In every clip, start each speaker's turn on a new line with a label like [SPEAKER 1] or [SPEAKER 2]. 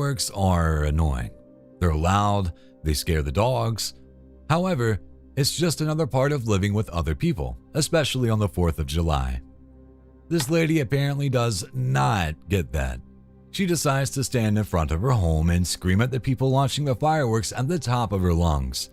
[SPEAKER 1] Fireworks are annoying. They're loud, they scare the dogs. However, it's just another part of living with other people, especially on the 4th of July. This lady apparently does not get that. She decides to stand in front of her home and scream at the people launching the fireworks at the top of her lungs.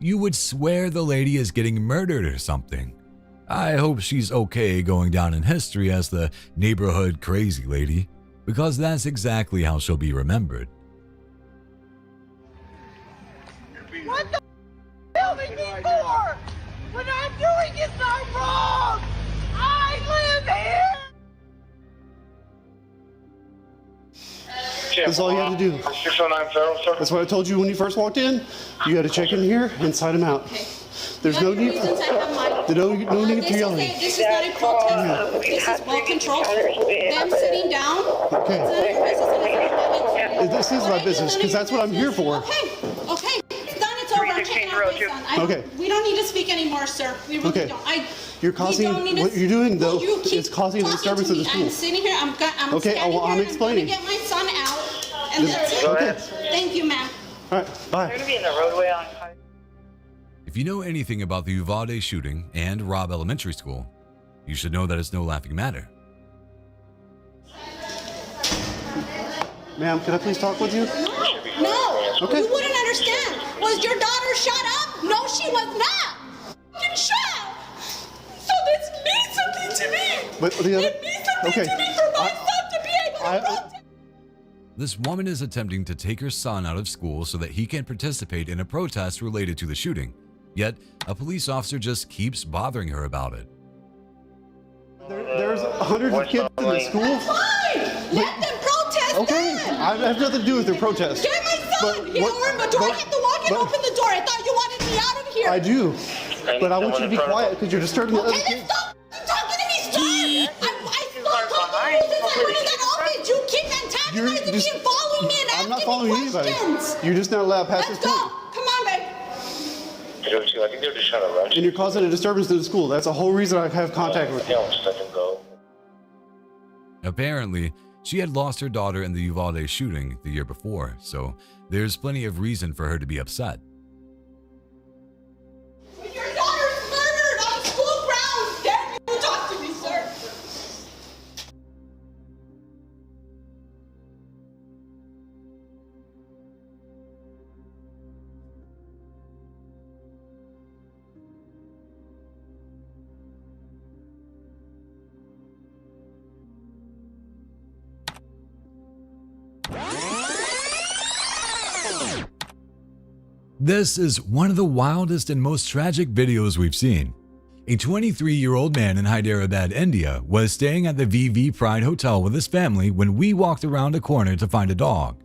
[SPEAKER 1] You would swear the lady is getting murdered or something. I hope she's okay going down in history as the neighborhood crazy lady, because that's exactly how she'll be remembered.
[SPEAKER 2] What the filming me for? What I'm doing is not wrong! I live here!
[SPEAKER 3] That's all you have to do. 609 Federal, sir. That's what I told you when you first walked in. You got to check in here and sign him out.
[SPEAKER 4] Okay.
[SPEAKER 3] There's no need for yelling.
[SPEAKER 4] This is not a protest. This is well controlled. Them sitting down.
[SPEAKER 3] Okay. This is my business because that's what I'm here for.
[SPEAKER 4] Okay. It's done. It's over. I'm checking out my son.
[SPEAKER 3] Okay.
[SPEAKER 4] We don't need to speak anymore, sir. We really don't.
[SPEAKER 3] You're causing, what you're doing though, it's causing a disturbance of the school.
[SPEAKER 4] I'm sitting here. I'm
[SPEAKER 3] okay, well, I'm explaining.
[SPEAKER 4] I'm going to get my son out. And that's it.
[SPEAKER 3] Okay.
[SPEAKER 4] Thank you, ma'am.
[SPEAKER 3] All right, bye.
[SPEAKER 2] You're going to be in the roadway on.
[SPEAKER 1] If you know anything about the Uvalde shooting and Robb Elementary School, you should know that it's no laughing matter.
[SPEAKER 3] Ma'am, can I please talk with you?
[SPEAKER 4] No.
[SPEAKER 3] Okay.
[SPEAKER 4] You wouldn't understand. Was your daughter shot up? No, she was not. Fucking shot. So this means something to me.
[SPEAKER 3] But the other,
[SPEAKER 4] it means something to me for my son to be able to protest.
[SPEAKER 1] This woman is attempting to take her son out of school so that he can participate in a protest related to the shooting. Yet, a police officer just keeps bothering her about it.
[SPEAKER 3] There's hundreds of kids in the school.
[SPEAKER 4] That's fine. Let them protest.
[SPEAKER 3] Okay.
[SPEAKER 4] Then.
[SPEAKER 3] I have nothing to do with their protest.
[SPEAKER 4] Get my son. He opened the door. I had to walk and open the door. I thought you wanted me out of here.
[SPEAKER 3] I do. But I want you to be quiet because you're disturbing the other kids.
[SPEAKER 4] Then stop talking to me, sir. I spoke to you since I went in that office. You keep antagonizing me and following me and asking
[SPEAKER 3] I'm not following
[SPEAKER 4] me questions.
[SPEAKER 3] anybody. You're just not allowed past this
[SPEAKER 4] Let's
[SPEAKER 3] point.
[SPEAKER 4] go. Come on, babe.
[SPEAKER 3] I think they're just trying to rush. And you're causing a disturbance to the school. That's the whole reason I have contact with you.
[SPEAKER 1] Apparently, she had lost her daughter in the Uvalde shooting the year before, so there's plenty of reason for her to be upset.
[SPEAKER 4] Your daughter's murdered on school grounds. Dare you talk to me, sir?
[SPEAKER 1] This is one of the wildest and most tragic videos we've seen. A 23-year-old man in Hyderabad, India was staying at the VV Pride Hotel with his family when we walked around a corner to find a dog.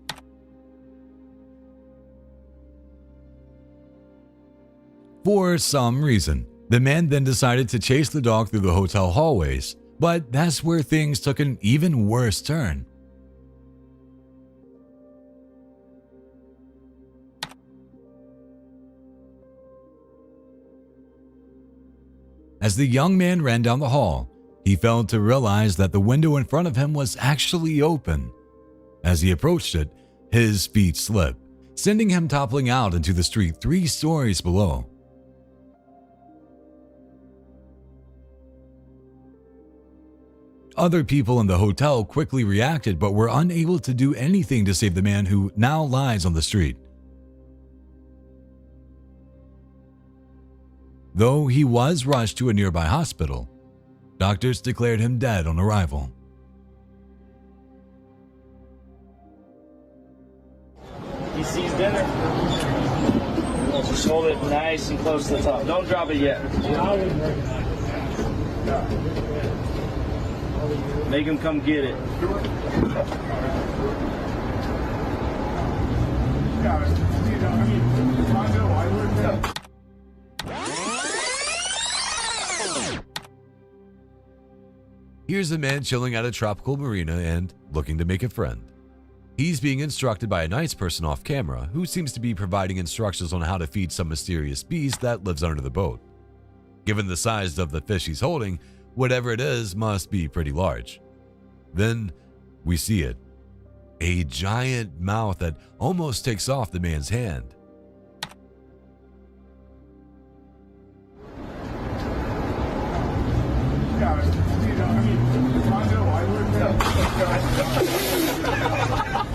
[SPEAKER 1] For some reason, the man then decided to chase the dog through the hotel hallways, but that's where things took an even worse turn. As the young man ran down the hall, he failed to realize that the window in front of him was actually open. As he approached it, his feet slipped, sending him toppling out into the street 3 stories below. Other people in the hotel quickly reacted but were unable to do anything to save the man who now lies on the street. Though he was rushed to a nearby hospital, doctors declared him dead on arrival.
[SPEAKER 5] He sees dinner. Just hold it nice and close to the top. Don't drop it yet. Make him come get it.
[SPEAKER 1] Here's a man chilling at a tropical marina and looking to make a friend. He's being instructed by a nice person off camera who seems to be providing instructions on how to feed some mysterious beast that lives under the boat. Given the size of the fish he's holding, whatever it is must be pretty large. Then we see it. A giant mouth that almost takes off the man's hand.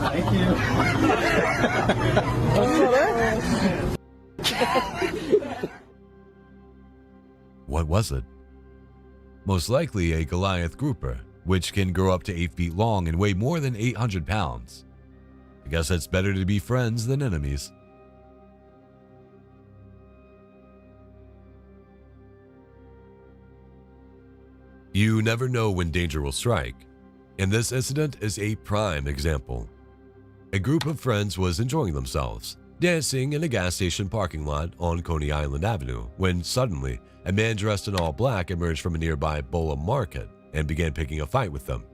[SPEAKER 3] Thank you.
[SPEAKER 1] What was it? Most likely a Goliath grouper, which can grow up to 8 feet long and weigh more than 800 pounds. I guess it's better to be friends than enemies. You never know when danger will strike, and this incident is a prime example. A group of friends was enjoying themselves, dancing in a gas station parking lot on Coney Island Avenue, when suddenly a man dressed in all black emerged from a nearby Bola market and began picking a fight with them.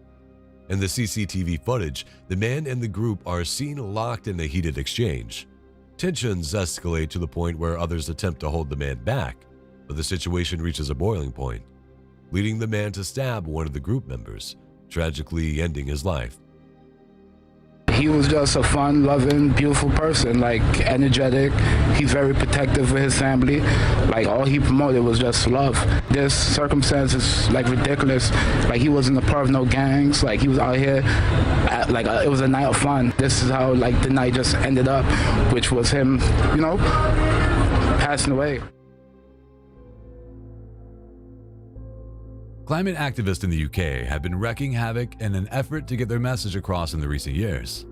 [SPEAKER 1] In the CCTV footage, the man and the group are seen locked in a heated exchange. Tensions escalate to the point where others attempt to hold the man back, but the situation reaches a boiling point, leading the man to stab one of the group members, tragically ending his life.
[SPEAKER 6] He was just a fun-loving, beautiful person, like energetic. He's very protective of his family. Like all he promoted was just love. This circumstance is like ridiculous. Like he wasn't a part of no gangs. Like he was out here, it was a night of fun. This is how like the night just ended up, which was him, passing away.
[SPEAKER 1] Climate activists in the UK have been wreaking havoc in an effort to get their message across in the recent years.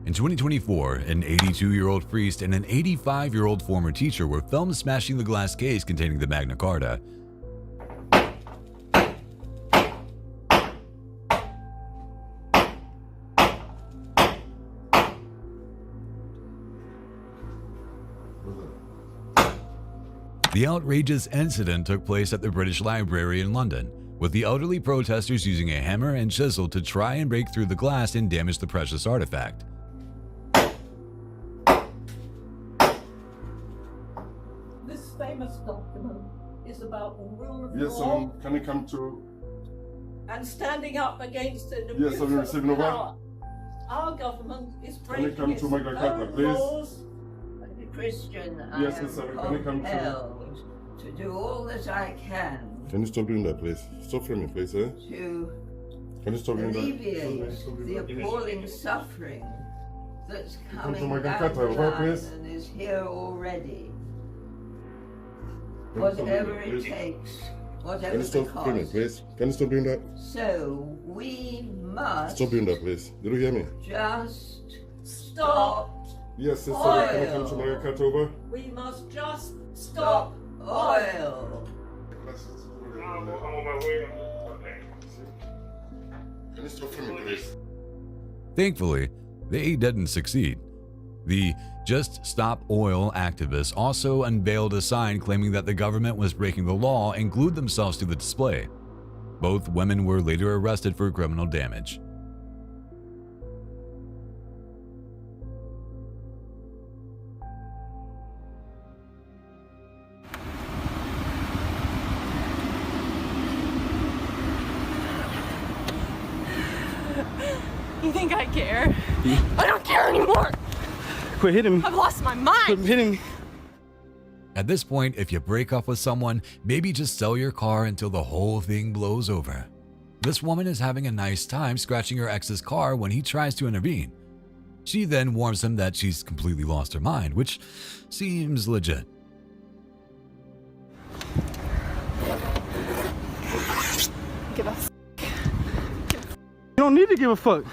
[SPEAKER 1] In 2024, an 82-year-old priest and an 85-year-old former teacher were filmed smashing the glass case containing the Magna Carta. The outrageous incident took place at the British Library in London, with the elderly protesters using a hammer and chisel to try and break through the glass and damage the precious artifact.
[SPEAKER 7] This famous document is about the rule of
[SPEAKER 3] Yes,
[SPEAKER 7] law
[SPEAKER 3] can you come to...
[SPEAKER 7] and standing up against an
[SPEAKER 3] Yes,
[SPEAKER 7] abuse
[SPEAKER 3] I'm
[SPEAKER 7] of
[SPEAKER 3] receiving over.
[SPEAKER 7] power. Our government is breaking
[SPEAKER 3] come
[SPEAKER 7] its
[SPEAKER 3] to Magna Carta,
[SPEAKER 7] own
[SPEAKER 3] please?
[SPEAKER 7] laws.
[SPEAKER 2] As a Christian, I
[SPEAKER 3] Yes,
[SPEAKER 2] am
[SPEAKER 3] yes, sir. Can you come to...
[SPEAKER 2] compelled to do all that I can
[SPEAKER 3] Can you stop doing that, please? Stop filming, please, eh?
[SPEAKER 2] to
[SPEAKER 3] Can you stop doing that?
[SPEAKER 2] alleviate the appalling suffering that's
[SPEAKER 3] Come to
[SPEAKER 2] coming
[SPEAKER 3] Magna
[SPEAKER 2] down
[SPEAKER 3] Carta,
[SPEAKER 2] the
[SPEAKER 3] over,
[SPEAKER 2] line
[SPEAKER 3] please.
[SPEAKER 2] and is here already.
[SPEAKER 3] Can you stop doing
[SPEAKER 2] Whatever
[SPEAKER 3] that,
[SPEAKER 2] it
[SPEAKER 3] please?
[SPEAKER 2] takes,
[SPEAKER 3] Can
[SPEAKER 2] whatever
[SPEAKER 3] you
[SPEAKER 2] the
[SPEAKER 3] stop filming,
[SPEAKER 2] cost.
[SPEAKER 3] please? Can you stop doing that?
[SPEAKER 2] So we must
[SPEAKER 3] Stop doing that, please. Did you hear me?
[SPEAKER 2] just
[SPEAKER 7] Stop.
[SPEAKER 3] Yes, yes, sir. Can you come to
[SPEAKER 2] Oil.
[SPEAKER 3] Magna Carta over?
[SPEAKER 7] We must just
[SPEAKER 2] stop
[SPEAKER 7] stop
[SPEAKER 2] oil.
[SPEAKER 3] Can you stop filming, please?
[SPEAKER 1] Thankfully, they didn't succeed. The Just Stop Oil activists also unveiled a sign claiming that the government was breaking the law and glued themselves to the display. Both women were later arrested for criminal damage.
[SPEAKER 8] You think I care? I don't care anymore.
[SPEAKER 9] Quit hitting me.
[SPEAKER 8] I've lost my
[SPEAKER 9] Quit
[SPEAKER 8] mind.
[SPEAKER 9] hitting me.
[SPEAKER 1] At this point, if you break up with someone, maybe just sell your car until the whole thing blows over. This woman is having a nice time scratching her ex's car when he tries to intervene. She then warns him that she's completely lost her mind, which seems legit.
[SPEAKER 8] Give a f-
[SPEAKER 9] You don't need to give a fuck.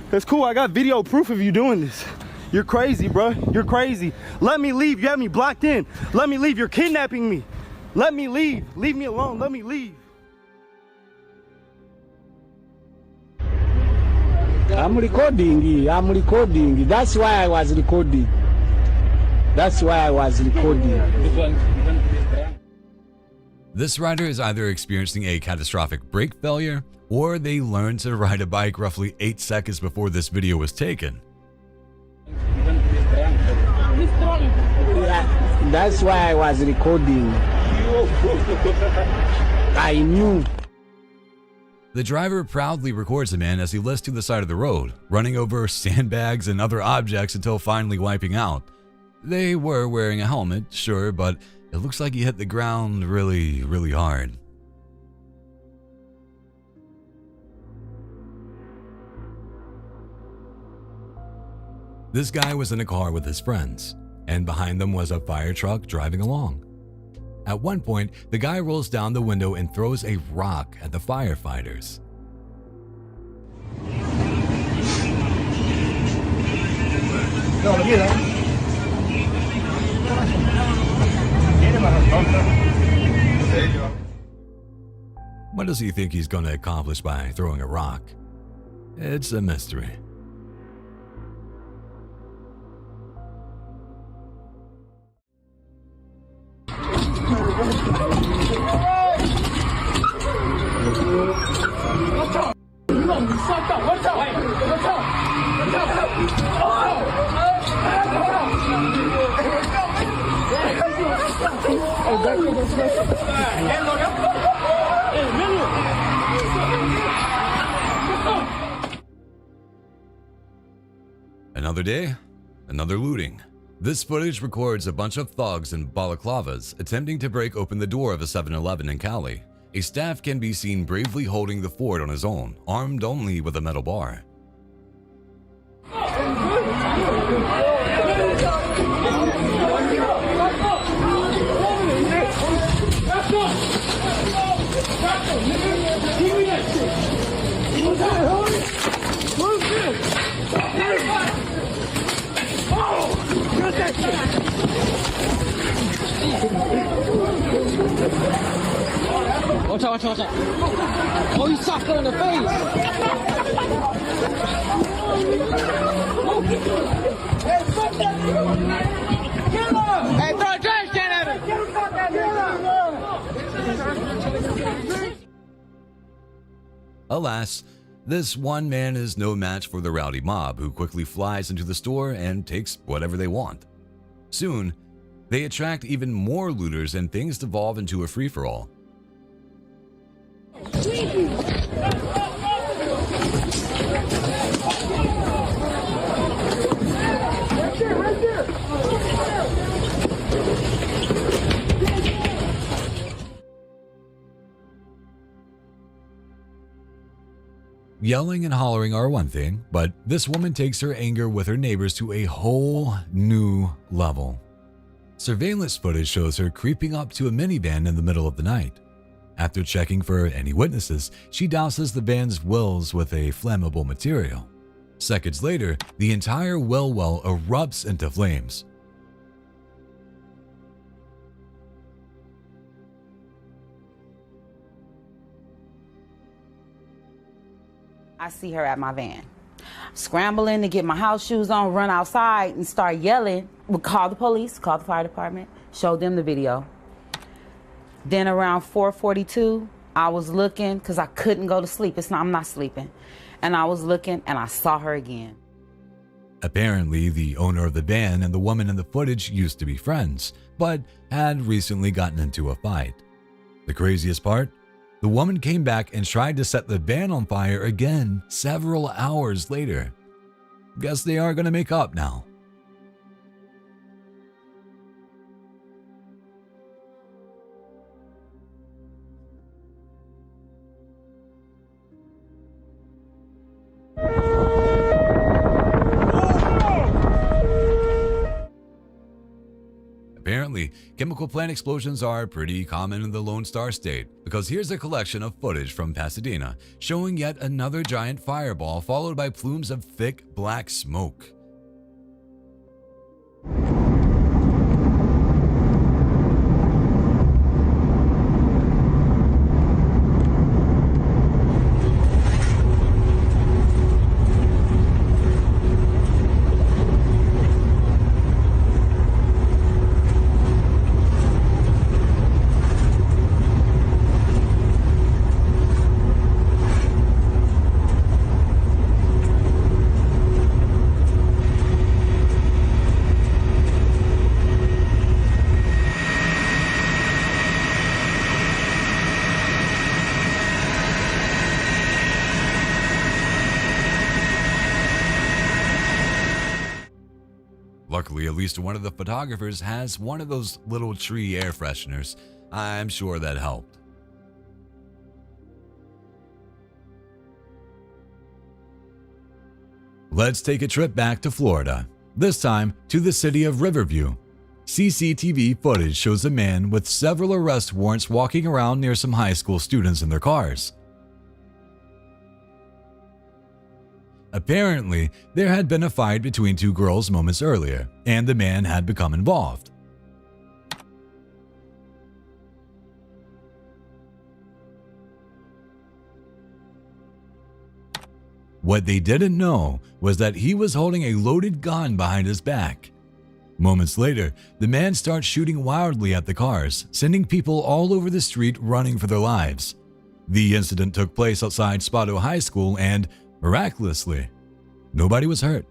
[SPEAKER 9] That's cool. I got video proof of you doing this. You're crazy, bro. You're crazy. Let me leave. You have me blocked in. Let me leave. You're kidnapping me. Let me leave. Leave me alone. Let me leave.
[SPEAKER 10] I'm recording. That's why I was recording.
[SPEAKER 1] This rider is either experiencing a catastrophic brake failure or they learned to ride a bike roughly 8 seconds before this video was taken.
[SPEAKER 10] That's why I was recording. I knew.
[SPEAKER 1] The driver proudly records the man as he lifts to the side of the road, running over sandbags and other objects until finally wiping out. They were wearing a helmet, sure, but it looks like he hit the ground really, really hard. This guy was in a car with his friends, and behind them was a fire truck driving along. At one point, the guy rolls down the window and throws a rock at the firefighters. What does he think he's going to accomplish by throwing a rock? It's a mystery. Another day, another looting. This footage records a bunch of thugs in balaclavas attempting to break open the door of a 7-Eleven in Cali. A staff can be seen bravely holding the fort on his own, armed only with a metal bar.
[SPEAKER 11] Watch out, watch out, watch out. Oh, you sucked her in the face. Hey, fuck that. Kill her. Hey, throw a trash can at her.
[SPEAKER 1] Alas, this one man is no match for the rowdy mob who quickly flies into the store and takes whatever they want. Soon, they attract even more looters and things devolve into a free-for-all. Yelling and hollering are one thing, but this woman takes her anger with her neighbors to a whole new level. Surveillance footage shows her creeping up to a minivan in the middle of the night. After checking for any witnesses, she douses the van's wheels with a flammable material. Seconds later, the entire wheel well erupts into flames.
[SPEAKER 12] I see her at my van, scrambling to get my house shoes on, run outside and start yelling. We call the police, call the fire department, show them the video. Then around 4:42, I was looking because I couldn't go to sleep. I'm not sleeping. And I was looking and I saw her again.
[SPEAKER 1] Apparently, the owner of the van and the woman in the footage used to be friends, but had recently gotten into a fight. The craziest part? The woman came back and tried to set the van on fire again several hours later. Guess they are going to make up now. Apparently, chemical plant explosions are pretty common in the Lone Star State, because here's a collection of footage from Pasadena showing yet another giant fireball followed by plumes of thick black smoke. Luckily, at least one of the photographers has one of those little tree air fresheners. I'm sure that helped. Let's take a trip back to Florida, this time to the city of Riverview. CCTV footage shows a man with several arrest warrants walking around near some high school students in their cars. Apparently, there had been a fight between two girls moments earlier, and the man had become involved. What they didn't know was that he was holding a loaded gun behind his back. Moments later, the man starts shooting wildly at the cars, sending people all over the street running for their lives. The incident took place outside Spado High School and, miraculously, nobody was hurt.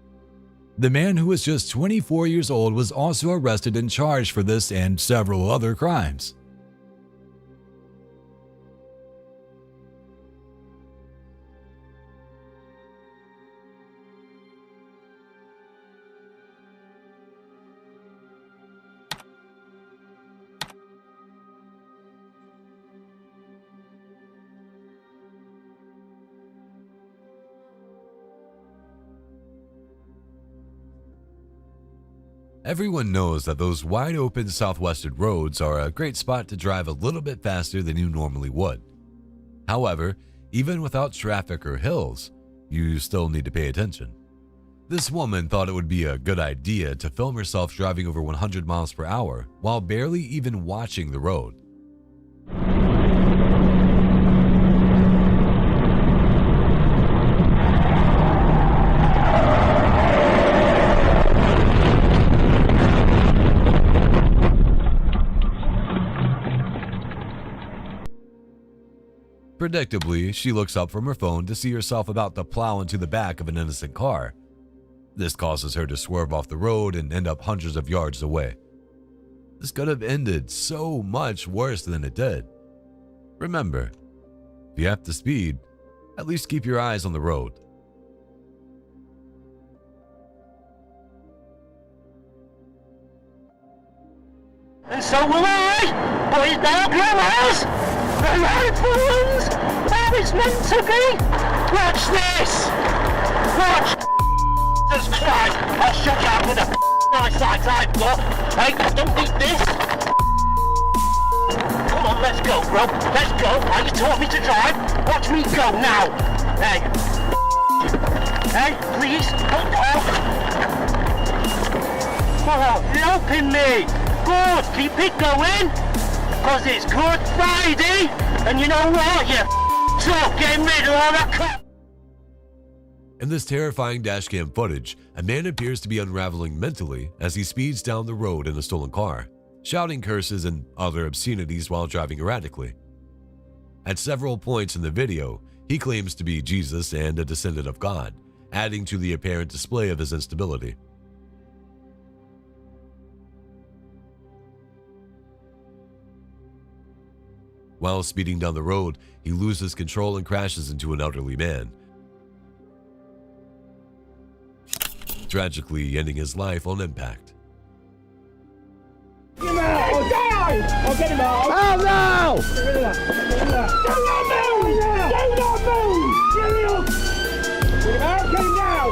[SPEAKER 1] The man, who was just 24 years old, was also arrested and charged for this and several other crimes. Everyone knows that those wide open southwestern roads are a great spot to drive a little bit faster than you normally would. However, even without traffic or hills, you still need to pay attention. This woman thought it would be a good idea to film herself driving over 100 miles per hour while barely even watching the road. Predictably, she looks up from her phone to see herself about to plow into the back of an innocent car. This causes her to swerve off the road and end up hundreds of yards away. This could have ended so much worse than it did. Remember, if you have to speed, at least keep your eyes on the road.
[SPEAKER 11] And so will I, boys, now, grandmas, the rightful ones, how it's meant to be. Watch this. Watch. Jesus Christ, I'll shut you out with a eyesight I've got. Hey, don't need this. Come on, let's go, bro. Let's go. Now you taught me to drive. Watch me go now. Hey. Hey, please, don't go. Oh, you're helping me. Good, keep it going, cause it's Good Friday, and you know what, you took getting rid of all that crap.
[SPEAKER 1] In this terrifying dashcam footage, a man appears to be unraveling mentally as he speeds down the road in a stolen car, shouting curses and other obscenities while driving erratically. At several points in the video, he claims to be Jesus and a descendant of God, adding to the apparent display of his instability. While speeding down the road, he loses control and crashes into an elderly man, tragically ending his life on impact.
[SPEAKER 11] Get him out! Oh, die! Oh, get him out! Oh, no! Do not move! Do not move! Get him out! Get him out! Get him down!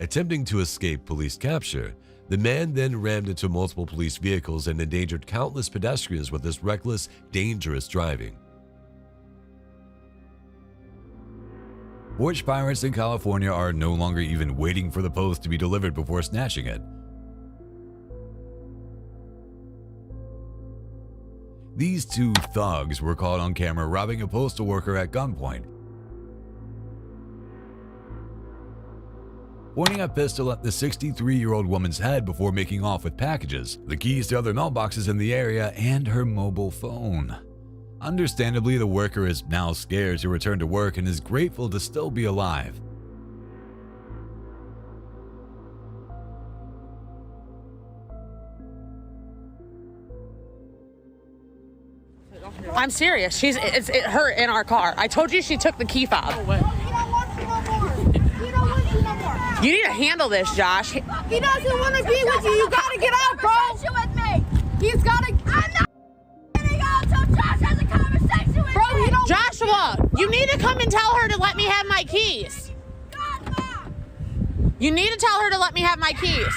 [SPEAKER 1] Attempting to escape police capture, the man then rammed into multiple police vehicles and endangered countless pedestrians with his reckless, dangerous driving. Porch pirates in California are no longer even waiting for the post to be delivered before snatching it. These two thugs were caught on camera robbing a postal worker at gunpoint, pointing a pistol at the 63-year-old woman's head before making off with packages, the keys to other mailboxes in the area, and her mobile phone. Understandably, the worker is now scared to return to work and is grateful to still be alive.
[SPEAKER 8] I'm serious. It's her in our car. I told you she took the key fob.
[SPEAKER 4] We don't want you no more. We don't want you no more.
[SPEAKER 8] You need to handle this, Josh.
[SPEAKER 4] He doesn't want to be with you. You gotta get out, bro. With me. He's gotta. I'm not getting out until Josh has a conversation with me. Bro,
[SPEAKER 8] Joshua, you need to come and tell her to let me have my keys. You need to tell her to let me have my keys.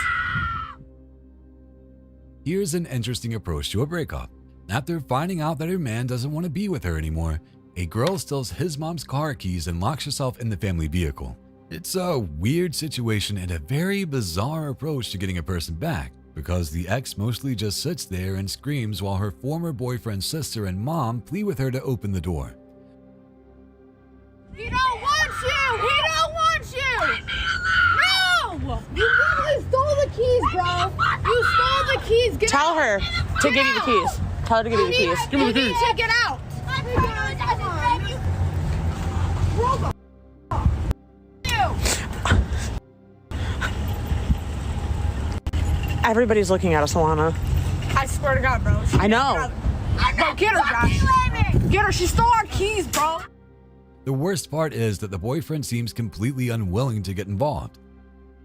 [SPEAKER 1] Here's an interesting approach to a breakup. After finding out that her man doesn't want to be with her anymore, a girl steals his mom's car keys and locks herself in the family vehicle. It's a weird situation and a very bizarre approach to getting a person back, because the ex mostly just sits there and screams while her former boyfriend's sister and mom plead with her to open the door.
[SPEAKER 4] He don't want you! He don't want you! No! You literally stole the keys, bro! You stole the keys! Get
[SPEAKER 8] Tell
[SPEAKER 4] out.
[SPEAKER 8] her to give you the keys. Tell her to give you the keys.
[SPEAKER 9] Give me the keys.
[SPEAKER 4] To get out!
[SPEAKER 8] Everybody's looking at us, Alana.
[SPEAKER 4] I swear to God, bro.
[SPEAKER 8] I know.
[SPEAKER 4] Bro, get her, Josh. Get her. She stole our keys, bro.
[SPEAKER 1] The worst part is that the boyfriend seems completely unwilling to get involved.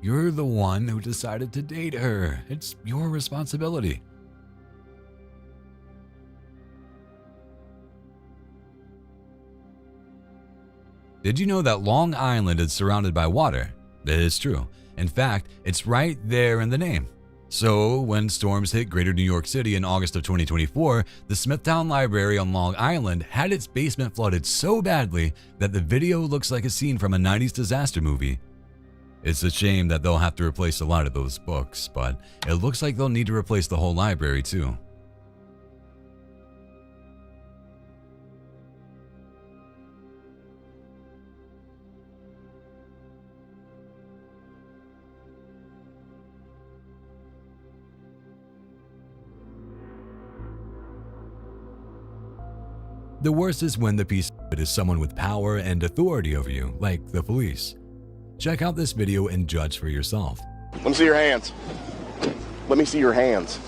[SPEAKER 1] You're the one who decided to date her. It's your responsibility. Did you know that Long Island is surrounded by water? That is true. In fact, it's right there in the name. So, when storms hit Greater New York City in August of 2024, the Smithtown Library on Long Island had its basement flooded so badly that the video looks like a scene from a 90s disaster movie. It's a shame that they'll have to replace a lot of those books, but it looks like they'll need to replace the whole library too. The worst is when the piece of it is someone with power and authority over you, like the police. Check out this video and judge for yourself.
[SPEAKER 13] Let me see your hands. Let me see your hands.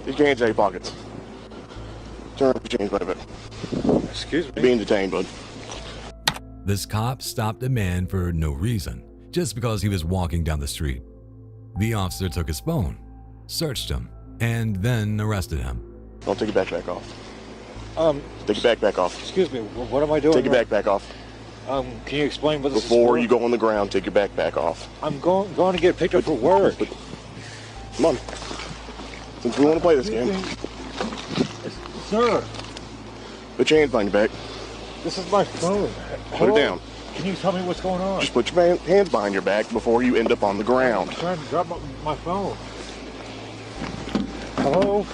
[SPEAKER 13] Get your hands out of your pockets. Turn up your chains, bud. Excuse me. You're being detained, bud.
[SPEAKER 1] This cop stopped a man for no reason, just because he was walking down the street. The officer took his phone, searched him, and then arrested him.
[SPEAKER 13] Don't take your backpack off. Take your backpack off.
[SPEAKER 14] Excuse me, what am I doing?
[SPEAKER 13] Take your backpack off.
[SPEAKER 14] Can you explain what this is
[SPEAKER 13] Before
[SPEAKER 14] for?
[SPEAKER 13] you go on the ground, take your backpack off.
[SPEAKER 14] I'm going to get picked up for work.
[SPEAKER 13] Come on. Since we want to play this game.
[SPEAKER 14] Sir.
[SPEAKER 13] Put your hands behind your back.
[SPEAKER 14] This is my phone.
[SPEAKER 13] Put it down.
[SPEAKER 14] Can you tell me what's going on?
[SPEAKER 13] Just put your hands behind your back before you end up on the ground.
[SPEAKER 14] I'm trying to drop my phone. Hello?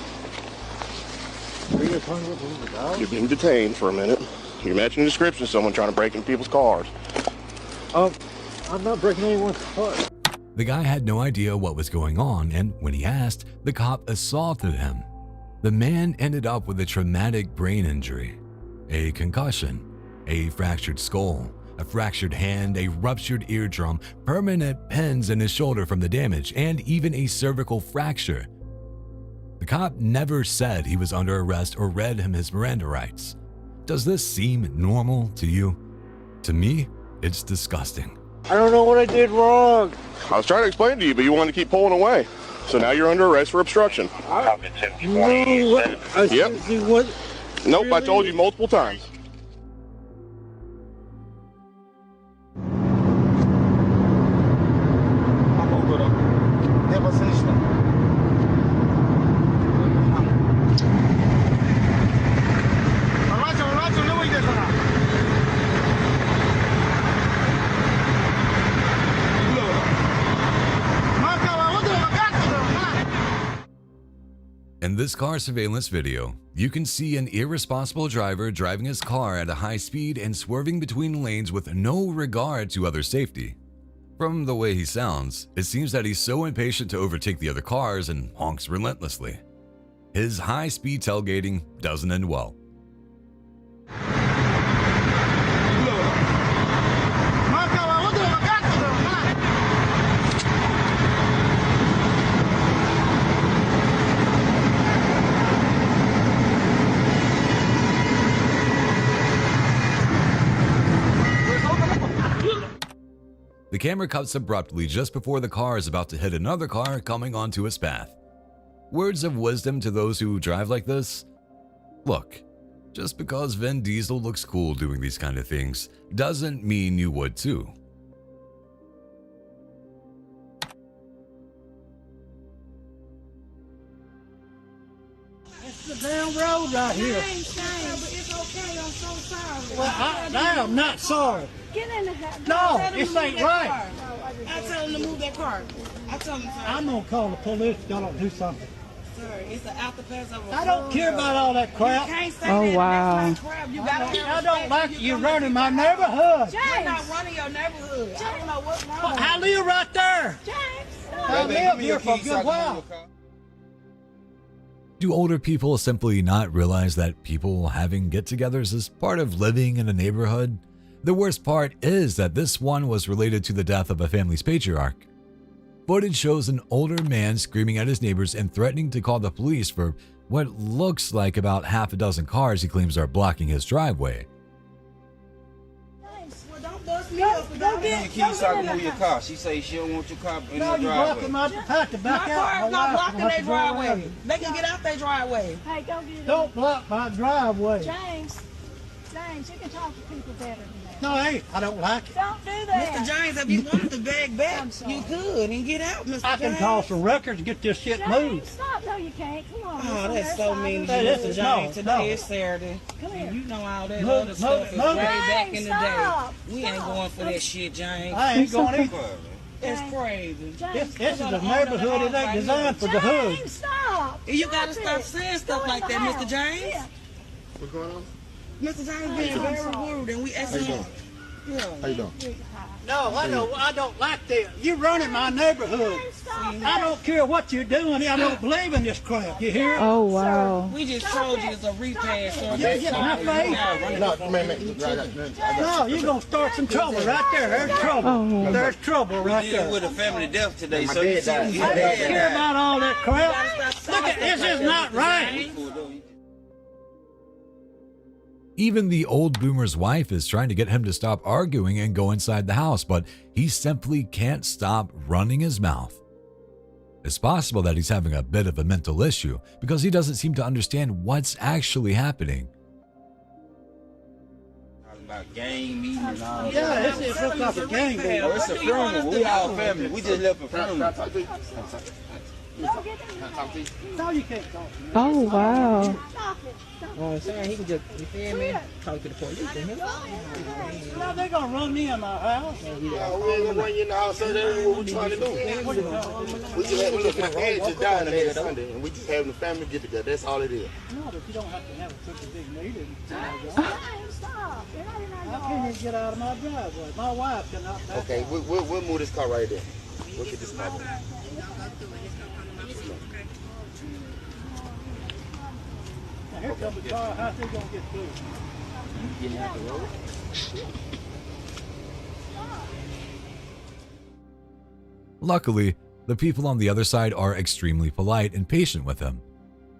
[SPEAKER 14] Are you going to tell me what this is about?
[SPEAKER 13] You're being detained for a minute. You're matching the description of someone trying to break into people's cars.
[SPEAKER 14] I'm not breaking anyone's car.
[SPEAKER 1] The guy had no idea what was going on, and when he asked, the cop assaulted him. The man ended up with a traumatic brain injury, a concussion, a fractured skull, a fractured hand, a ruptured eardrum, permanent pins in his shoulder from the damage, and even a cervical fracture. The cop never said he was under arrest or read him his Miranda rights. Does this seem normal to you? To me, it's disgusting.
[SPEAKER 14] I don't know what I did wrong.
[SPEAKER 13] I was trying to explain to you, but you wanted to keep pulling away. So now you're under arrest for obstruction.
[SPEAKER 14] No,
[SPEAKER 13] Yep.
[SPEAKER 14] What?
[SPEAKER 13] Nope,
[SPEAKER 14] Really?
[SPEAKER 13] I told you multiple times.
[SPEAKER 1] In this car surveillance video, you can see an irresponsible driver driving his car at a high speed and swerving between lanes with no regard to other safety. From the way he sounds, it seems that he's so impatient to overtake the other cars and honks relentlessly. His high-speed tailgating doesn't end well. The camera cuts abruptly just before the car is about to hit another car coming onto its path. Words of wisdom to those who drive like this? Look, just because Vin Diesel looks cool doing these kind of things doesn't mean you would too.
[SPEAKER 11] It's the damn road right here.
[SPEAKER 4] It's okay, I'm so sorry.
[SPEAKER 11] Well, I am not sorry.
[SPEAKER 4] Get in the house.
[SPEAKER 11] No, this ain't right.
[SPEAKER 4] I tell him to move that car. I tell him, sir.
[SPEAKER 11] I'm gonna call the police if y'all don't do something.
[SPEAKER 4] Sir, it's an after pass of a
[SPEAKER 11] I don't care about all that crap.
[SPEAKER 4] You can't say that.
[SPEAKER 8] Wow.
[SPEAKER 4] That's not crap. You gotta
[SPEAKER 11] I don't like you running my neighborhood.
[SPEAKER 4] We're not running your neighborhood. I don't know what's wrong.
[SPEAKER 11] I live right there.
[SPEAKER 4] James,
[SPEAKER 11] I live here for a good while.
[SPEAKER 1] Do older people simply not realize that people having get-togethers is part of living in a neighborhood? The worst part is that this one was related to the death of a family's patriarch. Footage shows an older man screaming at his neighbors and threatening to call the police for what looks like about half a dozen cars he claims are blocking his driveway.
[SPEAKER 4] well, don't bust me up. Go get
[SPEAKER 15] Keys so I can move your car. She say she don't want your car in
[SPEAKER 11] No,
[SPEAKER 15] the
[SPEAKER 11] you're
[SPEAKER 15] driveway.
[SPEAKER 11] blocking my path to back
[SPEAKER 4] My
[SPEAKER 11] out.
[SPEAKER 4] car is not
[SPEAKER 11] wife
[SPEAKER 4] blocking
[SPEAKER 11] will have
[SPEAKER 4] their
[SPEAKER 11] to go around
[SPEAKER 4] driveway.
[SPEAKER 11] it.
[SPEAKER 4] They can get out their driveway.
[SPEAKER 16] Hey, go get it.
[SPEAKER 11] Don't block my driveway.
[SPEAKER 16] James, you can talk to people better than that.
[SPEAKER 11] No, hey, I don't like it.
[SPEAKER 16] Don't do that.
[SPEAKER 4] Mr. James, if you wanted to bag back, you could and get out, Mr. James.
[SPEAKER 11] I can call some records and get this shit
[SPEAKER 16] James,
[SPEAKER 11] moved.
[SPEAKER 16] stop. No, you can't. Come on.
[SPEAKER 4] Oh, that's so mean of you,
[SPEAKER 11] Hey,
[SPEAKER 4] Mr. James.
[SPEAKER 11] no,
[SPEAKER 4] Today
[SPEAKER 11] no.
[SPEAKER 4] is Saturday.
[SPEAKER 16] Come here.
[SPEAKER 4] And you know all that
[SPEAKER 11] Move
[SPEAKER 4] other
[SPEAKER 11] it,
[SPEAKER 4] stuff is
[SPEAKER 11] move it.
[SPEAKER 4] way back in the
[SPEAKER 16] Stop.
[SPEAKER 4] day. We ain't going for that shit, James.
[SPEAKER 11] I ain't going either.
[SPEAKER 4] It's crazy.
[SPEAKER 11] This is a neighborhood. It ain't designed for the hood.
[SPEAKER 16] James, stop.
[SPEAKER 4] And you gotta
[SPEAKER 16] Stop
[SPEAKER 4] stop
[SPEAKER 16] it.
[SPEAKER 4] saying stuff
[SPEAKER 16] Go
[SPEAKER 4] like
[SPEAKER 16] in the
[SPEAKER 4] that, Mr.
[SPEAKER 16] house.
[SPEAKER 4] James.
[SPEAKER 16] Yeah.
[SPEAKER 3] What's going on?
[SPEAKER 4] Mr. James being very rude, and we
[SPEAKER 3] How you
[SPEAKER 4] asking.
[SPEAKER 3] doing?
[SPEAKER 4] Yeah.
[SPEAKER 3] How you doing?
[SPEAKER 11] No, I don't like that. You're running my neighborhood. I don't care what you're doing. I don't believe in this crap. You hear?
[SPEAKER 8] Oh, wow.
[SPEAKER 4] We just told you it's a repass. So
[SPEAKER 11] You get my face?
[SPEAKER 3] No, man.
[SPEAKER 11] No, you're gonna start some trouble right there. There's trouble.
[SPEAKER 8] Oh.
[SPEAKER 11] There's trouble right
[SPEAKER 15] Dealing
[SPEAKER 11] there.
[SPEAKER 15] with a family death today,
[SPEAKER 3] My
[SPEAKER 15] so you
[SPEAKER 3] dad
[SPEAKER 15] see
[SPEAKER 3] died.
[SPEAKER 15] his
[SPEAKER 11] I don't
[SPEAKER 15] dad
[SPEAKER 11] care
[SPEAKER 15] died.
[SPEAKER 11] about all that crap. Look at this is not right.
[SPEAKER 1] Even the old boomer's wife is trying to get him to stop arguing and go inside the house, but he simply can't stop running his mouth. It's possible that he's having a bit of a mental issue because he doesn't seem to understand what's actually happening.
[SPEAKER 15] About gang meeting and all that.
[SPEAKER 11] Yeah, it looks like a gang.
[SPEAKER 15] Oh, it's a funeral. We all family. We just left a funeral.
[SPEAKER 11] No, you can't talk to me.
[SPEAKER 8] Oh, wow.
[SPEAKER 17] I'm saying he can just, you feel me? Talk to the police.
[SPEAKER 11] No, they're gonna run me in my house.
[SPEAKER 3] We ain't gonna run you in the house, so that's what we trying to do. We just had, look, my dad just died on Sunday, and we just having a family get together. That's all it is.
[SPEAKER 11] No, but you don't have to have such a big meeting.
[SPEAKER 16] Stop. You're not in our
[SPEAKER 11] I
[SPEAKER 16] yard.
[SPEAKER 11] can't even get out of my driveway. My wife cannot back
[SPEAKER 3] Okay,
[SPEAKER 11] out.
[SPEAKER 3] we'll move this car right there. We'll get this car.
[SPEAKER 11] Now, here comes the car. How's he gonna get through?
[SPEAKER 17] Getting out the road.
[SPEAKER 1] Luckily, the people on the other side are extremely polite and patient with him.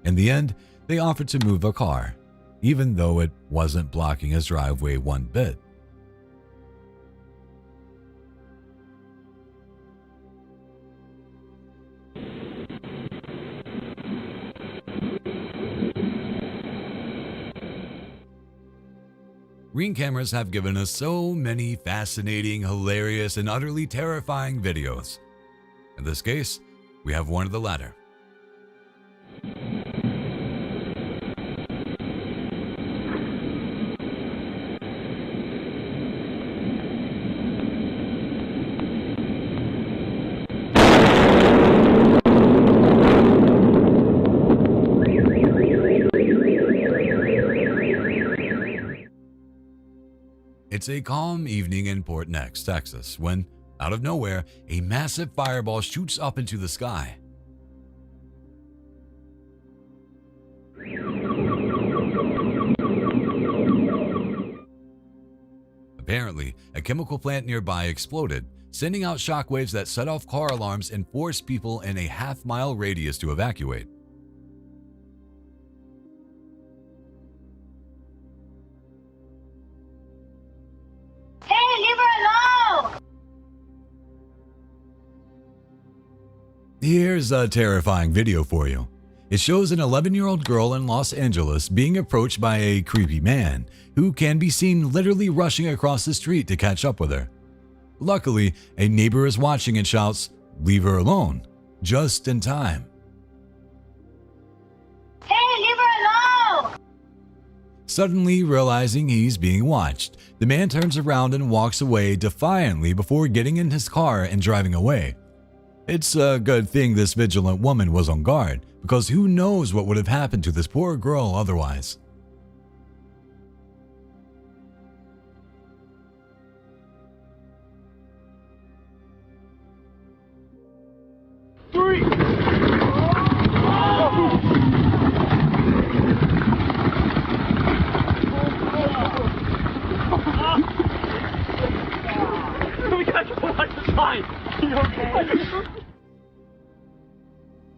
[SPEAKER 1] In the end, they offered to move a car, even though it wasn't blocking his driveway one bit. Ring cameras have given us so many fascinating, hilarious, and utterly terrifying videos. In this case, we have one of the latter. It's a calm evening in Port Nex, Texas, when, out of nowhere, a massive fireball shoots up into the sky. Apparently, a chemical plant nearby exploded, sending out shockwaves that set off car alarms and forced people in a half-mile radius to evacuate.
[SPEAKER 16] Hey, leave her alone!
[SPEAKER 1] Here's a terrifying video for you. It shows an 11-year-old girl in Los Angeles being approached by a creepy man who can be seen literally rushing across the street to catch up with her. Luckily, a neighbor is watching and shouts, "Leave her alone," just in time.
[SPEAKER 2] Hey, leave her alone!
[SPEAKER 1] Suddenly realizing he's being watched, the man turns around and walks away defiantly before getting in his car and driving away. It's a good thing this vigilant woman was on guard, because who knows what would have happened to this poor girl otherwise.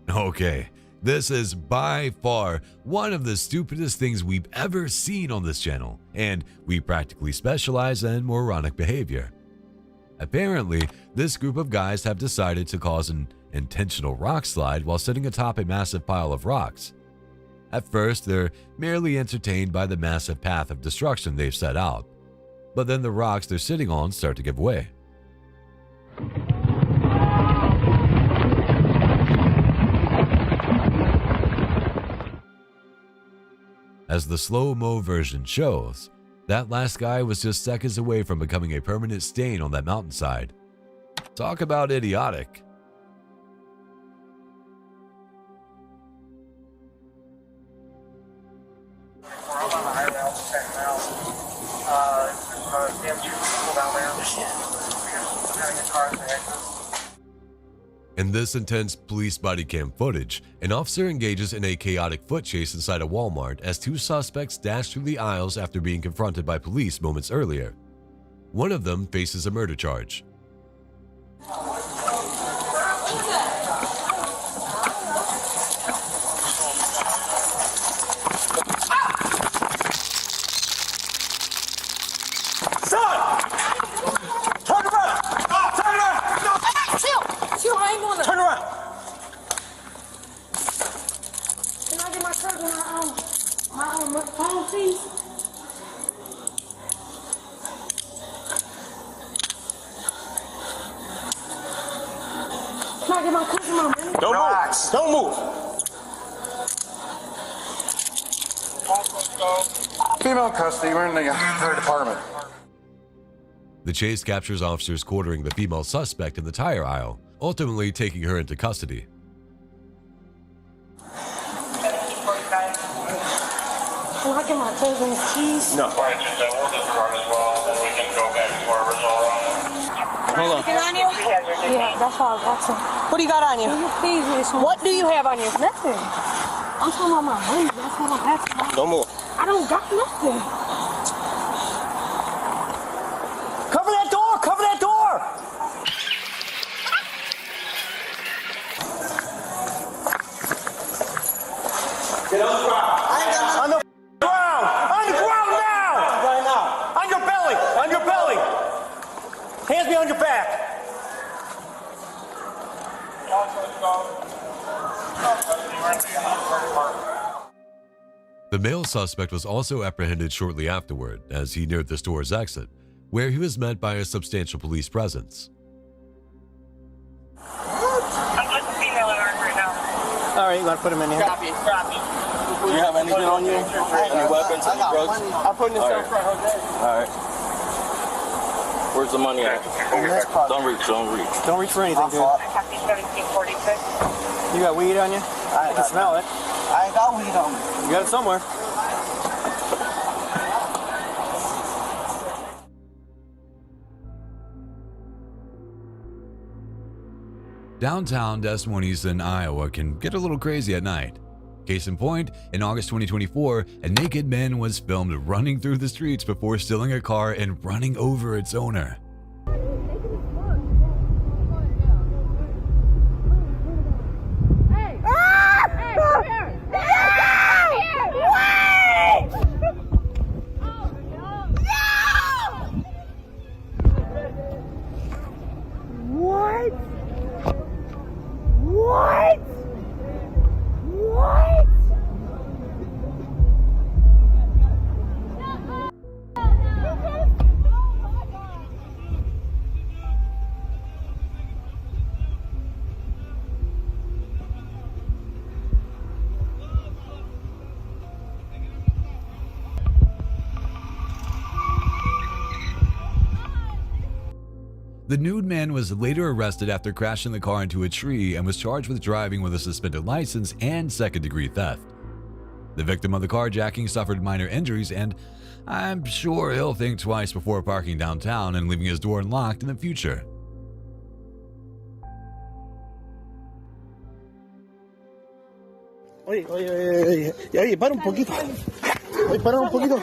[SPEAKER 1] Okay, this is by far one of the stupidest things we've ever seen on this channel, and we practically specialize in moronic behavior. Apparently, this group of guys have decided to cause an intentional rock slide while sitting atop a massive pile of rocks. At first, they're merely entertained by the massive path of destruction they've set out, but then the rocks they're sitting on start to give way. As the slow-mo version shows, that last guy was just seconds away from becoming a permanent stain on that mountainside. Talk about idiotic. In this intense police body cam footage, an officer engages in a chaotic foot chase inside a Walmart as two suspects dash through the aisles after being confronted by police moments earlier. One of them faces a murder charge.
[SPEAKER 2] Turn around! Can I get my cousin my phone, please? Can I get my cousin my money?
[SPEAKER 3] Don't move! Don't move!
[SPEAKER 13] Female custody, we're in the third department.
[SPEAKER 1] The chase captures officers quartering the female suspect in the tire aisle, ultimately taking her into custody.
[SPEAKER 2] Can I get my cousin's keys?
[SPEAKER 3] No.
[SPEAKER 2] Hold
[SPEAKER 17] on.
[SPEAKER 2] Yeah, that's all I got to.
[SPEAKER 17] What do you got on you?
[SPEAKER 2] What do you have on you? Nothing. I'm talking about my money. That's what I'm asking.
[SPEAKER 3] Don't move.
[SPEAKER 2] I don't got nothing.
[SPEAKER 17] Cover that door! Cover that door!
[SPEAKER 3] Get on the ground.
[SPEAKER 17] On the ground! On the ground now!
[SPEAKER 3] Right now.
[SPEAKER 17] On your belly! On your belly! Hands behind your back!
[SPEAKER 1] The male suspect was also apprehended shortly afterward as he neared the store's exit, where he was met by a substantial police presence.
[SPEAKER 17] All right, you gotta put him in here.
[SPEAKER 3] Copy. Do you have anything on you? Any weapons? Any drugs?
[SPEAKER 17] I'm putting this up front, okay?
[SPEAKER 3] All right. Where's the money at? Don't reach.
[SPEAKER 17] Don't reach for anything, dude.
[SPEAKER 2] Copy 1746.
[SPEAKER 17] You got weed on you? I can smell it.
[SPEAKER 2] I ain't got weed on me.
[SPEAKER 17] You got it somewhere.
[SPEAKER 1] Downtown Des Moines in Iowa can get a little crazy at night. Case in point, in August 2024, a naked man was filmed running through the streets before stealing a car and running over its owner.
[SPEAKER 2] What?
[SPEAKER 1] The nude man was later arrested after crashing the car into a tree and was charged with driving with a suspended license and second-degree theft. The victim of the carjacking suffered minor injuries, and I'm sure he'll think twice before parking downtown and leaving his door unlocked in the future.
[SPEAKER 9] Oye, para un poquito. Oye, para un poquito.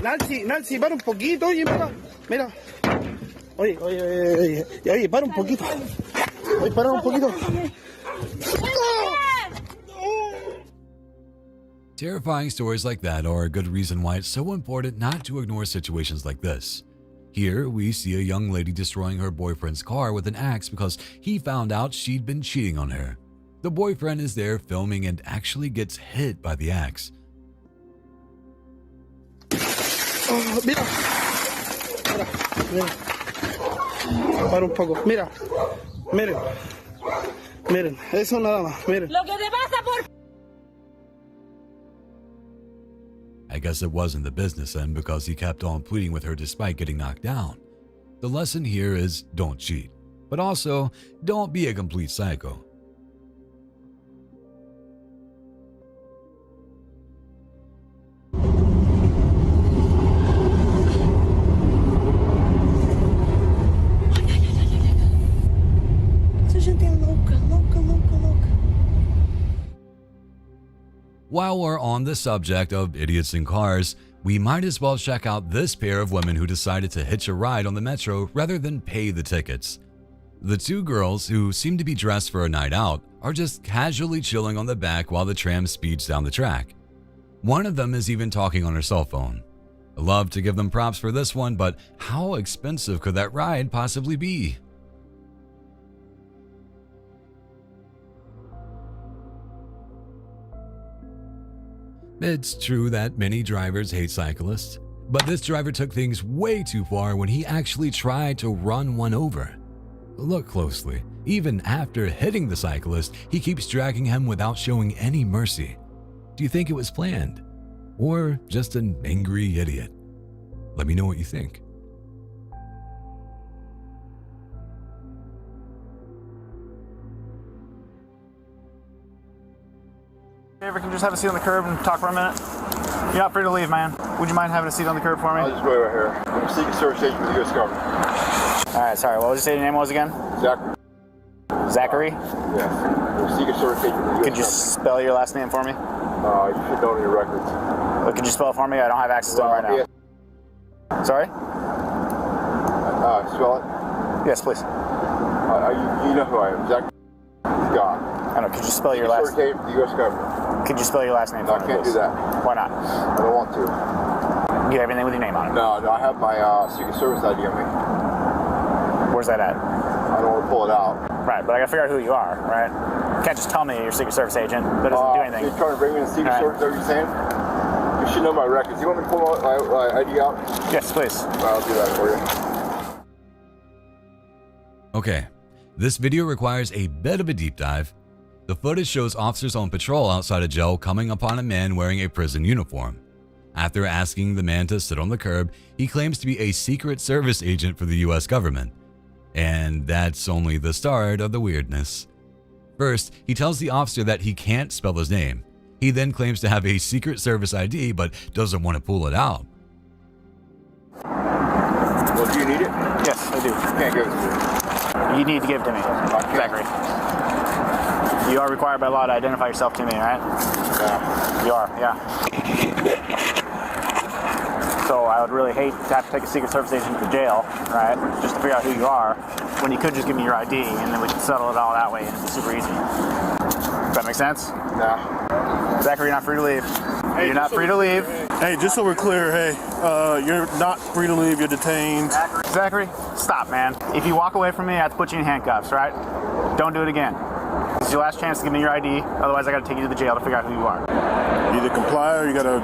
[SPEAKER 9] Nancy, para un poquito, oye, mira. Oye, para un poquito. Oye, para un poquito.
[SPEAKER 1] Terrifying stories like that are a good reason why it's so important not to ignore situations like this. Here, we see a young lady destroying her boyfriend's car with an axe because he found out she'd been cheating on her. The boyfriend is there filming and actually gets hit by the axe.
[SPEAKER 9] Mira. Para un poco. Miren. Eso nada más. Miren.
[SPEAKER 4] Lo que te pasa por...
[SPEAKER 1] I guess it wasn't the business end because he kept on pleading with her despite getting knocked down. The lesson here is don't cheat, but also don't be a complete psycho. While we're on the subject of idiots in cars, we might as well check out this pair of women who decided to hitch a ride on the metro rather than pay the tickets. The two girls, who seem to be dressed for a night out, are just casually chilling on the back while the tram speeds down the track. One of them is even talking on her cell phone. I love to give them props for this one, but how expensive could that ride possibly be? It's true that many drivers hate cyclists, but this driver took things way too far when he actually tried to run one over. Look closely. Even after hitting the cyclist, he keeps dragging him without showing any mercy. Do you think it was planned? Or just an angry idiot? Let me know what you think.
[SPEAKER 18] Ever can just have a seat on the curb and talk for a minute? You're not free to leave, man. Would you mind having a seat on the curb for me?
[SPEAKER 14] I'll just go right here. I'm seeking certification with the U.S. government.
[SPEAKER 18] All right, sorry. What was you say your name was again?
[SPEAKER 14] Zachary.
[SPEAKER 18] Zachary?
[SPEAKER 14] Yes. I'm seeking certification with the U.S.
[SPEAKER 18] Could you spell your last name for me?
[SPEAKER 14] You should know in your records.
[SPEAKER 18] Well, could you spell it for me? I don't have access to it right now.
[SPEAKER 14] Yes.
[SPEAKER 18] Sorry?
[SPEAKER 14] Spell it?
[SPEAKER 18] Yes, please.
[SPEAKER 14] You know who I am. Zachary Scott.
[SPEAKER 18] I don't know. Could you spell your last name?
[SPEAKER 14] Certification with the U.S. government.
[SPEAKER 18] Could you spell your last name for me,
[SPEAKER 14] I can't
[SPEAKER 18] please?
[SPEAKER 14] do that.
[SPEAKER 18] Why not?
[SPEAKER 14] I don't want to.
[SPEAKER 18] You have everything with your name on it?
[SPEAKER 14] No, I have my Secret Service ID on me.
[SPEAKER 18] Where's that at?
[SPEAKER 14] I don't want to pull it out.
[SPEAKER 18] Right, but I gotta figure out who you are, right? You can't just tell me you're a Secret Service agent. That doesn't do anything.
[SPEAKER 14] So you're trying to bring me in the Secret Service, is that what you're saying? You should know my records. You want me to pull my ID out?
[SPEAKER 18] Yes, please.
[SPEAKER 14] I'll do that for you.
[SPEAKER 1] Okay, this video requires a bit of a deep dive. The footage shows officers on patrol outside a jail coming upon a man wearing a prison uniform. After asking the man to sit on the curb, he claims to be a Secret Service agent for the US government. And that's only the start of the weirdness. First, he tells the officer that he can't spell his name. He then claims to have a Secret Service ID but doesn't want to pull it out.
[SPEAKER 14] Well, do you need it?
[SPEAKER 18] Yes, I do.
[SPEAKER 14] You can't give it to me.
[SPEAKER 18] You need to give it to me, Zachary. You are required by law to identify yourself to me, right?
[SPEAKER 14] Yeah.
[SPEAKER 18] You are, yeah. So I would really hate to have to take a Secret Service agent to jail, right? Just to figure out who you are, when you could just give me your ID and then we could settle it all that way and it'd be super easy. Does that make sense?
[SPEAKER 14] No.
[SPEAKER 18] Zachary, you're not free to leave.
[SPEAKER 19] Hey,
[SPEAKER 18] you're not free to leave.
[SPEAKER 19] Hey, just so we're clear, hey, you're not free to leave, you're detained.
[SPEAKER 18] Zachary, stop, man. If you walk away from me, I have to put you in handcuffs, right? Don't do it again. This is your last chance to give me your ID, otherwise I gotta take you to the jail to figure out who you are.
[SPEAKER 19] You either comply or you gotta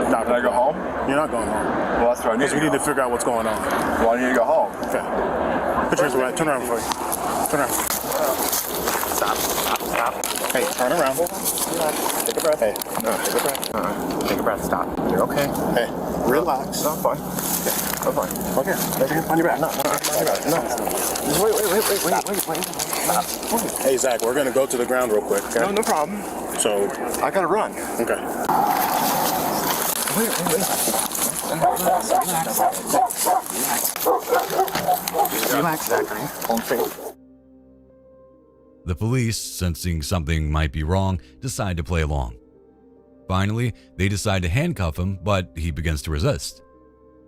[SPEAKER 19] not go home. You're not going home.
[SPEAKER 14] Well, that's what I need.
[SPEAKER 19] Because we need to figure out what's going on.
[SPEAKER 14] Well, I need to go home.
[SPEAKER 19] Okay. Put yours away. Turn around before you. Turn around.
[SPEAKER 18] Stop.
[SPEAKER 19] Hey, turn around.
[SPEAKER 18] Take a breath.
[SPEAKER 19] Hey.
[SPEAKER 18] Take a breath. Stop. You're okay.
[SPEAKER 13] Hey, relax.
[SPEAKER 18] No, I'm fine. Okay. I'm fine. Okay. Put your hand on your back. No, on your back. No. Just wait. Stop.
[SPEAKER 13] Hey, Zach, we're going to go to the ground real quick, okay?
[SPEAKER 18] No problem.
[SPEAKER 13] So,
[SPEAKER 18] I got to run.
[SPEAKER 13] okay.
[SPEAKER 18] Relax, Zachary. Hold straight.
[SPEAKER 1] The police, sensing something might be wrong, decide to play along. Finally, they decide to handcuff him, but he begins to resist.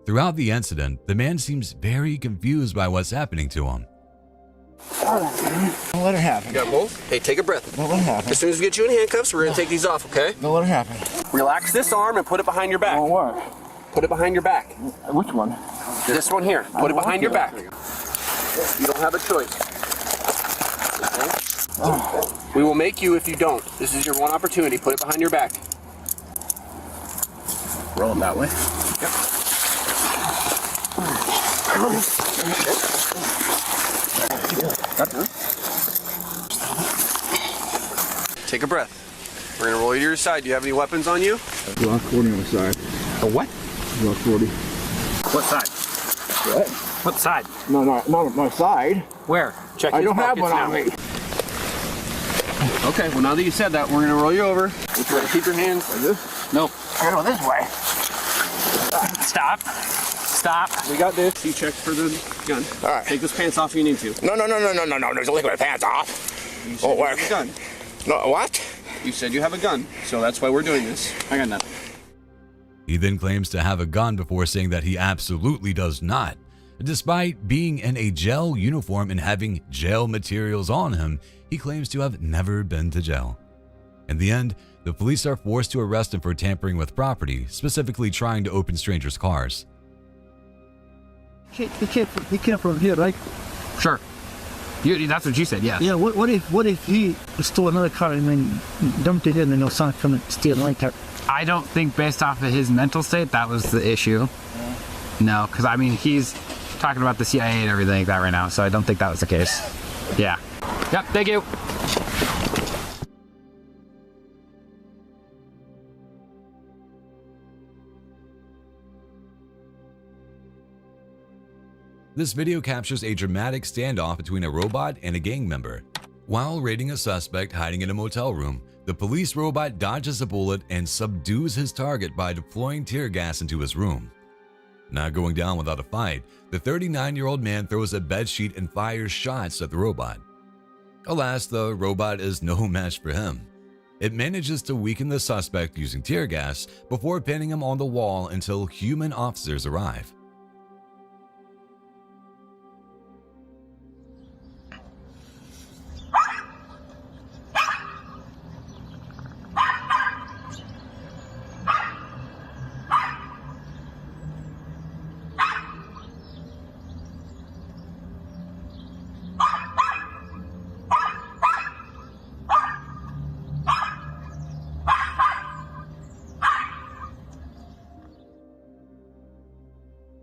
[SPEAKER 1] Throughout the incident, the man seems very confused by what's happening to him.
[SPEAKER 10] Don't let it happen.
[SPEAKER 20] You got both? Hey, take a breath.
[SPEAKER 10] Don't let it happen.
[SPEAKER 20] As soon as we get you in handcuffs, we're going to take these off, okay?
[SPEAKER 10] Don't let it happen.
[SPEAKER 20] Relax this arm and put it behind your back.
[SPEAKER 10] Won't work.
[SPEAKER 20] Put it behind your back.
[SPEAKER 10] Which one?
[SPEAKER 20] This one here. Put it behind your back. You don't have a choice. Okay? We will make you if you don't. This is your one opportunity. Put it behind your back.
[SPEAKER 18] Roll it that way.
[SPEAKER 20] Take a breath. We're going to roll you to your side. Do you have any weapons on you?
[SPEAKER 10] Glock 40 on my side.
[SPEAKER 20] A what?
[SPEAKER 10] Glock 40.
[SPEAKER 20] What side?
[SPEAKER 10] What?
[SPEAKER 20] What side?
[SPEAKER 10] No, not my side.
[SPEAKER 20] Where? Check
[SPEAKER 10] I
[SPEAKER 20] his
[SPEAKER 10] don't have
[SPEAKER 20] pockets
[SPEAKER 10] one
[SPEAKER 20] now.
[SPEAKER 10] on me.
[SPEAKER 20] Okay, well now that you said that, we're going to roll you over. You try to keep your hands.
[SPEAKER 10] Like this?
[SPEAKER 20] Nope.
[SPEAKER 10] I gotta go this way.
[SPEAKER 20] Stop. Stop. We got this. You checked for the gun.
[SPEAKER 13] All right.
[SPEAKER 20] Take those pants off if you need to.
[SPEAKER 13] No. There's a lick with my pants off.
[SPEAKER 20] You said
[SPEAKER 13] Won't
[SPEAKER 20] you
[SPEAKER 13] work.
[SPEAKER 20] have a gun.
[SPEAKER 13] No, what?
[SPEAKER 20] You said you have a gun, so that's why we're doing this. I got nothing.
[SPEAKER 1] He then claims to have a gun before saying that he absolutely does not. Despite being in a jail uniform and having jail materials on him, he claims to have never been to jail. In the end, the police are forced to arrest him for tampering with property, specifically trying to open strangers' cars.
[SPEAKER 10] He came from here, right?
[SPEAKER 20] Sure. That's what you said, yeah.
[SPEAKER 10] Yeah. What if he stole another car and then dumped it in and someone come and steal my car?
[SPEAKER 21] I don't think based off of his mental state that was the issue. No, because I mean he's talking about the CIA and everything like that right now, so I don't think that was the case. Yeah. Yep. Thank you.
[SPEAKER 1] This video captures a dramatic standoff between a robot and a gang member. While raiding a suspect hiding in a motel room, the police robot dodges a bullet and subdues his target by deploying tear gas into his room. Not going down without a fight, the 39-year-old man throws a bedsheet and fires shots at the robot. Alas, the robot is no match for him. It manages to weaken the suspect using tear gas before pinning him on the wall until human officers arrive.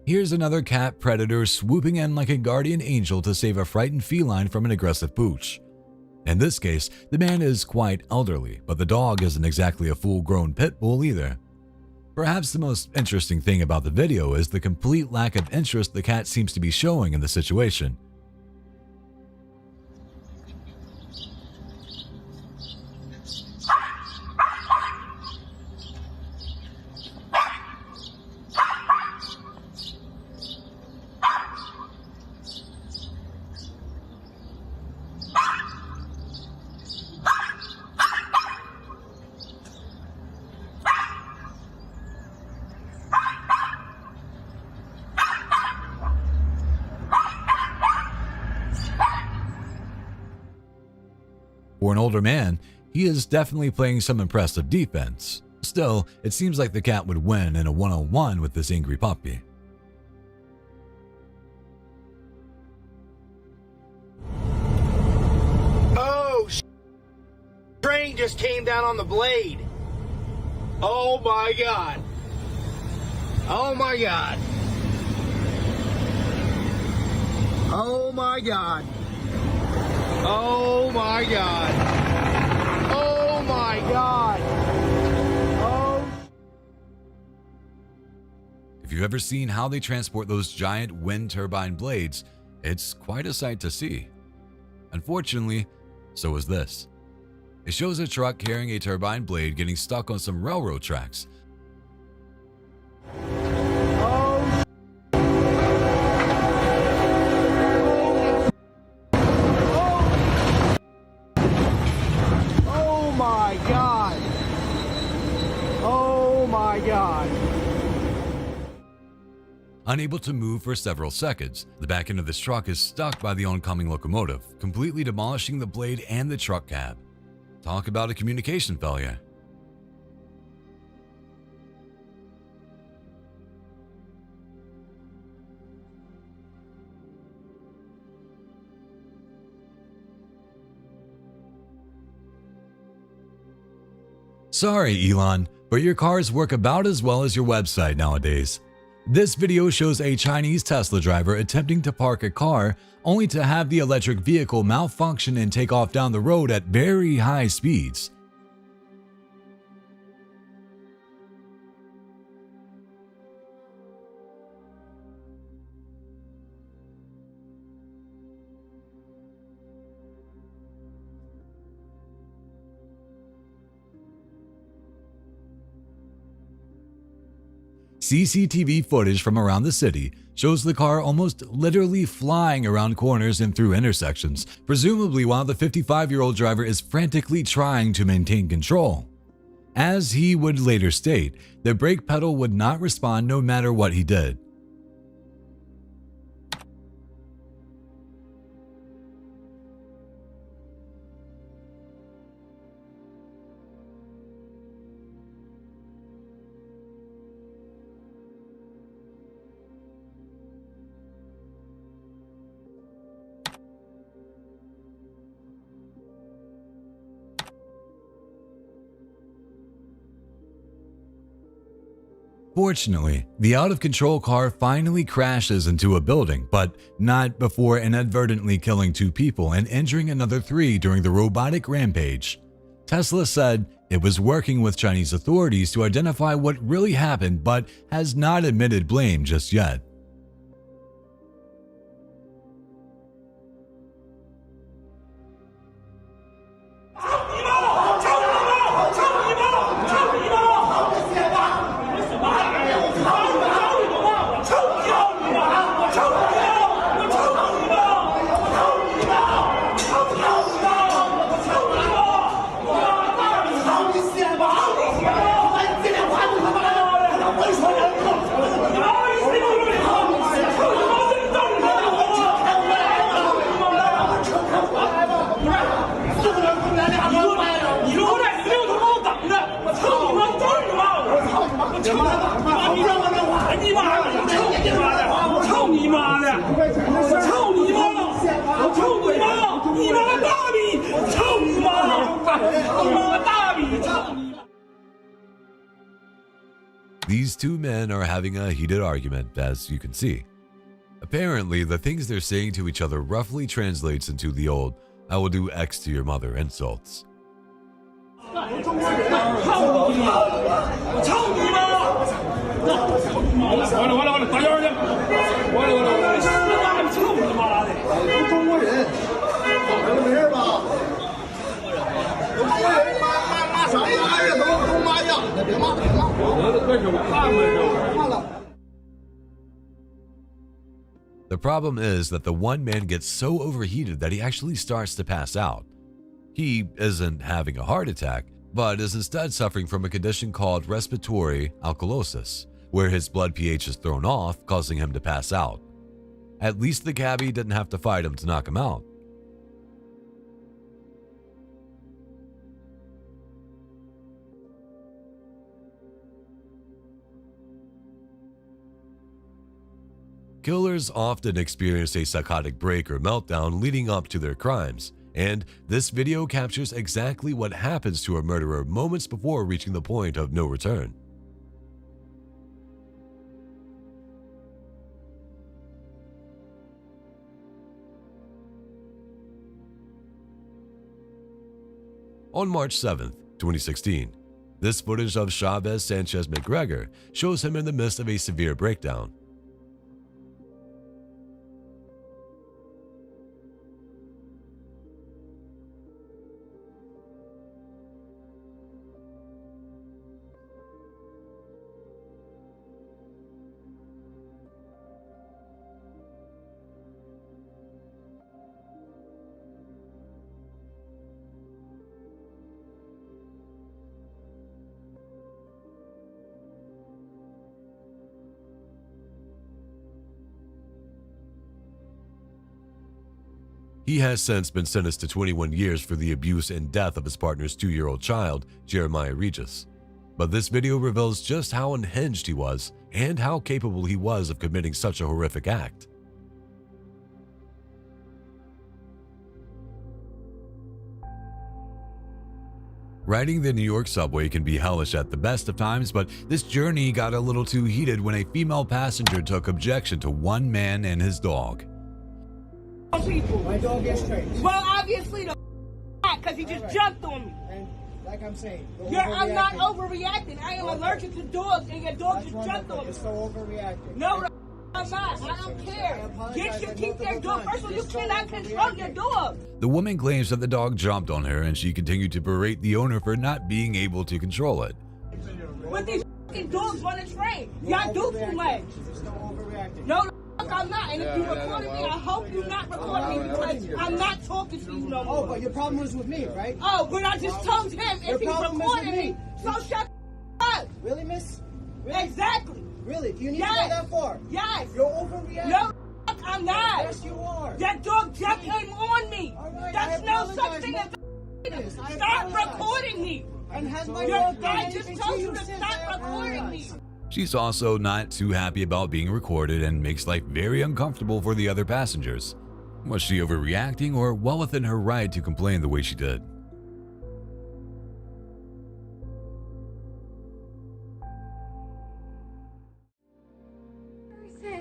[SPEAKER 1] Here's another cat predator swooping in like a guardian angel to save a frightened feline from an aggressive pooch. In this case, the man is quite elderly, but the dog isn't exactly a full-grown pit bull either. Perhaps the most interesting thing about the video is the complete lack of interest the cat seems to be showing in the situation. For an older man, he is definitely playing some impressive defense. Still, it seems like the cat would win in a one-on-one with this angry puppy.
[SPEAKER 2] Oh, train just came down on the blade. Oh my God. Oh my God. Oh my God. Oh my God. Oh my God.
[SPEAKER 1] If you've ever seen how they transport those giant wind turbine blades, it's quite a sight to see. Unfortunately, so is this. It shows a truck carrying a turbine blade getting stuck on some railroad tracks.
[SPEAKER 9] Oh my God. Oh my God.
[SPEAKER 1] Unable to move for several seconds, the back end of this truck is stuck by the oncoming locomotive, completely demolishing the blade and the truck cab. Talk about a communication failure. Sorry, Elon, but your cars work about as well as your website nowadays. This video shows a Chinese Tesla driver attempting to park a car only to have the electric vehicle malfunction and take off down the road at very high speeds. CCTV footage from around the city shows the car almost literally flying around corners and through intersections, presumably while the 55-year-old driver is frantically trying to maintain control. As he would later state, the brake pedal would not respond no matter what he did. Fortunately, the out-of-control car finally crashes into a building, but not before inadvertently killing 2 people and injuring another 3 during the robotic rampage. Tesla said it was working with Chinese authorities to identify what really happened, but has not admitted blame just yet. These 2 men are having a heated argument, as you can see. Apparently, the things they're saying to each other roughly translates into the old "I will do X to your mother" insults. The problem is that the one man gets so overheated that he actually starts to pass out. He isn't having a heart attack, but is instead suffering from a condition called respiratory alkalosis, where his blood pH is thrown off, causing him to pass out. At least the cabbie didn't have to fight him to knock him out. Killers often experience a psychotic break or meltdown leading up to their crimes, and this video captures exactly what happens to a murderer moments before reaching the point of no return. On March 7th, 2016, This footage of Chavez Sanchez McGregor shows him in the midst of a severe breakdown. He has since been sentenced to 21 years for the abuse and death of his partner's 2-year-old child, Jeremiah Regis. But this video reveals just how unhinged he was and how capable he was of committing such a horrific act. Riding the New York subway can be hellish at the best of times, but this journey got a little too heated when a female passenger took objection to one man and his dog.
[SPEAKER 2] People.
[SPEAKER 17] My dog gets straight.
[SPEAKER 2] Well, obviously the because he just jumped on me.
[SPEAKER 17] And like I'm saying,
[SPEAKER 2] I'm not overreacting. I am allergic to dogs, and your dog just jumped on me.
[SPEAKER 17] You're so overreacting.
[SPEAKER 2] No, I'm not. I don't care. Kids should keep their dog. First of all, you cannot control your dog.
[SPEAKER 1] The woman claims that the dog jumped on her, and she continued to berate the owner for not being able to control it.
[SPEAKER 2] But these fucking dogs on the train, y'all do too much.
[SPEAKER 17] There's no overreacting.
[SPEAKER 2] No, I'm not. And if you recorded me, I hope you not record me because I'm not talking to you no more.
[SPEAKER 17] Oh, but your problem was with me, right?
[SPEAKER 2] Oh, but I just told him if he recorded me. So shut up.
[SPEAKER 17] Really, miss? Really?
[SPEAKER 2] Exactly.
[SPEAKER 17] Really? Do you need to go that far?
[SPEAKER 2] Yes.
[SPEAKER 17] You're overreacting.
[SPEAKER 2] No, I'm not.
[SPEAKER 17] Yes, you are.
[SPEAKER 2] That dog just came on me.
[SPEAKER 17] Right,
[SPEAKER 2] that's no such thing as stop recording me.
[SPEAKER 17] And has my
[SPEAKER 2] dog
[SPEAKER 17] done
[SPEAKER 2] I just
[SPEAKER 17] anything
[SPEAKER 2] told
[SPEAKER 17] to
[SPEAKER 2] you
[SPEAKER 17] you
[SPEAKER 2] to
[SPEAKER 17] since
[SPEAKER 2] stop recording me.
[SPEAKER 1] She's also not too happy about being recorded and makes life very uncomfortable for the other passengers. Was she overreacting or well within her right to complain the way she did?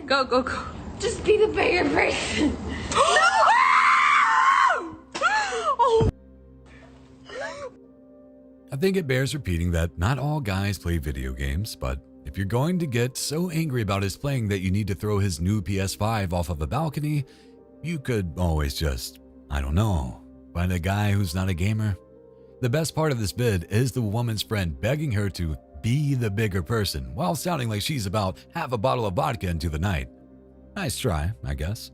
[SPEAKER 5] Go, go, go. Just be the bigger person. No! Oh.
[SPEAKER 1] I think it bears repeating that not all guys play video games, but if you're going to get so angry about his playing that you need to throw his new PS5 off of a balcony, you could always just, I don't know, find a guy who's not a gamer. The best part of this vid is the woman's friend begging her to be the bigger person while sounding like she's about half a bottle of vodka into the night. Nice try, I guess.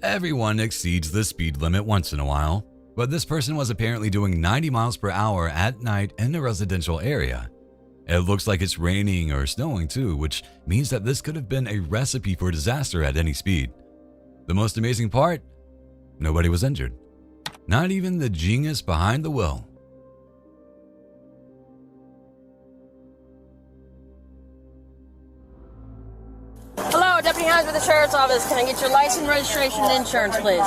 [SPEAKER 1] Everyone exceeds the speed limit once in a while, but this person was apparently doing 90 miles per hour at night in a residential area. It looks like it's raining or snowing too, which means that this could have been a recipe for disaster at any speed. The most amazing part? Nobody was injured. Not even the genius behind the wheel.
[SPEAKER 22] Hello, Deputy Hines with the Sheriff's Office. Can I get your license, registration, and insurance, please?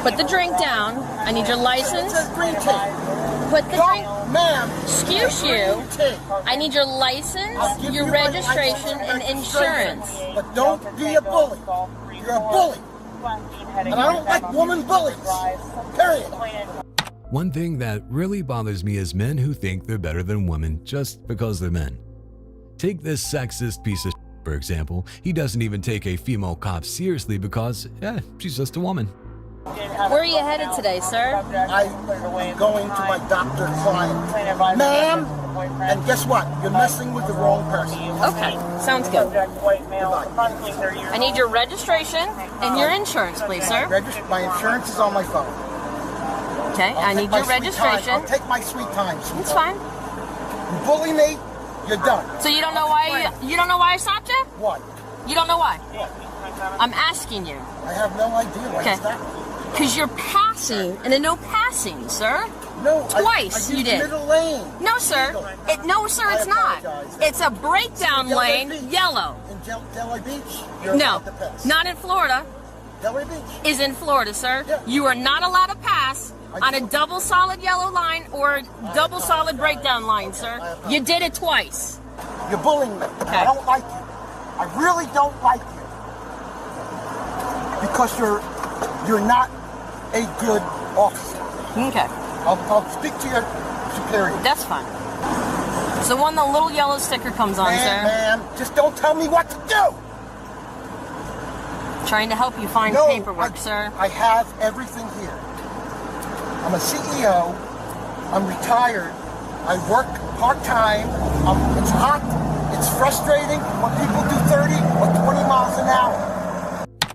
[SPEAKER 22] Put the drink down. I need your license. Put the drink...
[SPEAKER 23] Ma'am.
[SPEAKER 22] Excuse you. I need your license, your registration, and insurance.
[SPEAKER 23] But don't be a bully. You're a bully. And I don't like woman bullies. Period.
[SPEAKER 1] One thing that really bothers me is men who think they're better than women just because they're men. Take this sexist piece of shit, for example. He doesn't even take a female cop seriously because, she's just a woman.
[SPEAKER 22] Where are you headed today, sir?
[SPEAKER 23] I'm going to my doctor client. Ma'am, and guess what? You're messing with the wrong person.
[SPEAKER 22] Okay, sounds good. I need your registration and your insurance, please, sir.
[SPEAKER 23] My insurance is on my phone.
[SPEAKER 22] Okay, I need your registration.
[SPEAKER 23] I'll take my sweet time, sweetheart.
[SPEAKER 22] It's fine.
[SPEAKER 23] You bully me, you're done.
[SPEAKER 22] So you don't know why you don't know why I stopped you?
[SPEAKER 23] What?
[SPEAKER 22] You don't know why?
[SPEAKER 23] What?
[SPEAKER 22] I'm asking you.
[SPEAKER 23] I have no idea why you stopped me.
[SPEAKER 22] Because you're passing in a no passing, sir.
[SPEAKER 23] No,
[SPEAKER 22] Twice
[SPEAKER 23] I
[SPEAKER 22] you
[SPEAKER 23] used
[SPEAKER 22] did.
[SPEAKER 23] middle lane.
[SPEAKER 22] No, sir. No, sir, it's not. It's a breakdown lane, yellow.
[SPEAKER 23] In Delray Beach? You're
[SPEAKER 22] No,
[SPEAKER 23] allowed to pass.
[SPEAKER 22] not in Florida.
[SPEAKER 23] Delray Beach?
[SPEAKER 22] Is in Florida, sir.
[SPEAKER 23] Yeah.
[SPEAKER 22] You are not allowed to pass on a double solid yellow line or a double solid breakdown line, sir. You did it twice.
[SPEAKER 23] You're bullying me. I don't like you. I really don't like you. Because you're not a good officer.
[SPEAKER 22] Okay.
[SPEAKER 23] I'll speak to your superior.
[SPEAKER 22] That's fine. So when the little yellow sticker comes on, sir.
[SPEAKER 23] Man, just don't tell me what to do.
[SPEAKER 22] Trying to help you find paperwork, sir.
[SPEAKER 23] I have everything here. I'm a CEO. I'm retired. I work part-time. It's hot. It's frustrating when people do 30 or 20 miles an hour.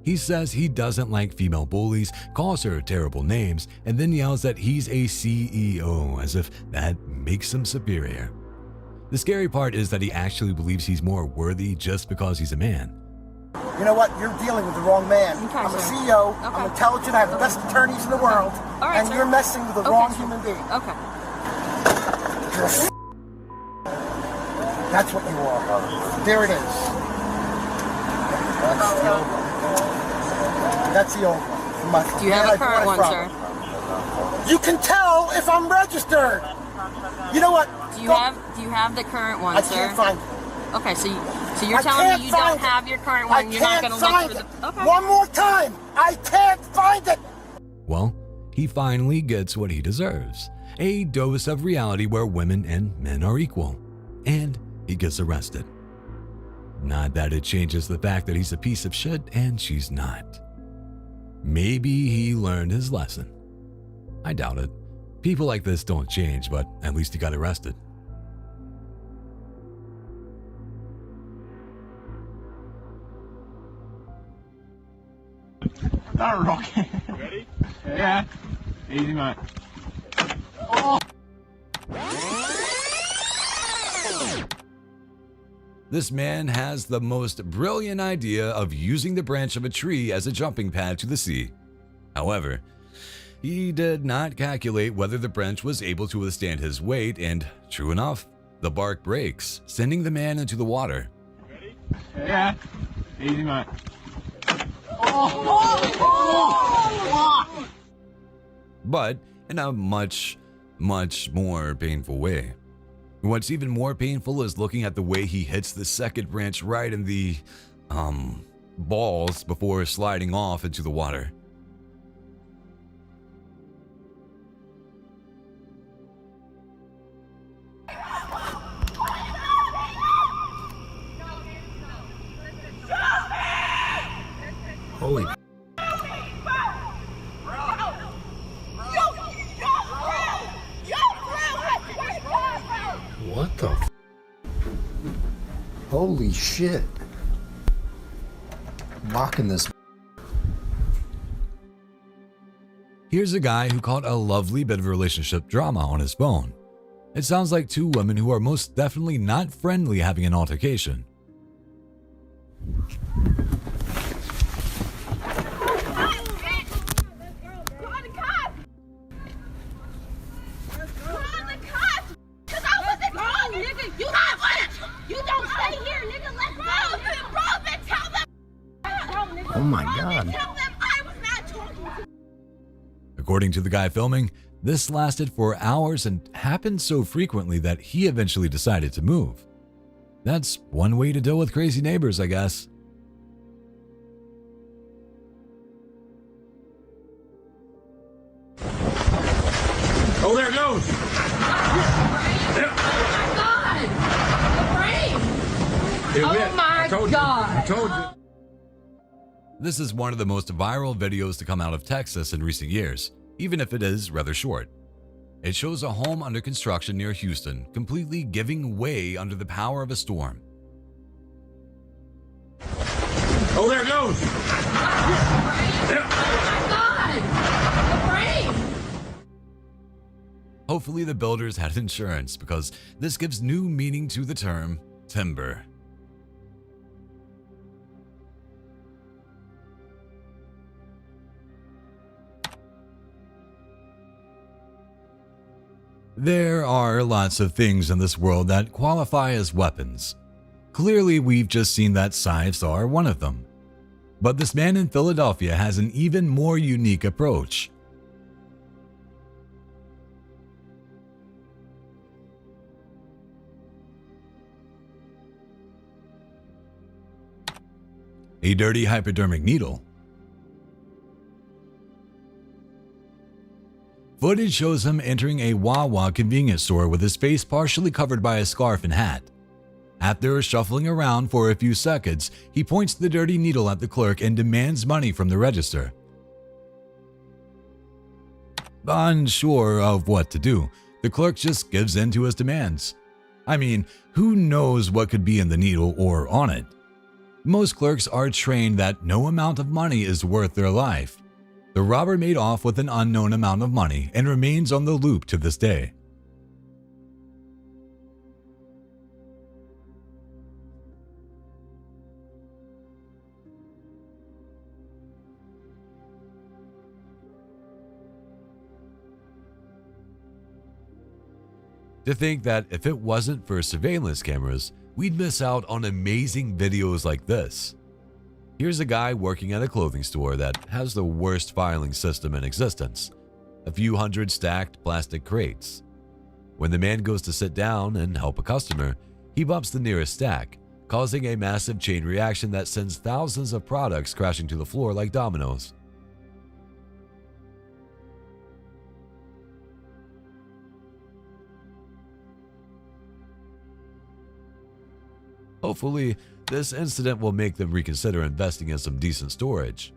[SPEAKER 1] He says he doesn't like female bullies, calls her terrible names, and then yells that he's a CEO, as if that makes him superior. The scary part is that he actually believes he's more worthy just because he's a man.
[SPEAKER 23] You know what? You're dealing with the wrong man.
[SPEAKER 22] Okay,
[SPEAKER 23] I'm a
[SPEAKER 22] sir.
[SPEAKER 23] CEO.
[SPEAKER 22] Okay.
[SPEAKER 23] I'm intelligent. I have the best attorneys in the world.
[SPEAKER 22] All right,
[SPEAKER 23] and
[SPEAKER 22] sir.
[SPEAKER 23] you're messing with the wrong human being.
[SPEAKER 22] Okay.
[SPEAKER 23] You're a That's what you are. There it is. That's the old one. That's the old one.
[SPEAKER 22] Do you have a current one, sir?
[SPEAKER 23] You can tell if I'm registered. You know what?
[SPEAKER 22] Do you have the current one, sir?
[SPEAKER 23] I can't find it.
[SPEAKER 22] Okay, so you're telling me you don't have your current one. You're not going to look for the. Okay.
[SPEAKER 23] One more time. I can't find it.
[SPEAKER 1] Well, he finally gets what he deserves. A dose of reality where women and men are equal. And he gets arrested. Not that it changes the fact that he's a piece of shit and she's not. Maybe he learned his lesson. I doubt it. People like this don't change, but at least he got arrested.
[SPEAKER 11] Not rocking. Ready? Yeah. Easy, mate. Oh.
[SPEAKER 1] This man has the most brilliant idea of using the branch of a tree as a jumping pad to the sea. However, he did not calculate whether the branch was able to withstand his weight, and true enough, the bark breaks, sending the man into the water.
[SPEAKER 11] Ready? Yeah. Easy, mate.
[SPEAKER 1] But in a much, much more painful way. What's even more painful is looking at the way he hits the second branch right in the balls before sliding off into the water. Holy
[SPEAKER 6] What the f? Holy shit. Mocking this.
[SPEAKER 1] Here's a guy who caught a lovely bit of relationship drama on his phone. It sounds like two women who are most definitely not friendly having an altercation.
[SPEAKER 6] Oh my god.
[SPEAKER 1] According to the guy filming, this lasted for hours and happened so frequently that he eventually decided to move. That's one way to deal with crazy neighbors, I guess.
[SPEAKER 11] Oh, there it goes.
[SPEAKER 22] Oh my God.
[SPEAKER 11] I told you.
[SPEAKER 1] This is one of the most viral videos to come out of Texas in recent years, even if it is rather short. It shows a home under construction near Houston completely giving way under the power of a storm.
[SPEAKER 11] Oh, there it goes.
[SPEAKER 1] Hopefully the builders had insurance because this gives new meaning to the term timber. There are lots of things in this world that qualify as weapons. Clearly, we've just seen that scythes are one of them. But this man in Philadelphia has an even more unique approach. A dirty hypodermic needle. Footage shows him entering a Wawa convenience store with his face partially covered by a scarf and hat. After shuffling around for a few seconds, he points the dirty needle at the clerk and demands money from the register. Unsure of what to do, the clerk just gives in to his demands. I mean, who knows what could be in the needle or on it? Most clerks are trained that no amount of money is worth their life. The robber made off with an unknown amount of money and remains on the loop to this day. To think that if it wasn't for surveillance cameras, we'd miss out on amazing videos like this. Here's a guy working at a clothing store that has the worst filing system in existence. A few hundred stacked plastic crates. When the man goes to sit down and help a customer, he bumps the nearest stack, causing a massive chain reaction that sends thousands of products crashing to the floor like dominoes. Hopefully, this incident will make them reconsider investing in some decent storage.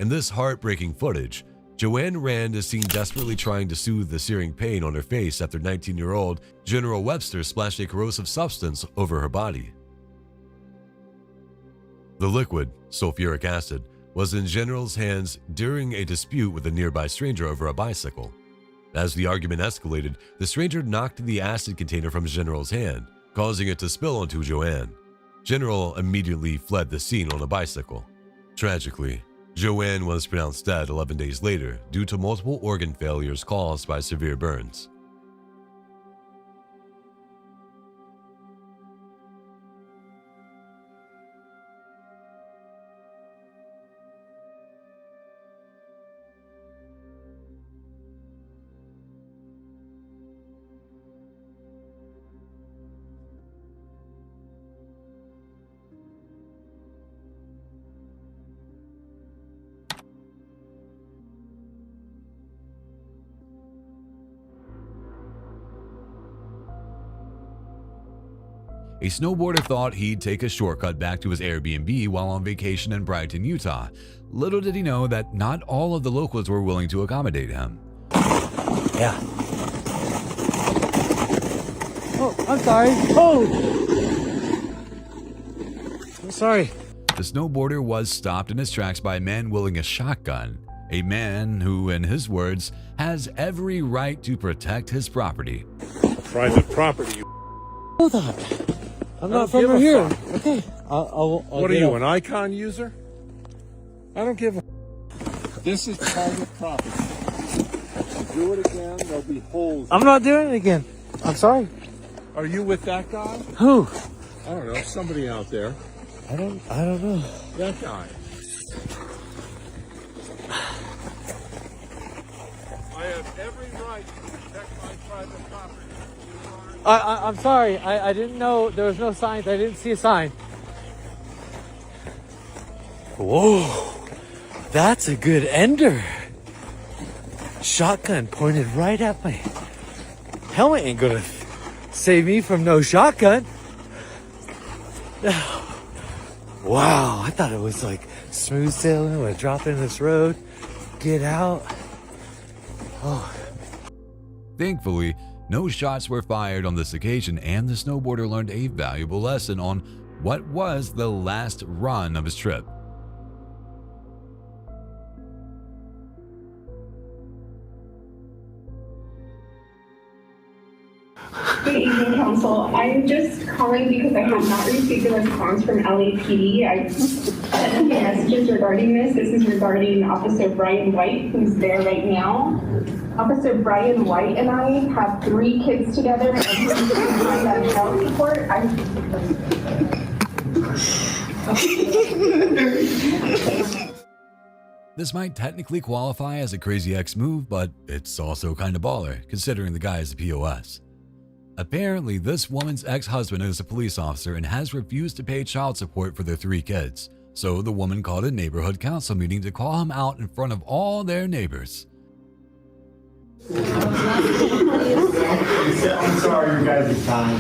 [SPEAKER 1] In this heartbreaking footage, Joanne Rand is seen desperately trying to soothe the searing pain on her face after 19-year-old General Webster splashed a corrosive substance over her body. The liquid, sulfuric acid, was in General's hands during a dispute with a nearby stranger over a bicycle. As the argument escalated, the stranger knocked the acid container from General's hand, causing it to spill onto Joanne. General immediately fled the scene on a bicycle. Tragically, Joanne was pronounced dead 11 days later due to multiple organ failures caused by severe burns. A snowboarder thought he'd take a shortcut back to his Airbnb while on vacation in Brighton, Utah. Little did he know that not all of the locals were willing to accommodate him.
[SPEAKER 11] Yeah. Oh, I'm sorry. Oh! I'm sorry.
[SPEAKER 1] The snowboarder was stopped in his tracks by a man wielding a shotgun. A man who, in his words, has every right to protect his property.
[SPEAKER 19] Private property, you
[SPEAKER 11] know that. I'm not from here. Okay.
[SPEAKER 19] What are you, an icon user? I don't give a. This is private property. Do it again, there'll be holes.
[SPEAKER 11] I'm not doing it again. I'm sorry.
[SPEAKER 19] Are you with that guy?
[SPEAKER 11] Who?
[SPEAKER 19] I don't know. Somebody out there.
[SPEAKER 11] I don't know.
[SPEAKER 19] That guy. I have every right to protect my private property.
[SPEAKER 11] I'm sorry. I didn't know there was no signs. I didn't see a sign. Whoa. That's a good ender. Shotgun pointed right at my helmet. Ain't gonna save me from no shotgun. Wow, I thought it was like smooth sailing. We're dropping this road. Get out. Oh.
[SPEAKER 1] Thankfully, no shots were fired on this occasion, and the snowboarder learned a valuable lesson on what was the last run of his trip.
[SPEAKER 7] Good evening, Council. I'm just calling because I have not received a response from LAPD. I sent them messages regarding this. This is regarding Officer Brian White, who's there right now. Officer Brian White and I have 3 kids together, and he's behind on child support.
[SPEAKER 1] This might technically qualify as a crazy ex move, but it's also kind of baller, considering the guy is a POS. Apparently, this woman's ex-husband is a police officer and has refused to pay child support for their 3 kids. So the woman called a neighborhood council meeting to call him out in front of all their neighbors.
[SPEAKER 12] I'm sorry, you guys are kind.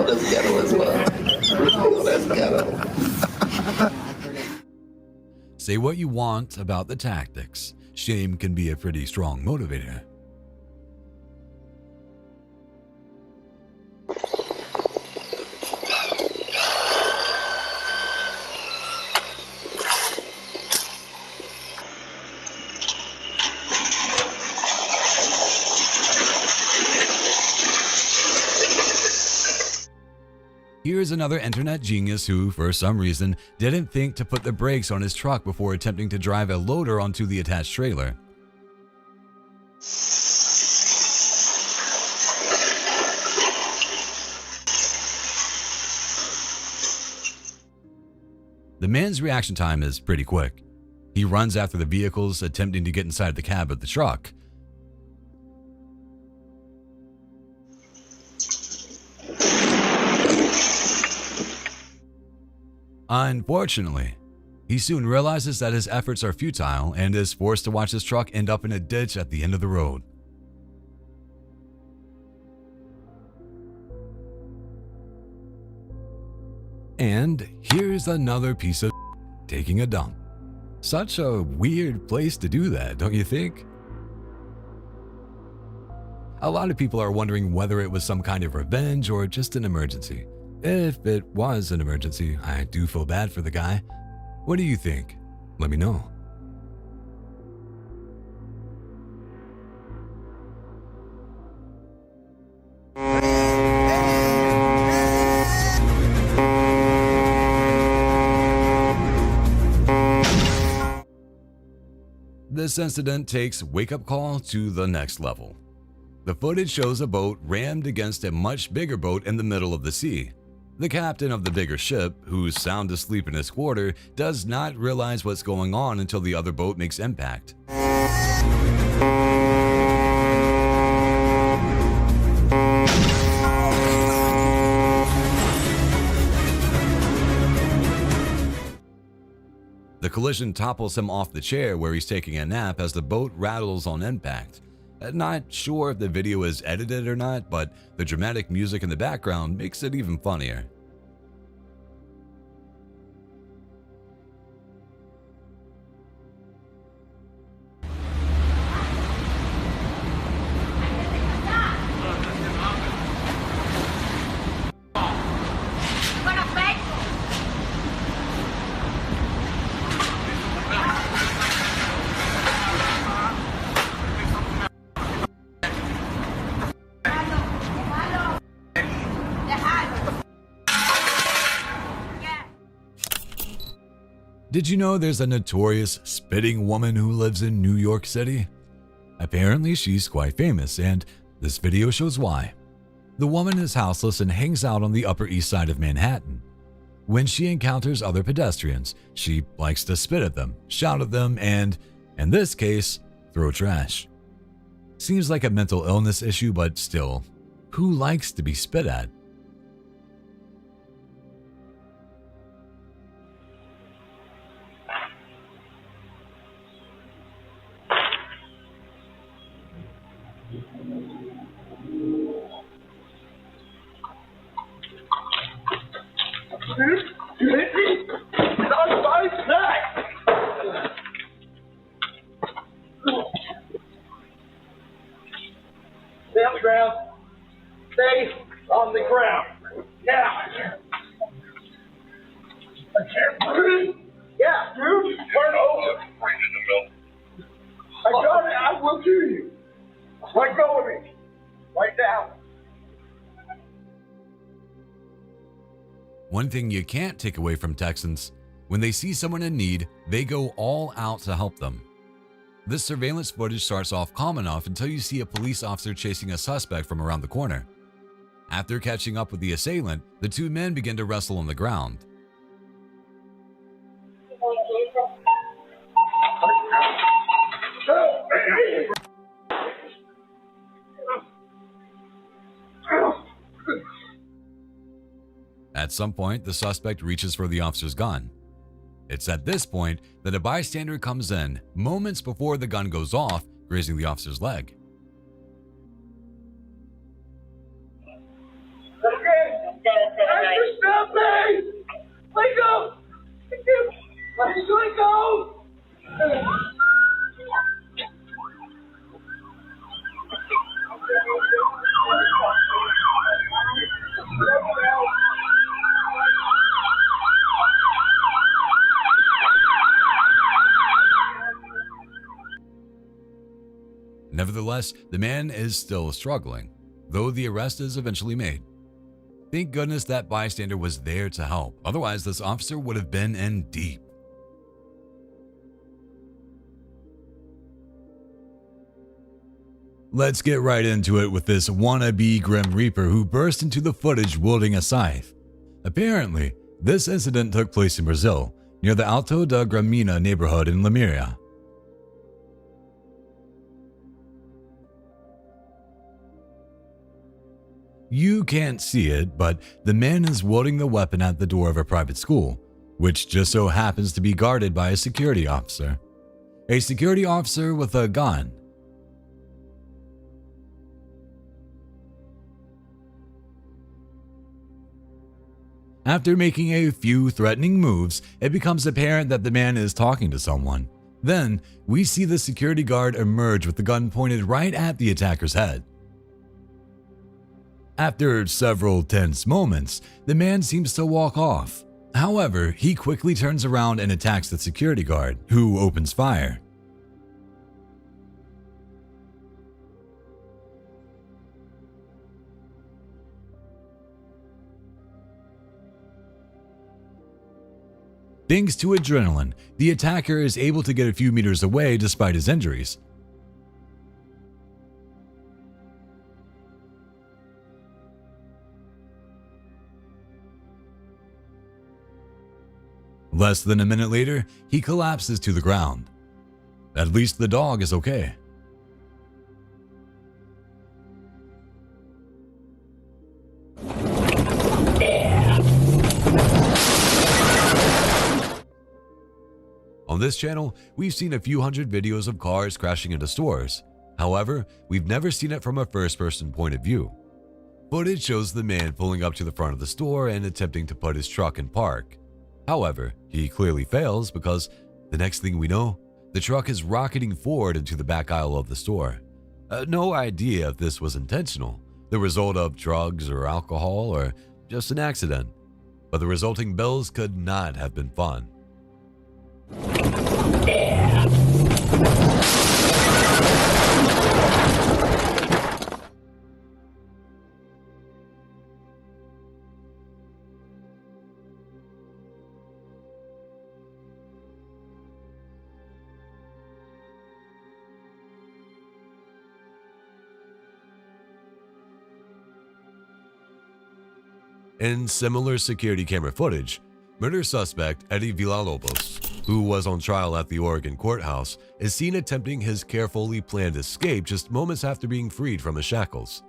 [SPEAKER 15] That's ghetto as well. That's ghetto.
[SPEAKER 1] Say what you want about the tactics. Shame can be a pretty strong motivator. Here's another internet genius who, for some reason, didn't think to put the brakes on his truck before attempting to drive a loader onto the attached trailer. The man's reaction time is pretty quick. He runs after the vehicles, attempting to get inside the cab of the truck. Unfortunately, he soon realizes that his efforts are futile and is forced to watch his truck end up in a ditch at the end of the road. And here's another piece of taking a dump. Such a weird place to do that, don't you think? A lot of people are wondering whether it was some kind of revenge or just an emergency. If it was an emergency, I do feel bad for the guy. What do you think? Let me know. This incident takes Wake Up Call to the next level. The footage shows a boat rammed against a much bigger boat in the middle of the sea. The captain of the bigger ship, who's sound asleep in his quarter, does not realize what's going on until the other boat makes impact. The collision topples him off the chair where he's taking a nap as the boat rattles on impact. Not sure if the video is edited or not, but the dramatic music in the background makes it even funnier. Did you know there's a notorious spitting woman who lives in New York City? Apparently she's quite famous, and this video shows why. The woman is houseless and hangs out on the Upper East Side of Manhattan. When she encounters other pedestrians, she likes to spit at them, shout at them, and, in this case, throw trash. Seems like a mental illness issue, but still, who likes to be spit at?
[SPEAKER 11] You hit me on my back. Stay on the ground. Stay on the ground. Now. I can't breathe. Yeah, dude. Turn over. I got it. I will do you. Let go of me. Right now.
[SPEAKER 1] One thing you can't take away from Texans, when they see someone in need, they go all out to help them. This surveillance footage starts off calm enough until you see a police officer chasing a suspect from around the corner. After catching up with the assailant, the two men begin to wrestle on the ground. At some point, the suspect reaches for the officer's gun. It's at this point that a bystander comes in, moments before the gun goes off, grazing the officer's leg.
[SPEAKER 11] Stop me! Let go! Let go!
[SPEAKER 1] Nevertheless, the man is still struggling, though the arrest is eventually made. Thank goodness that bystander was there to help, otherwise this officer would have been in deep. Let's get right into it with this wannabe Grim Reaper who burst into the footage wielding a scythe. Apparently, this incident took place in Brazil, near the Alto da Gramina neighborhood in Limeira. You can't see it, but the man is wielding the weapon at the door of a private school, which just so happens to be guarded by a security officer. A security officer with a gun. After making a few threatening moves, it becomes apparent that the man is talking to someone. Then, we see the security guard emerge with the gun pointed right at the attacker's head. After several tense moments, the man seems to walk off. However, he quickly turns around and attacks the security guard, who opens fire. Thanks to adrenaline, the attacker is able to get a few meters away despite his injuries. Less than a minute later, he collapses to the ground. At least the dog is okay. On this channel, we've seen a few hundred videos of cars crashing into stores. However, we've never seen it from a first-person point of view. Footage shows the man pulling up to the front of the store and attempting to put his truck in park. However, he clearly fails because the next thing we know, the truck is rocketing forward into the back aisle of the store. No idea if this was intentional, the result of drugs or alcohol, or just an accident. But the resulting bills could not have been fun. In similar security camera footage, murder suspect Eddie Villalobos, who was on trial at the Oregon courthouse, is seen attempting his carefully planned escape just moments after being freed from his shackles.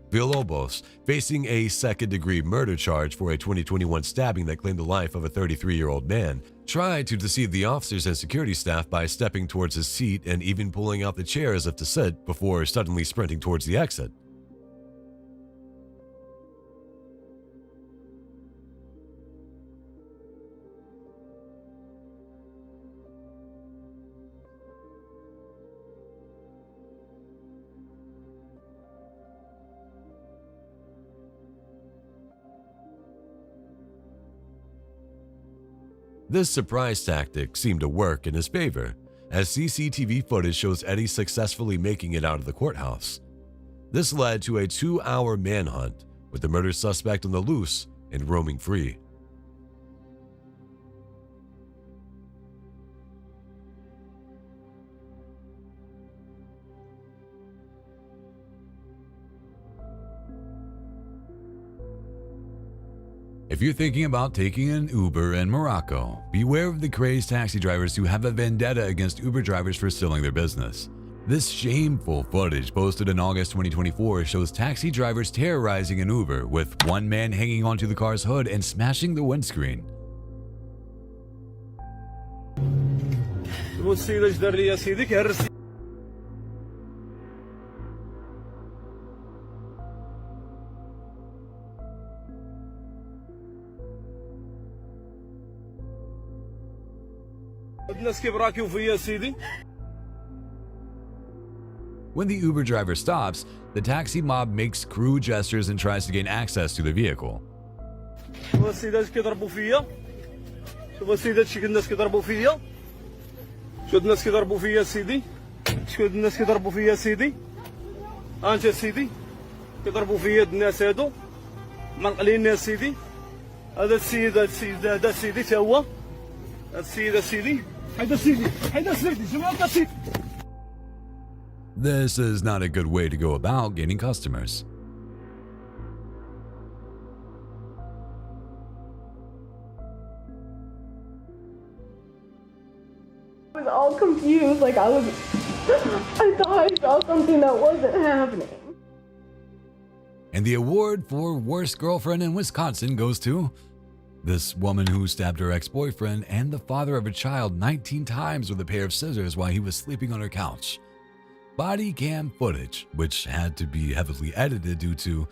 [SPEAKER 1] Villalobos, facing a second-degree murder charge for a 2021 stabbing that claimed the life of a 33-year-old man, tried to deceive the officers and security staff by stepping towards his seat and even pulling out the chair as if to sit before suddenly sprinting towards the exit. This surprise tactic seemed to work in his favor, as CCTV footage shows Eddie successfully making it out of the courthouse. This led to a 2-hour manhunt, with the murder suspect on the loose and roaming free. If you're thinking about taking an Uber in Morocco, beware of the crazed taxi drivers who have a vendetta against Uber drivers for stealing their business. This shameful footage posted in August 2024 shows taxi drivers terrorizing an Uber, with one man hanging onto the car's hood and smashing the windscreen. When the Uber driver stops, the taxi mob makes crude gestures and tries to gain access to the vehicle. This is not a good way to go about gaining customers.
[SPEAKER 4] I was all confused, I thought I saw something that wasn't happening.
[SPEAKER 1] And the award for worst girlfriend in Wisconsin goes to this woman who stabbed her ex-boyfriend and the father of a child 19 times with a pair of scissors while he was sleeping on her couch. Body cam footage, which had to be heavily edited due to,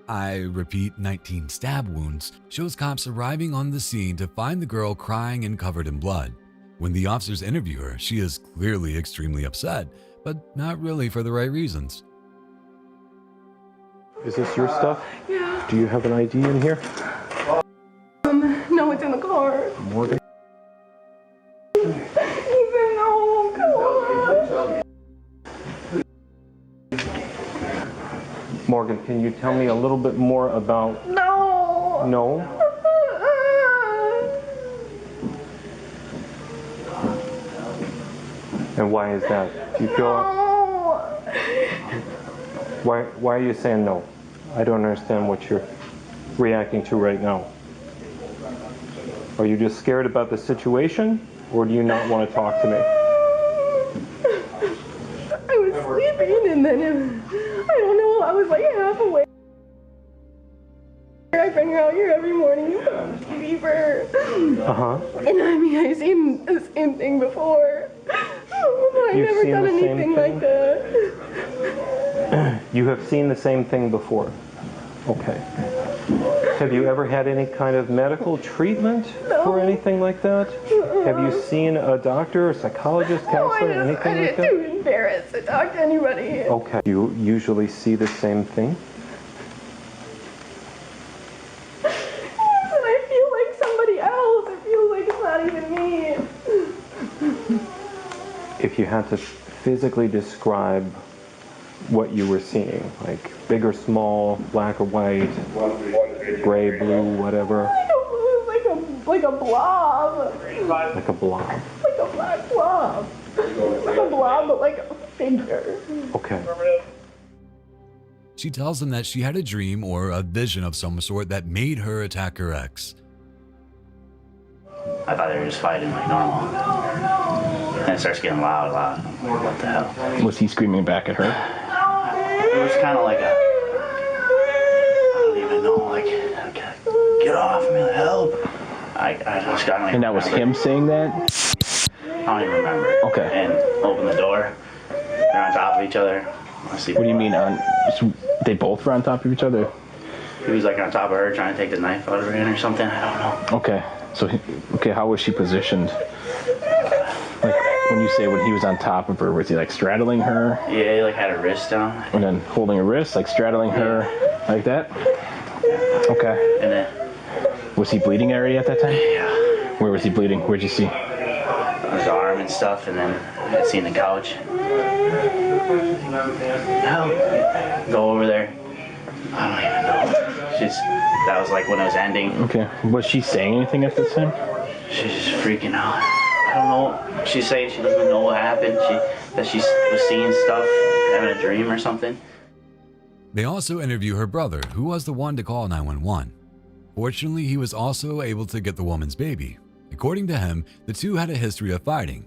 [SPEAKER 1] I repeat, 19 stab wounds, shows cops arriving on the scene to find the girl crying and covered in blood. When the officers interview her, she is clearly extremely upset, but not really for the right reasons.
[SPEAKER 3] Is this your stuff?
[SPEAKER 4] Yeah.
[SPEAKER 3] Do you have an ID in here?
[SPEAKER 4] No, it's in the car.
[SPEAKER 3] Morgan?
[SPEAKER 4] Ethan, no, come on.
[SPEAKER 3] Morgan, can you tell me a little bit more about...
[SPEAKER 4] No.
[SPEAKER 3] No? And why is that? Do you feel...
[SPEAKER 4] No.
[SPEAKER 3] Why are you saying no? I don't understand what you're reacting to right now. Are you just scared about the situation, or do you not want to talk to me?
[SPEAKER 4] I was sleeping and then, I don't know, I was half awake. I've been out here every morning you put on the TV for... And I've seen the same thing before. I've never done anything like that.
[SPEAKER 3] You have seen the same thing before? Okay. Have you ever had any kind of medical treatment for anything like that? Have you seen a doctor, a psychologist, counselor, anything like that?
[SPEAKER 4] I didn't too embarrassed to talk to anybody.
[SPEAKER 3] Okay. You usually see the same thing?
[SPEAKER 4] And I feel like somebody else. I feel like it's not even me.
[SPEAKER 3] If you had to physically describe what you were seeing, like big or small, black or white, gray, blue, whatever.
[SPEAKER 4] Like a blob.
[SPEAKER 3] Like a blob.
[SPEAKER 4] Like a black blob. Like a blob, but like a figure.
[SPEAKER 3] Okay.
[SPEAKER 1] She tells him that she had a dream or a vision of some sort that made her attack her ex.
[SPEAKER 20] I thought they were just fighting like normal. And it starts getting loud. I'm like, what the hell?
[SPEAKER 8] Was he screaming back at her?
[SPEAKER 20] It was kind of like a, I don't even know, like, get off me, help. I just got like.
[SPEAKER 8] And that was him saying that?
[SPEAKER 20] I don't even remember.
[SPEAKER 8] Okay.
[SPEAKER 20] And open the door. They're on top of each other.
[SPEAKER 8] What do you mean they both were on top of each other?
[SPEAKER 20] He was like on top of her trying to take the knife out of her hand or something. I don't know.
[SPEAKER 8] Okay. So, how was she positioned? Like, when you say when he was on top of her, was he like straddling her?
[SPEAKER 20] Yeah, he like had her wrist down.
[SPEAKER 8] And then holding her wrist, like straddling her like that? Okay.
[SPEAKER 20] And then.
[SPEAKER 8] Was he bleeding already at that time?
[SPEAKER 20] Yeah.
[SPEAKER 8] Where was he bleeding? Where'd you see?
[SPEAKER 20] His arm and stuff, and then I had seen the couch. Help. Go over there. I don't even know. That was like when it was ending.
[SPEAKER 8] Okay. Was she saying anything at this time?
[SPEAKER 20] She's just freaking out. I don't know. She's saying she doesn't even know what happened. That she was seeing stuff, having a dream or something.
[SPEAKER 1] They also interview her brother, who was the one to call 911. Fortunately, he was also able to get the woman's baby. According to him, the two had a history of fighting.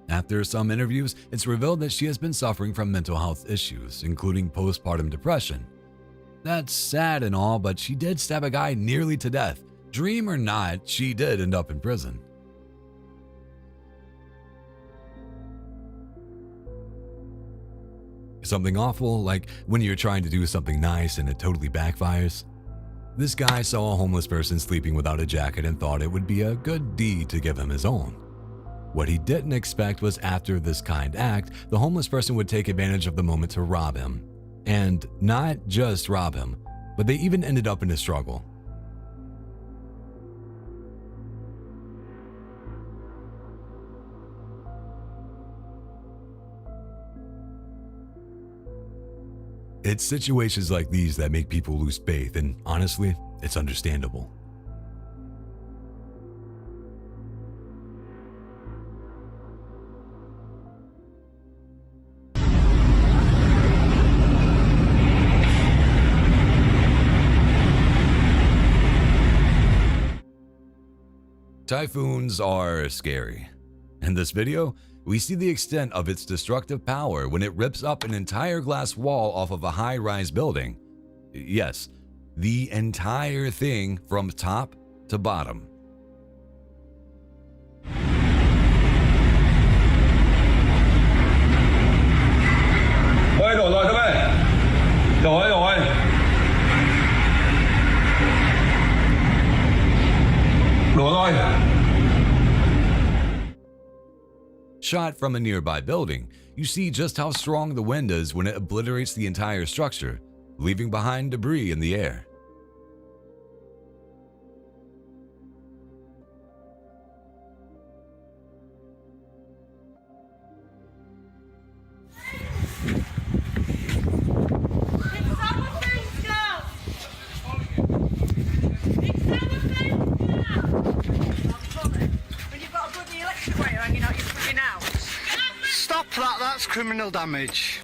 [SPEAKER 1] After some interviews, it's revealed that she has been suffering from mental health issues, including postpartum depression. That's sad and all, but she did stab a guy nearly to death. Dream or not, she did end up in prison. Something awful, like when you're trying to do something nice and it totally backfires. This guy saw a homeless person sleeping without a jacket and thought it would be a good deed to give him his own. What he didn't expect was after this kind act, the homeless person would take advantage of the moment to rob him. And not just rob him, but they even ended up in a struggle. It's situations like these that make people lose faith, and honestly, it's understandable. Typhoons are scary. In this video, we see the extent of its destructive power when it rips up an entire glass wall off of a high-rise building. Yes, the entire thing from top to bottom. Shot from a nearby building, you see just how strong the wind is when it obliterates the entire structure, leaving behind debris in the air.
[SPEAKER 23] Stop that, that's criminal damage.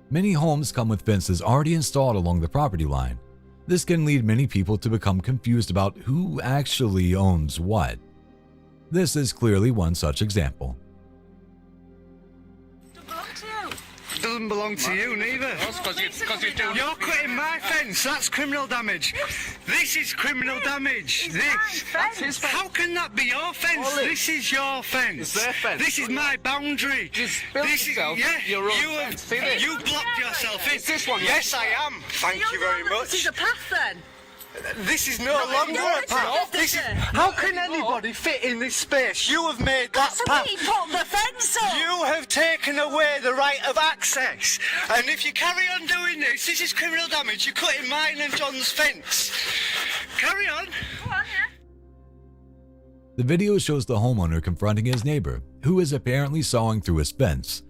[SPEAKER 1] Many homes come with fences already installed along the property line. This can lead many people to become confused about who actually owns what. This is clearly one such example.
[SPEAKER 23] The
[SPEAKER 14] doesn't belong to you neither. You're cutting my fence. That's criminal damage. This is criminal damage.
[SPEAKER 11] That's his fence.
[SPEAKER 14] How can that be your fence?
[SPEAKER 11] Ollie.
[SPEAKER 14] This is your fence.
[SPEAKER 11] It's their fence.
[SPEAKER 14] This is my boundary.
[SPEAKER 11] Your own
[SPEAKER 14] you
[SPEAKER 11] fence. See this?
[SPEAKER 14] You blocked yourself in.
[SPEAKER 11] It's this one.
[SPEAKER 14] Yes, I am. Thank you very much.
[SPEAKER 4] This is a path then.
[SPEAKER 14] This is no longer a path. How can anybody fit in this space? You have made that path.
[SPEAKER 4] Somebody put the fence up.
[SPEAKER 14] You have taken away the right of access. And if you carry on doing this is criminal damage. You're cutting mine and John's fence. Carry on.
[SPEAKER 4] Go on, yeah.
[SPEAKER 1] The video shows the homeowner confronting his neighbor, who is apparently sawing through his fence.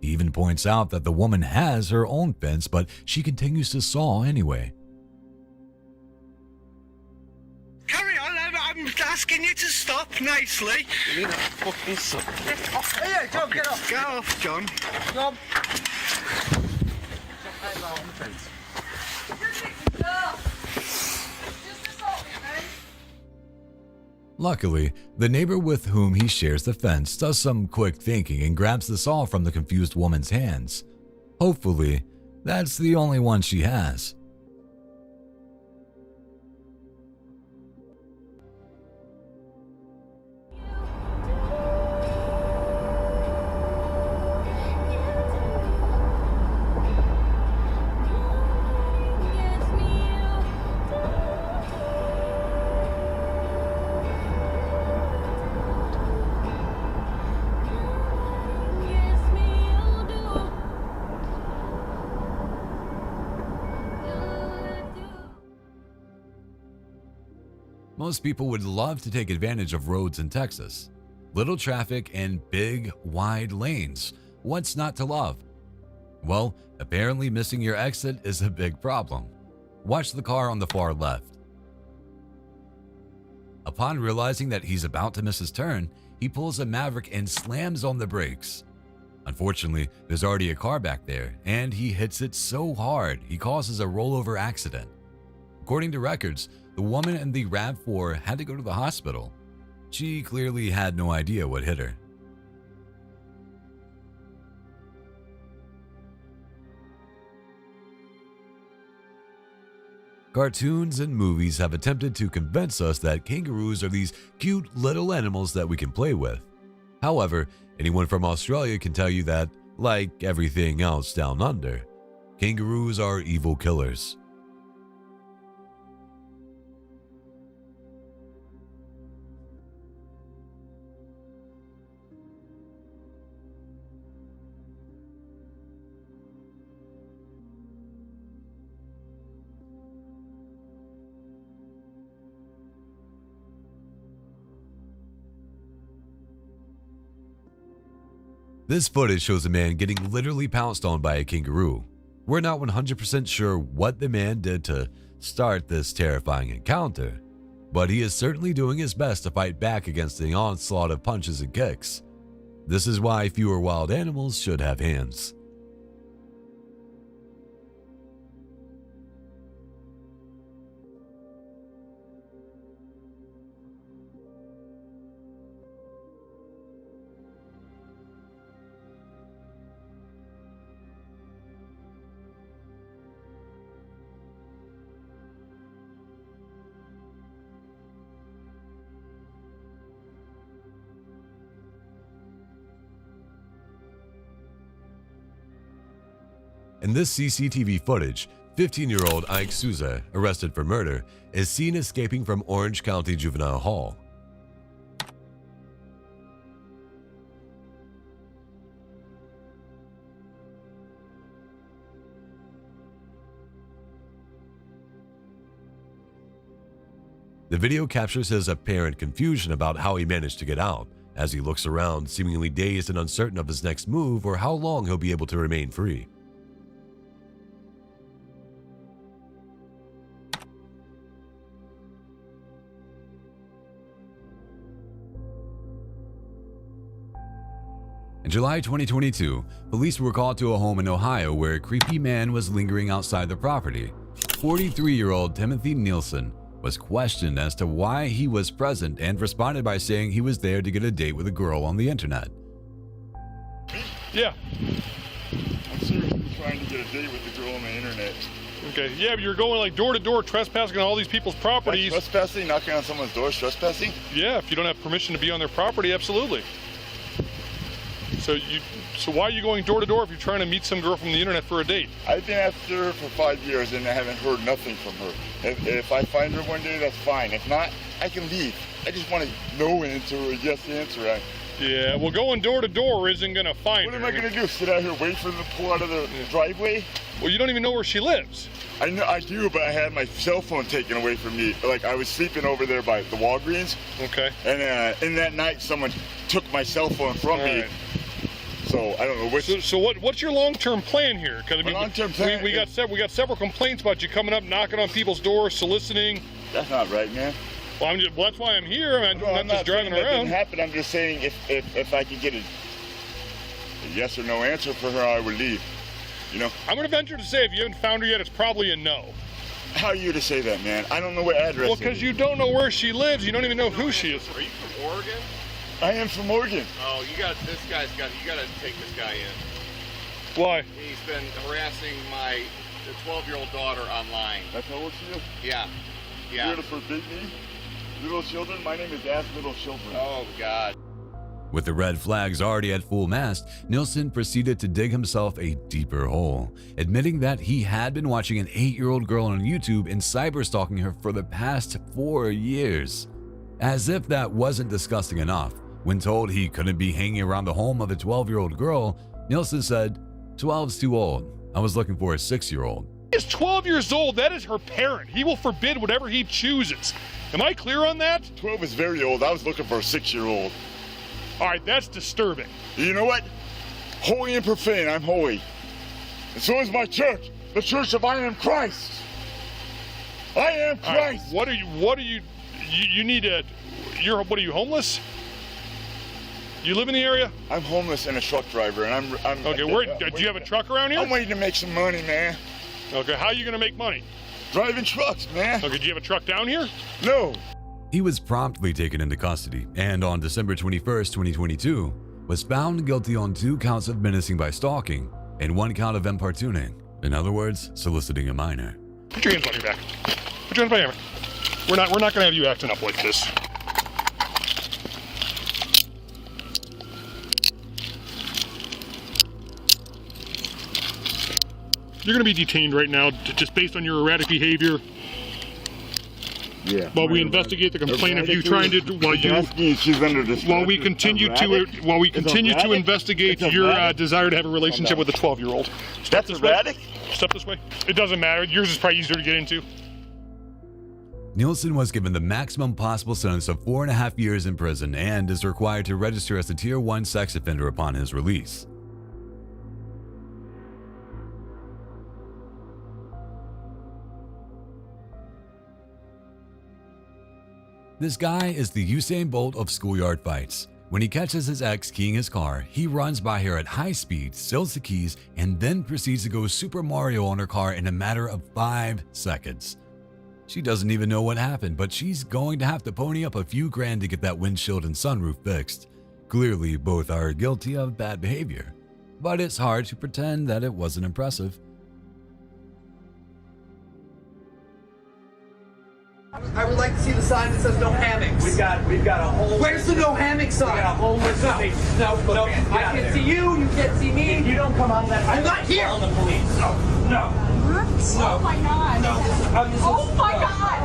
[SPEAKER 1] He even points out that the woman has her own fence, but she continues to saw anyway.
[SPEAKER 14] Carry on, I'm asking you to stop nicely.
[SPEAKER 11] You need a fucking suck.
[SPEAKER 14] Here, John, get off. Get off, John.
[SPEAKER 11] John.
[SPEAKER 1] Luckily, the neighbor with whom he shares the fence does some quick thinking and grabs the saw from the confused woman's hands. Hopefully, that's the only one she has. Most people would love to take advantage of roads in Texas. Little traffic and big, wide lanes. What's not to love? Well, apparently missing your exit is a big problem. Watch the car on the far left. Upon realizing that he's about to miss his turn, he pulls a Maverick and slams on the brakes. Unfortunately, there's already a car back there, and he hits it so hard he causes a rollover accident. According to records, the woman in the RAV4 had to go to the hospital. She clearly had no idea what hit her. Cartoons and movies have attempted to convince us that kangaroos are these cute little animals that we can play with. However, anyone from Australia can tell you that, like everything else down under, kangaroos are evil killers. This footage shows a man getting literally pounced on by a kangaroo. We're not 100% sure what the man did to start this terrifying encounter, but he is certainly doing his best to fight back against the onslaught of punches and kicks. This is why fewer wild animals should have hands. In this CCTV footage, 15-year-old Ike Souza, arrested for murder, is seen escaping from Orange County Juvenile Hall. The video captures his apparent confusion about how he managed to get out, as he looks around, seemingly dazed and uncertain of his next move or how long he'll be able to remain free. In July 2022, police were called to a home in Ohio where a creepy man was lingering outside the property. 43-year-old Timothy Nielsen was questioned as to why he was present and responded by saying he was there to get a date with a girl on the internet.
[SPEAKER 19] Yeah.
[SPEAKER 13] seriously trying to get a date with the girl on the internet.
[SPEAKER 16] Okay, yeah, but you're going like door to door trespassing on all these people's properties.
[SPEAKER 13] That's trespassing? Knocking on someone's door is trespassing?
[SPEAKER 16] Yeah, if you don't have permission to be on their property, absolutely. So why are you going door to door if you're trying to meet some girl from the internet for a date?
[SPEAKER 13] I've been after her for 5 years and I haven't heard nothing from her. If I find her one day, that's fine. If not, I can leave. I just want a no answer or a yes answer.
[SPEAKER 16] Yeah, well, going door to door isn't going to find her.
[SPEAKER 13] What am I going to do? Sit out here, wait for them to pull out of the driveway?
[SPEAKER 16] Well, you don't even know where she lives.
[SPEAKER 13] I know I do, but I had my cell phone taken away from me. Like, I was sleeping over there by the Walgreens.
[SPEAKER 16] Okay.
[SPEAKER 13] And in that night, someone took my cell phone from me. Right. So I don't know which.
[SPEAKER 16] So what's your long-term plan here? Because I mean,
[SPEAKER 13] long-term plan
[SPEAKER 16] we got several complaints about you coming up, knocking on people's doors, soliciting.
[SPEAKER 13] That's not right, man.
[SPEAKER 16] Well, that's why I'm here. I'm not just driving around.
[SPEAKER 13] That didn't happen. I'm just saying if I could get a yes or no answer for her, I would leave. You know.
[SPEAKER 16] I'm gonna venture to say if you haven't found her yet, it's probably a no.
[SPEAKER 13] How are you to say that, man? I don't know what address.
[SPEAKER 16] Well, because you don't know where she lives. You don't even know who she is.
[SPEAKER 18] Are you from Oregon?
[SPEAKER 13] I am from Oregon.
[SPEAKER 18] Oh, you gotta take this guy in.
[SPEAKER 16] Why?
[SPEAKER 18] He's been harassing my 12-year-old daughter online.
[SPEAKER 13] That's how old she is?
[SPEAKER 18] Yeah.
[SPEAKER 13] You're here to forbid me? Little children? My name is Ask Little Children.
[SPEAKER 18] Oh, God.
[SPEAKER 1] With the red flags already at full mast, Nielsen proceeded to dig himself a deeper hole, admitting that he had been watching an 8-year-old girl on YouTube and cyberstalking her for the past 4 years. As if that wasn't disgusting enough, when told he couldn't be hanging around the home of a 12-year-old girl, Nielsen said, "12's too old. I was looking for a 6-year-old."
[SPEAKER 16] He is 12 years old. That is her parent. He will forbid whatever he chooses. Am I clear on that?
[SPEAKER 13] 12 is very old. I was looking for a 6-year-old.
[SPEAKER 16] All right, that's disturbing.
[SPEAKER 13] You know what? Holy and profane, I'm holy. And so is my church, the Church of I Am Christ. I am Christ.
[SPEAKER 16] What are you, you need a, what are you, homeless? You live in the area?
[SPEAKER 13] I'm homeless and a truck driver, and I'm
[SPEAKER 16] okay, do you have a truck around here?
[SPEAKER 13] I'm waiting to make some money, man.
[SPEAKER 16] Okay, how are you going to make money?
[SPEAKER 13] Driving trucks, man.
[SPEAKER 16] Okay, do you have a truck down here?
[SPEAKER 13] No.
[SPEAKER 1] He was promptly taken into custody and on December 21st, 2022, was found guilty on 2 counts of menacing by stalking and 1 count of importuning. In other words, soliciting a minor.
[SPEAKER 16] Put your hands on your back. Put your hands behind me. We're not going to have you acting up like this. You're going to be detained right now just based on your erratic behavior.
[SPEAKER 13] Yeah.
[SPEAKER 16] While we investigate the complaint of you trying to, while we continue to investigate your desire to have a relationship with a 12-year-old.
[SPEAKER 13] That's erratic?
[SPEAKER 16] Step this way. It doesn't matter. Yours is probably easier to get into.
[SPEAKER 1] Nielsen was given the maximum possible sentence of 4.5 years in prison and is required to register as a Tier 1 sex offender upon his release. This guy is the Usain Bolt of schoolyard fights. When he catches his ex keying his car, he runs by her at high speed, steals the keys, and then proceeds to go Super Mario on her car in a matter of 5 seconds. She doesn't even know what happened, but she's going to have to pony up a few grand to get that windshield and sunroof fixed. Clearly, both are guilty of bad behavior, but it's hard to pretend that it wasn't impressive.
[SPEAKER 24] I would like to see the sign that says no hammocks. We've got a whole. Where's the no hammock sign? We got a whole list of things. No, I can't see you. You can't see me. If you don't come on that. I'm not here. On the police. No.
[SPEAKER 4] What?
[SPEAKER 24] No.
[SPEAKER 4] Oh my God.
[SPEAKER 24] No.
[SPEAKER 4] Oh my God.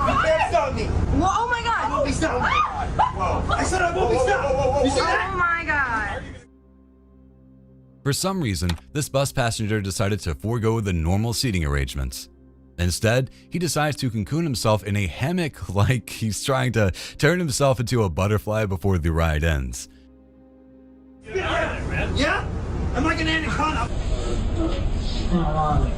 [SPEAKER 24] You can't stop me.
[SPEAKER 4] Well, oh my God.
[SPEAKER 24] I won't be stopped. Whoa. I said I won't be stopped. You see that?
[SPEAKER 4] Oh my God.
[SPEAKER 1] For some reason, this bus passenger decided to forego the normal seating arrangements. Instead, he decides to cocoon himself in a hammock like he's trying to turn himself into a butterfly before the ride ends.
[SPEAKER 24] Yeah? I'm like an anaconda. Huh?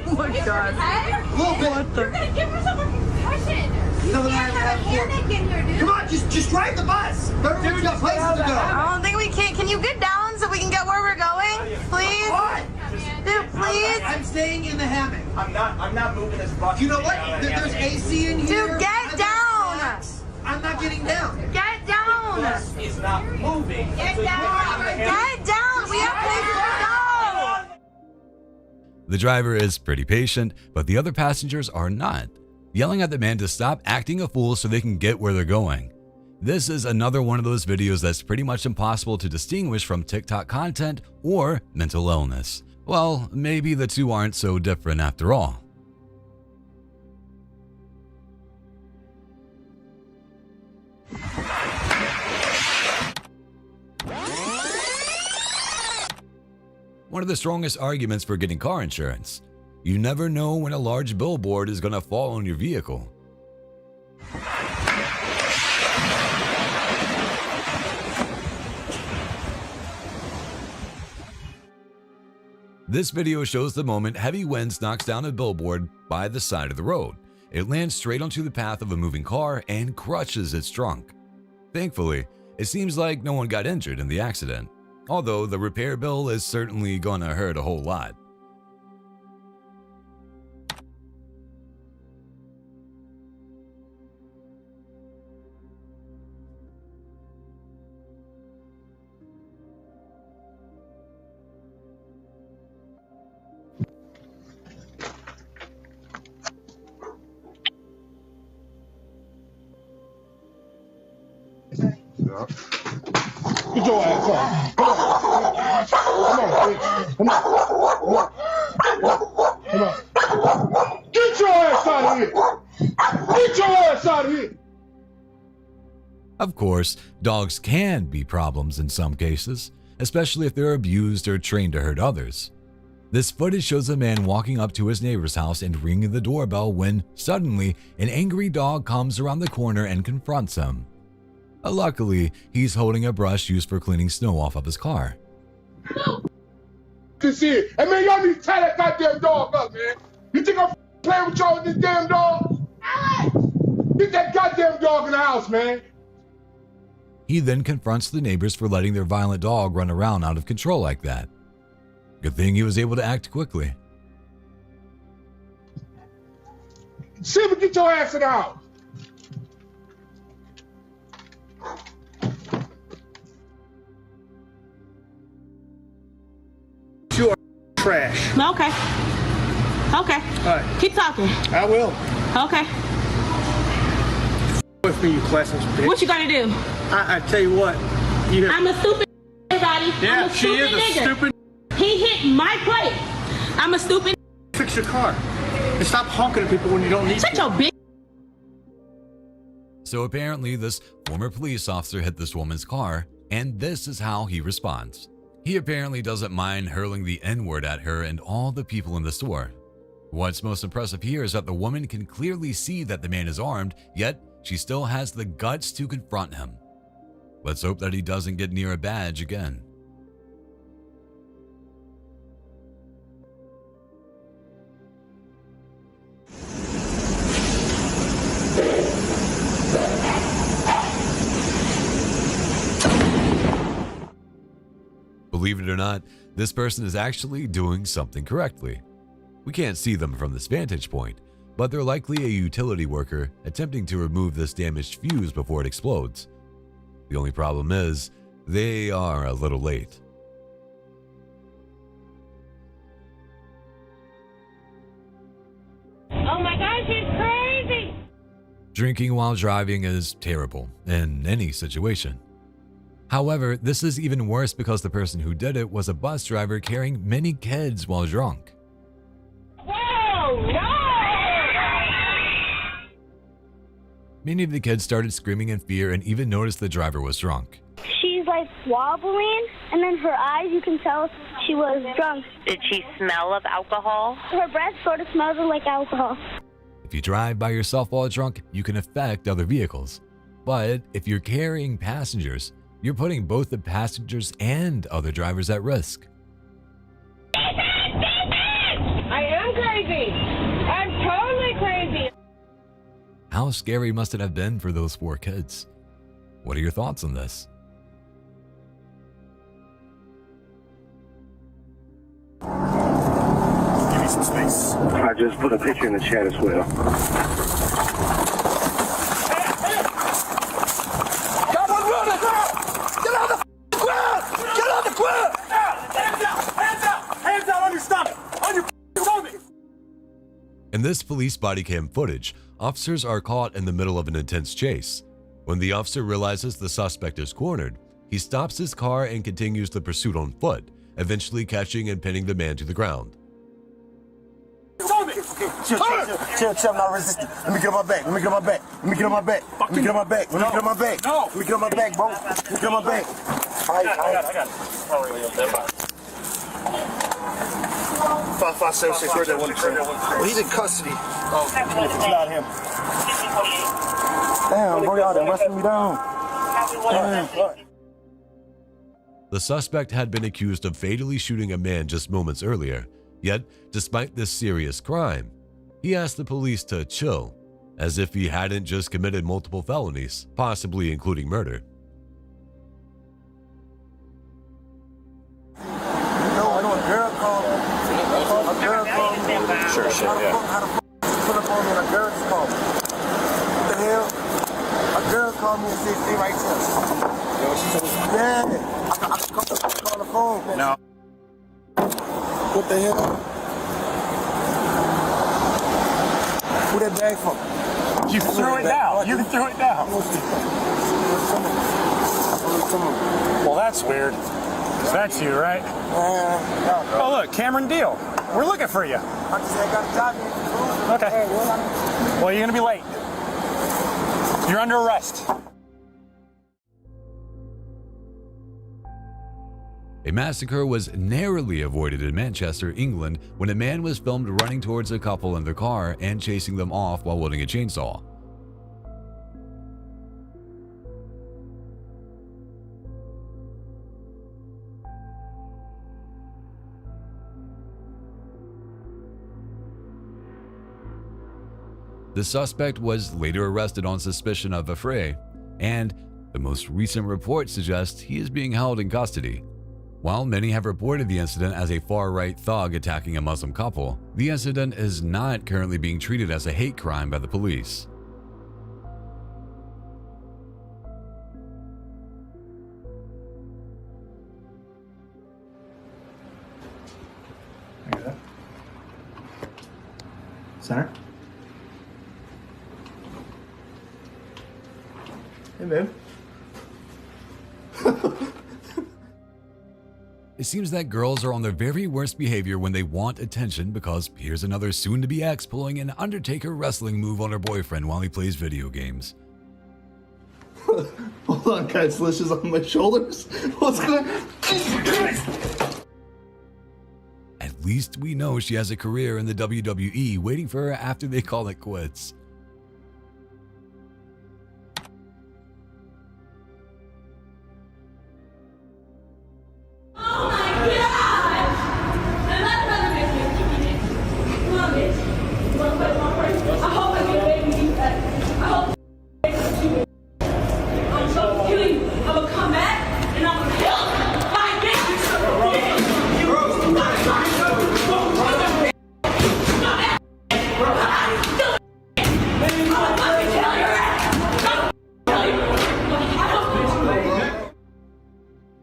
[SPEAKER 4] Oh my God.
[SPEAKER 24] A little bit.
[SPEAKER 4] You're gonna give yourself a concussion.
[SPEAKER 24] You
[SPEAKER 4] can't have a hammock in here, dude.
[SPEAKER 24] Come on, just drive the bus. Everyone's got places to go.
[SPEAKER 4] I don't think we can. Can you get down so we can get where we're going? Please?
[SPEAKER 24] What?
[SPEAKER 4] Dude, please?
[SPEAKER 24] I'm staying in the hammock. I'm not moving this bus. You know what? There's AC in here.
[SPEAKER 4] Dude, get down.
[SPEAKER 24] I'm not getting down.
[SPEAKER 4] Get down.
[SPEAKER 24] The bus is not moving.
[SPEAKER 4] Get down. Get down.
[SPEAKER 1] The driver is pretty patient, but the other passengers are not, yelling at the man to stop acting a fool so they can get where they're going. This is another one of those videos that's pretty much impossible to distinguish from TikTok content or mental illness. Well, maybe the two aren't so different after all. One of the strongest arguments for getting car insurance. You never know when a large billboard is going to fall on your vehicle. This video shows the moment heavy winds knocks down a billboard by the side of the road. It lands straight onto the path of a moving car and crushes its trunk. Thankfully, it seems like no one got injured in the accident, although the repair bill is certainly gonna hurt a whole lot.
[SPEAKER 19] Get your ass up. Come on, bitch. Come on. Come on. Get your ass out of here. Get your ass out of here.
[SPEAKER 1] Of course, dogs can be problems in some cases, especially if they're abused or trained to hurt others. This footage shows a man walking up to his neighbor's house and ringing the doorbell when, suddenly, an angry dog comes around the corner and confronts him. Luckily, he's holding a brush used for cleaning snow off of his car.
[SPEAKER 19] This here. Hey man, y'all need to tie that goddamn dog up, man. You think I'm playing with y'all with this damn dog? Get that goddamn dog in the house, man.
[SPEAKER 1] He then confronts the neighbors for letting their violent dog run around out of control like that. Good thing he was able to act quickly.
[SPEAKER 19] Silver, get your ass in the house. You are trash.
[SPEAKER 4] Okay. Okay.
[SPEAKER 19] All right.
[SPEAKER 4] Keep talking.
[SPEAKER 19] I will.
[SPEAKER 4] Okay.
[SPEAKER 19] With me, you classless bitch.
[SPEAKER 4] What you gonna do?
[SPEAKER 19] I tell you what.
[SPEAKER 4] I'm a stupid everybody.
[SPEAKER 19] Yeah,
[SPEAKER 4] I'm a
[SPEAKER 19] she is
[SPEAKER 4] stupid
[SPEAKER 19] a
[SPEAKER 4] nigga.
[SPEAKER 19] stupid.
[SPEAKER 4] He hit my plate. I'm a stupid.
[SPEAKER 19] Fix your car. And stop honking at people when you don't need to.
[SPEAKER 4] Shut your bitch.
[SPEAKER 1] So apparently this former police officer hit this woman's car, and this is how he responds. He apparently doesn't mind hurling the N-word at her and all the people in the store. What's most impressive here is that the woman can clearly see that the man is armed, yet she still has the guts to confront him. Let's hope that he doesn't get near a badge again. Believe it or not, this person is actually doing something correctly. We can't see them from this vantage point, but they're likely a utility worker attempting to remove this damaged fuse before it explodes. The only problem is, they are a little late.
[SPEAKER 4] Oh my gosh, he's crazy.
[SPEAKER 1] Drinking while driving is terrible in any situation. However, this is even worse because the person who did it was a bus driver carrying many kids while drunk.
[SPEAKER 4] Whoa, no!
[SPEAKER 1] Many of the kids started screaming in fear and even noticed the driver was drunk.
[SPEAKER 9] She's like wobbling, and then her eyes, you can tell she was drunk.
[SPEAKER 10] Did she smell of alcohol?
[SPEAKER 9] Her breath sort of smells like alcohol.
[SPEAKER 1] If you drive by yourself while drunk, you can affect other vehicles. But if you're carrying passengers, you're putting both the passengers and other drivers at risk.
[SPEAKER 4] I am crazy. I'm totally crazy.
[SPEAKER 1] How scary must it have been for those 4 kids? What are your thoughts on this?
[SPEAKER 19] Give me some space.
[SPEAKER 17] I just put a picture in the chat as well.
[SPEAKER 1] In this police body cam footage, officers are caught in the middle of an intense chase. When the officer realizes the suspect is cornered, he stops his car and continues the pursuit on foot, eventually catching and pinning the man to the ground.
[SPEAKER 23] Chill, I'm not resisting. Let me get on my back. Let me get on my back. Let me get on my back. Let me get on my back. Let me get on my back. No. Let me get on my back, bro. Let me get on my back. I got it. 5576, where's that one? Well, he's in custody. Oh, it's not him. Damn, bro, y'all done wrestling me down. Damn.
[SPEAKER 1] The suspect had been accused of fatally shooting a man just moments earlier. Yet, despite this serious crime, he asked the police to chill, as if he hadn't just committed multiple felonies, possibly including murder.
[SPEAKER 23] Sure, yeah. Put up on me and a girl just called me. What the hell? A girl called me and said, stay right there. You know what she said? Yeah. I call the phone. No. What the hell? Who that bag from?
[SPEAKER 12] You threw it down. You threw it down. Well, that's weird. Because that's you, right? Oh, look, Cameron Deal. We're looking for you.
[SPEAKER 23] I just said I got a job.
[SPEAKER 12] Okay. Well, you're going to be late. You're under arrest.
[SPEAKER 1] A massacre was narrowly avoided in Manchester, England, when a man was filmed running towards a couple in their car and chasing them off while wielding a chainsaw. The suspect was later arrested on suspicion of affray, and the most recent reports suggest he is being held in custody. While many have reported the incident as a far-right thug attacking a Muslim couple, the incident is not currently being treated as a hate crime by the police.
[SPEAKER 12] Center.
[SPEAKER 23] Hey, man.
[SPEAKER 1] It seems that girls are on their very worst behavior when they want attention, because here's another soon-to-be ex pulling an Undertaker wrestling move on her boyfriend while he plays video games.
[SPEAKER 23] Hold on, guys. Lish is on my shoulders. What's going on?
[SPEAKER 1] At least we know she has a career in the WWE waiting for her after they call it quits.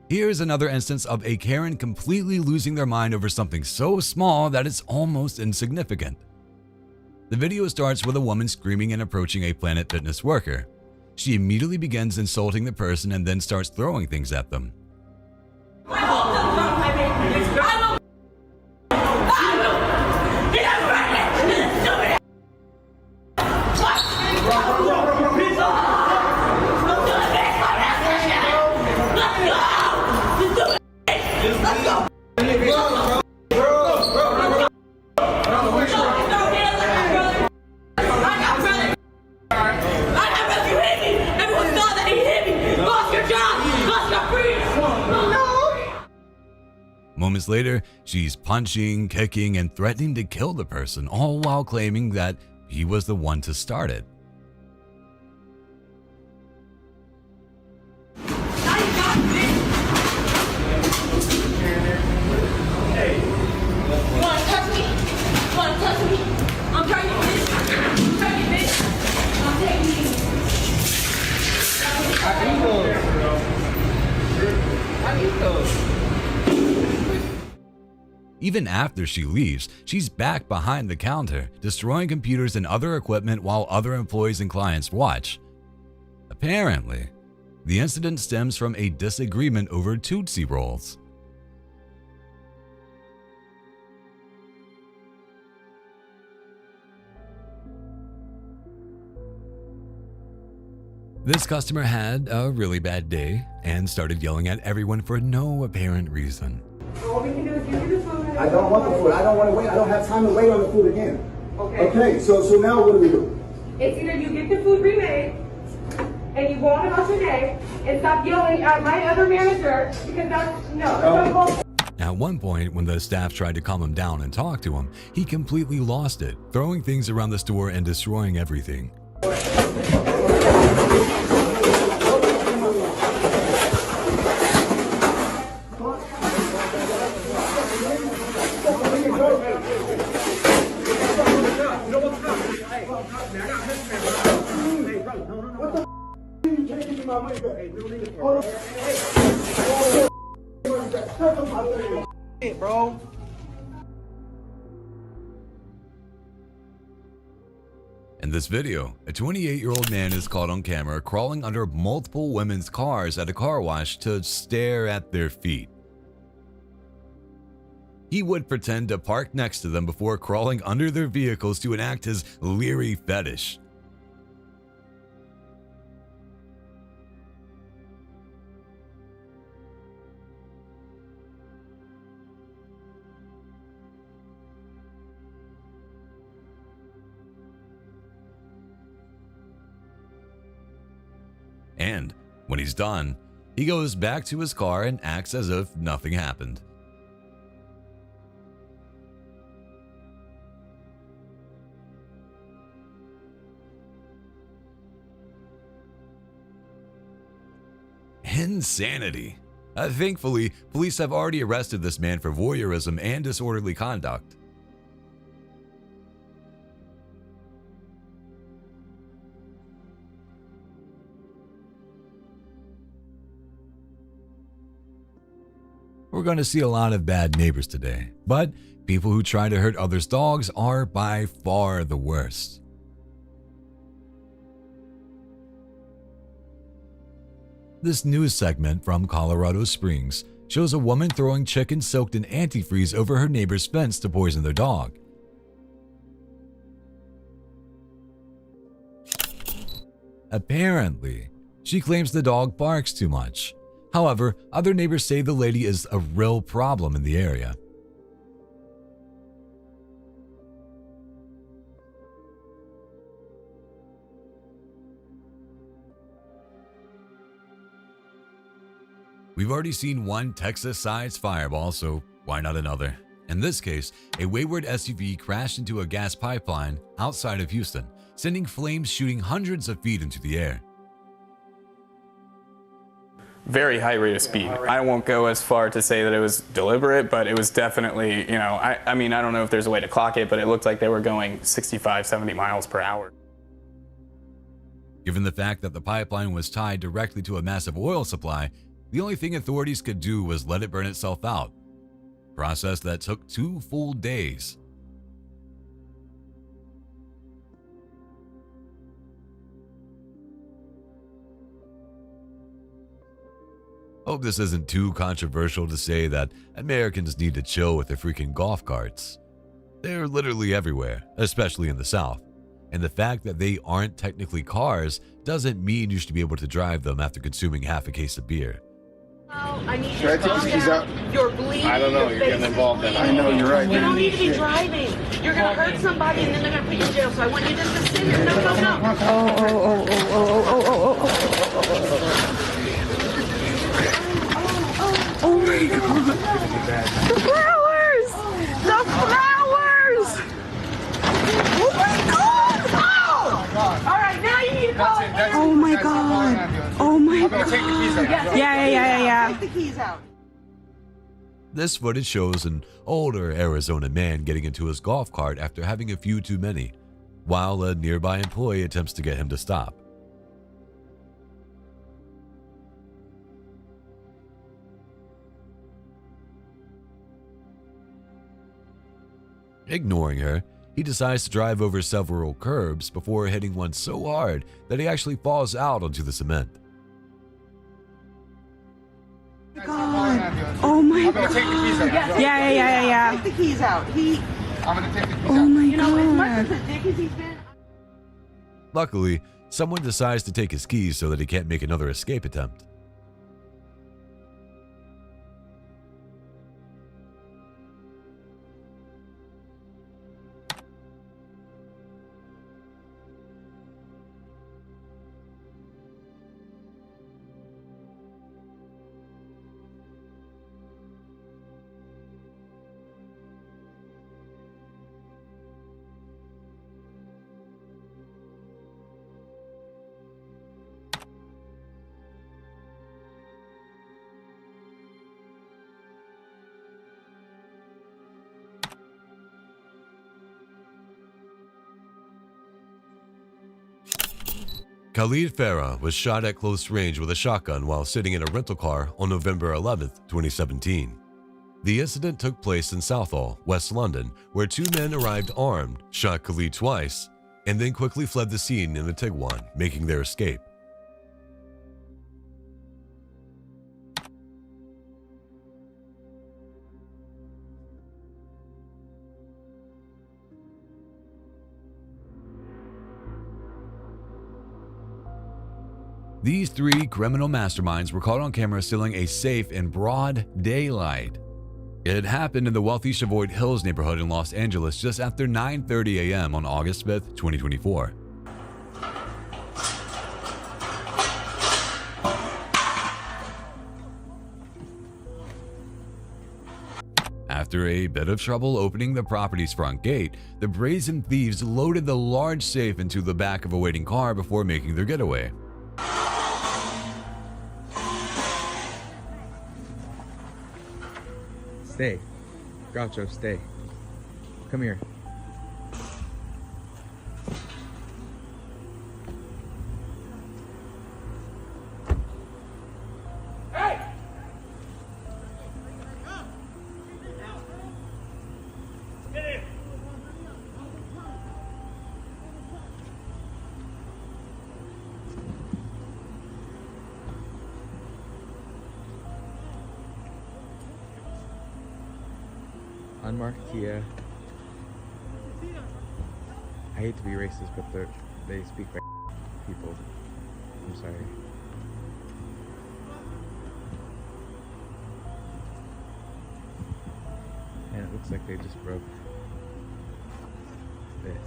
[SPEAKER 1] Here's another instance of a Karen completely losing their mind over something so small that it's almost insignificant. The video starts with a woman screaming and approaching a Planet Fitness worker. She immediately begins insulting the person and then starts throwing things at them. Moments later, she's punching, kicking, and threatening to kill the person, all while claiming that he was the one to start it. Even after she leaves, she's back behind the counter, destroying computers and other equipment while other employees and clients watch. Apparently, the incident stems from a disagreement over Tootsie Rolls. This customer had a really bad day and started yelling at everyone for no apparent reason.
[SPEAKER 2] All we can do is give you the food. I don't want the food. I don't want to wait. I don't have time to wait on the food again. Okay, so now what do we do?
[SPEAKER 4] It's either you get the food remade and you go on about your day and stop yelling at my other manager because that's
[SPEAKER 1] At one point, when the staff tried to calm him down and talk to him, he completely lost it, throwing things around the store and destroying everything.
[SPEAKER 2] Bro.
[SPEAKER 1] In this video, a 28-year-old man is caught on camera crawling under multiple women's cars at a car wash to stare at their feet. He would pretend to park next to them before crawling under their vehicles to enact his leery fetish. And when he's done, he goes back to his car and acts as if nothing happened. Insanity. Thankfully, police have already arrested this man for voyeurism and disorderly conduct. We're going to see a lot of bad neighbors today, but people who try to hurt others' dogs are by far the worst. This news segment from Colorado Springs shows a woman throwing chicken soaked in antifreeze over her neighbor's fence to poison their dog. Apparently, she claims the dog barks too much. However, other neighbors say the lady is a real problem in the area. We've already seen one Texas-sized fireball, so why not another? In this case, a wayward SUV crashed into a gas pipeline outside of Houston, sending flames shooting hundreds of feet into the air.
[SPEAKER 5] Very high rate of speed. I won't go as far to say that it was deliberate, but it was definitely, I mean, I don't know if there's a way to clock it, but it looked like they were going 65, 70 miles per hour.
[SPEAKER 1] Given the fact that the pipeline was tied directly to a massive oil supply, the only thing authorities could do was let it burn itself out, a process that took 2 full days. Hope this isn't too controversial to say that Americans need to chill with their freaking golf carts. They're literally everywhere, especially in the South. And the fact that they aren't technically cars doesn't mean you should be able to drive them after consuming half a case of beer.
[SPEAKER 4] I need
[SPEAKER 18] Should I take these out?
[SPEAKER 4] You're bleeding.
[SPEAKER 18] I don't know. You're getting involved in it. I know, you're right.
[SPEAKER 4] You don't need to be driving. You're going to hurt somebody and then they're going to put you in jail. So I want you just to sit here. No.
[SPEAKER 2] Oh my God. The flowers! The flowers! Oh my God!
[SPEAKER 4] Oh! All right, now you need to call it.
[SPEAKER 2] Oh my God. Oh my God.
[SPEAKER 18] Take the keys out.
[SPEAKER 2] Yeah.
[SPEAKER 4] Take the keys out.
[SPEAKER 1] This footage shows an older Arizona man getting into his golf cart after having a few too many, while a nearby employee attempts to get him to stop. Ignoring her, he decides to drive over several curbs before hitting one so hard that he actually falls out onto the cement.
[SPEAKER 6] God. Oh my God.
[SPEAKER 24] Take the keys out.
[SPEAKER 6] Yeah.
[SPEAKER 24] Take the keys out. I'm gonna take the keys out.
[SPEAKER 6] Oh my
[SPEAKER 24] You know, as much
[SPEAKER 6] God.
[SPEAKER 24] as a dick as he's been.
[SPEAKER 1] Luckily, someone decides to take his keys so that he can't make another escape attempt. Khalid Farah was shot at close range with a shotgun while sitting in a rental car on November 11, 2017. The incident took place in Southall, West London, where two men arrived armed, shot Khalid twice, and then quickly fled the scene in a Tiguan, making their escape. These three criminal masterminds were caught on camera stealing a safe in broad daylight. It happened in the wealthy Chavoy Hills neighborhood in Los Angeles just after 9:30 a.m. on August 5, 2024. After a bit of trouble opening the property's front gate, the brazen thieves loaded the large safe into the back of a waiting car before making their getaway.
[SPEAKER 7] Stay. Groucho, stay. Come here.
[SPEAKER 24] Hey! Get in!
[SPEAKER 7] Unmarked Kia. I hate to be racist, but they speak like people. I'm sorry. And it looks like they just broke this.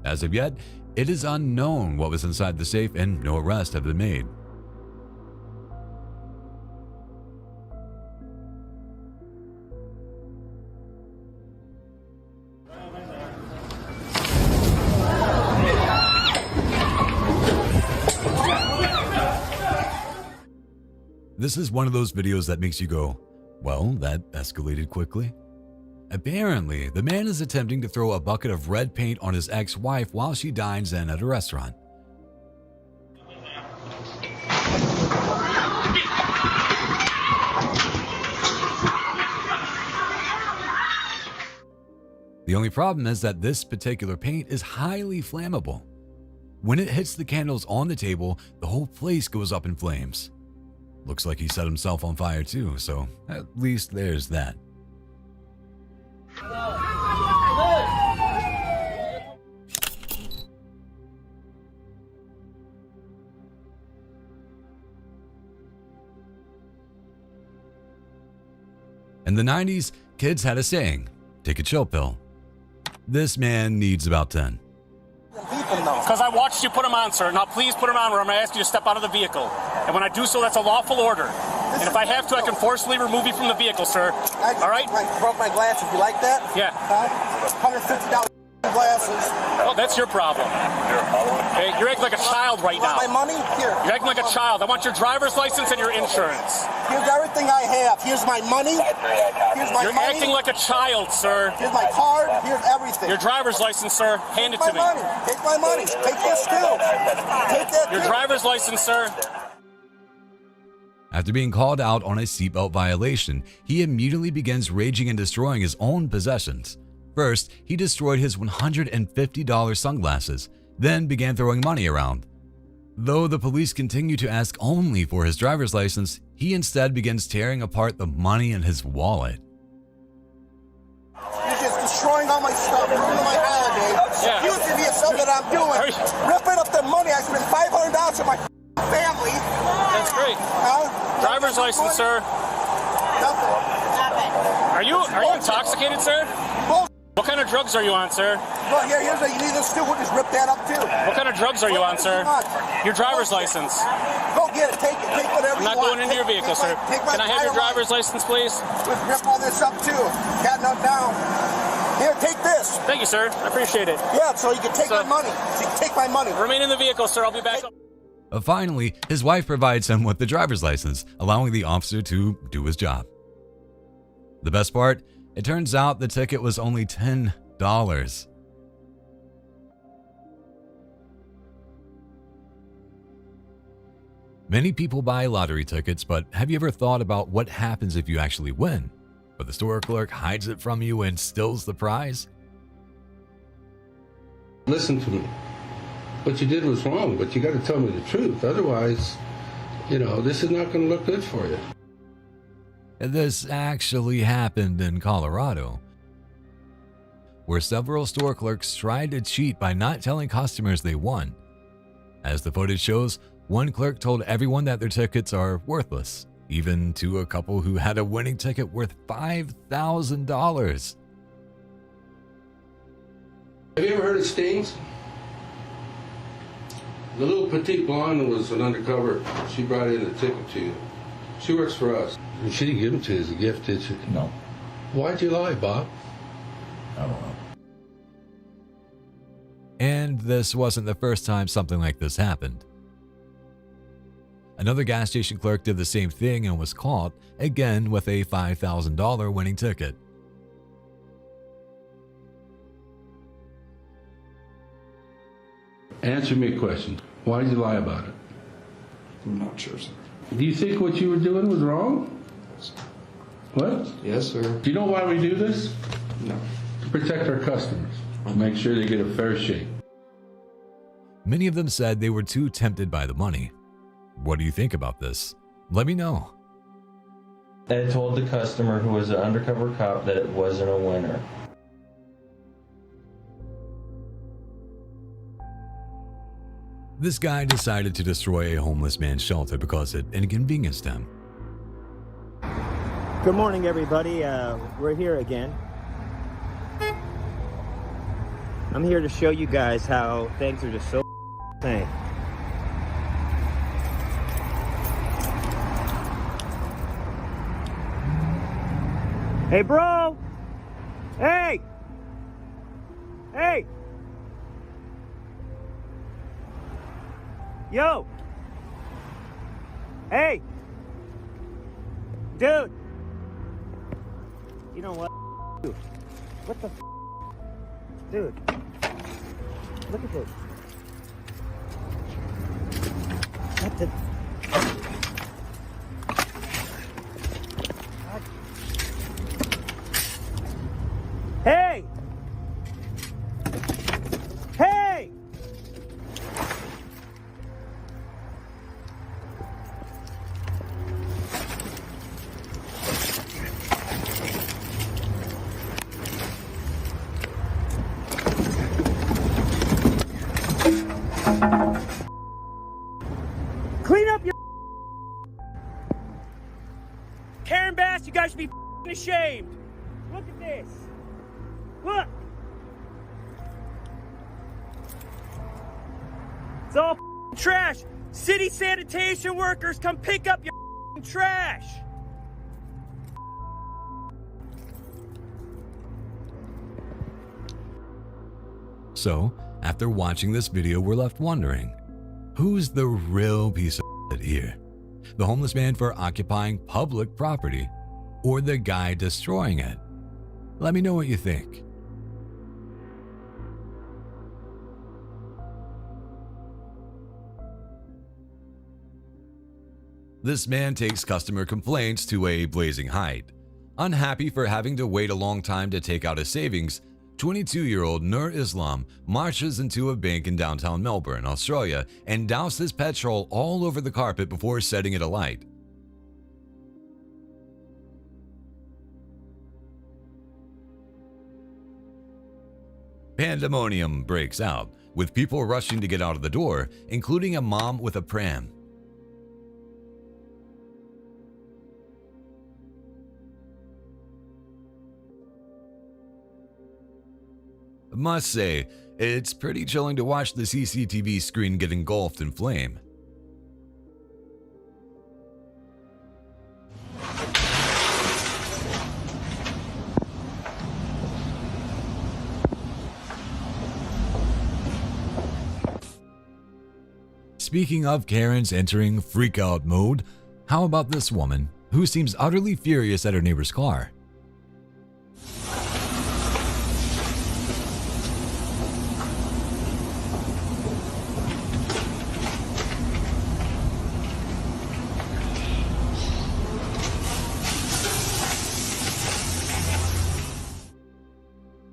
[SPEAKER 1] As of yet, it is unknown what was inside the safe and no arrests have been made. This is one of those videos that makes you go, well, that escalated quickly. Apparently, the man is attempting to throw a bucket of red paint on his ex-wife while she dines in at a restaurant. The only problem is that this particular paint is highly flammable. When it hits the candles on the table, the whole place goes up in flames. Looks like he set himself on fire too, so at least there's that. In the 90s, kids had a saying, take a chill pill. This man needs about 10.
[SPEAKER 12] Because I watched you put them on, sir. Now please put them on or I'm going to ask you to step out of the vehicle. And when I do so, that's a lawful order. And if I have to, I can forcibly remove you from the vehicle, sir. All right?
[SPEAKER 23] I broke my glasses. You like that?
[SPEAKER 12] Yeah.
[SPEAKER 23] $150 glasses.
[SPEAKER 12] Oh, that's your problem. Okay, you're acting like a child right now.
[SPEAKER 23] My money? Here.
[SPEAKER 12] You're acting like a child. I want your driver's license and your insurance.
[SPEAKER 23] Here's everything I have. Here's my money. Here's my
[SPEAKER 12] You're
[SPEAKER 23] money.
[SPEAKER 12] acting like a child, sir.
[SPEAKER 23] Here's my card. Here's everything.
[SPEAKER 12] Your driver's license, sir. Hand it to me.
[SPEAKER 23] Take my money. Take this too. Take that
[SPEAKER 12] Your
[SPEAKER 23] too.
[SPEAKER 12] driver's license, sir.
[SPEAKER 1] After being called out on a seatbelt violation, he immediately begins raging and destroying his own possessions. First, he destroyed his $150 sunglasses, then began throwing money around. Though the police continue to ask only for his driver's license, he instead begins tearing apart the money in his wallet.
[SPEAKER 23] You're just destroying all my stuff, ruining my holiday, accusing me of something that I'm doing, ripping up the money. I spent $500 for my family.
[SPEAKER 12] That's great. Driver's license, sir. Are you intoxicated, sir? What kind of drugs are you on, sir?
[SPEAKER 23] Well, here's you need this too. We'll just rip that up too.
[SPEAKER 12] What kind of drugs are you on, sir? Your driver's license.
[SPEAKER 23] Go get it. Take whatever
[SPEAKER 12] I'm not
[SPEAKER 23] you want.
[SPEAKER 12] going into your vehicle, sir. Can I have your driver's license, please?
[SPEAKER 23] Let's rip all this up too. Got enough down. Here, take this.
[SPEAKER 12] Thank you, sir. I appreciate it.
[SPEAKER 23] Yeah, so you can take my money. So you can take my money.
[SPEAKER 12] Remain in the vehicle, sir. I'll be back.
[SPEAKER 1] Finally, his wife provides him with the driver's license, allowing the officer to do his job. The best part? It turns out the ticket was only $10. Many people buy lottery tickets, but have you ever thought about what happens if you actually win? But the store clerk hides it from you and steals the prize?
[SPEAKER 6] Listen to me. What you did was wrong, but you got to tell me the truth. Otherwise, this is not going to look good for you.
[SPEAKER 1] This actually happened in Colorado, where several store clerks tried to cheat by not telling customers they won. As the footage shows, one clerk told everyone that their tickets are worthless, even to a couple who had a winning ticket worth $5,000.
[SPEAKER 6] Have you ever heard of Stings? The little petite blonde was an undercover. She brought in the ticket to you. She works for us. And she didn't give it to you as a gift, did she?
[SPEAKER 15] No.
[SPEAKER 6] Why'd you lie, Bob?
[SPEAKER 15] I don't know.
[SPEAKER 1] And this wasn't the first time something like this happened. Another gas station clerk did the same thing and was caught, again with a $5,000 winning ticket.
[SPEAKER 6] Answer me a question. Why did you lie about it?
[SPEAKER 15] I'm not sure, sir.
[SPEAKER 6] Do you think what you were doing was wrong? What?
[SPEAKER 15] Yes, sir.
[SPEAKER 6] Do you know why we do this?
[SPEAKER 15] No.
[SPEAKER 6] To protect our customers. Make sure they get a fair shake.
[SPEAKER 1] Many of them said they were too tempted by the money. What do you think about this? Let me know.
[SPEAKER 21] Ed told the customer, who was an undercover cop, that it wasn't a winner.
[SPEAKER 1] This guy decided to destroy a homeless man's shelter because it inconvenienced him.
[SPEAKER 22] Good morning, everybody. We're here again. I'm here to show you guys how things are just so insane. Hey, bro! Hey! Hey! Yo! Hey! Dude! You know what? Dude. What the Dude. Look at this. What the... Hey! Hey! Clean up your... Karen Bass, you guys should be ashamed. Look at this. Look! It's all trash! City sanitation workers, come pick up your trash!
[SPEAKER 1] So, after watching this video, we're left wondering, who's the real piece of shit here? The homeless man for occupying public property, or the guy destroying it? Let me know what you think. This man takes customer complaints to a blazing height. Unhappy for having to wait a long time to take out his savings, 22-year-old Nur Islam marches into a bank in downtown Melbourne, Australia, and douses petrol all over the carpet before setting it alight. Pandemonium breaks out, with people rushing to get out of the door, including a mom with a pram. Must say, it's pretty chilling to watch the CCTV screen get engulfed in flame. Speaking of Karens entering freak-out mode, how about this woman who seems utterly furious at her neighbor's car?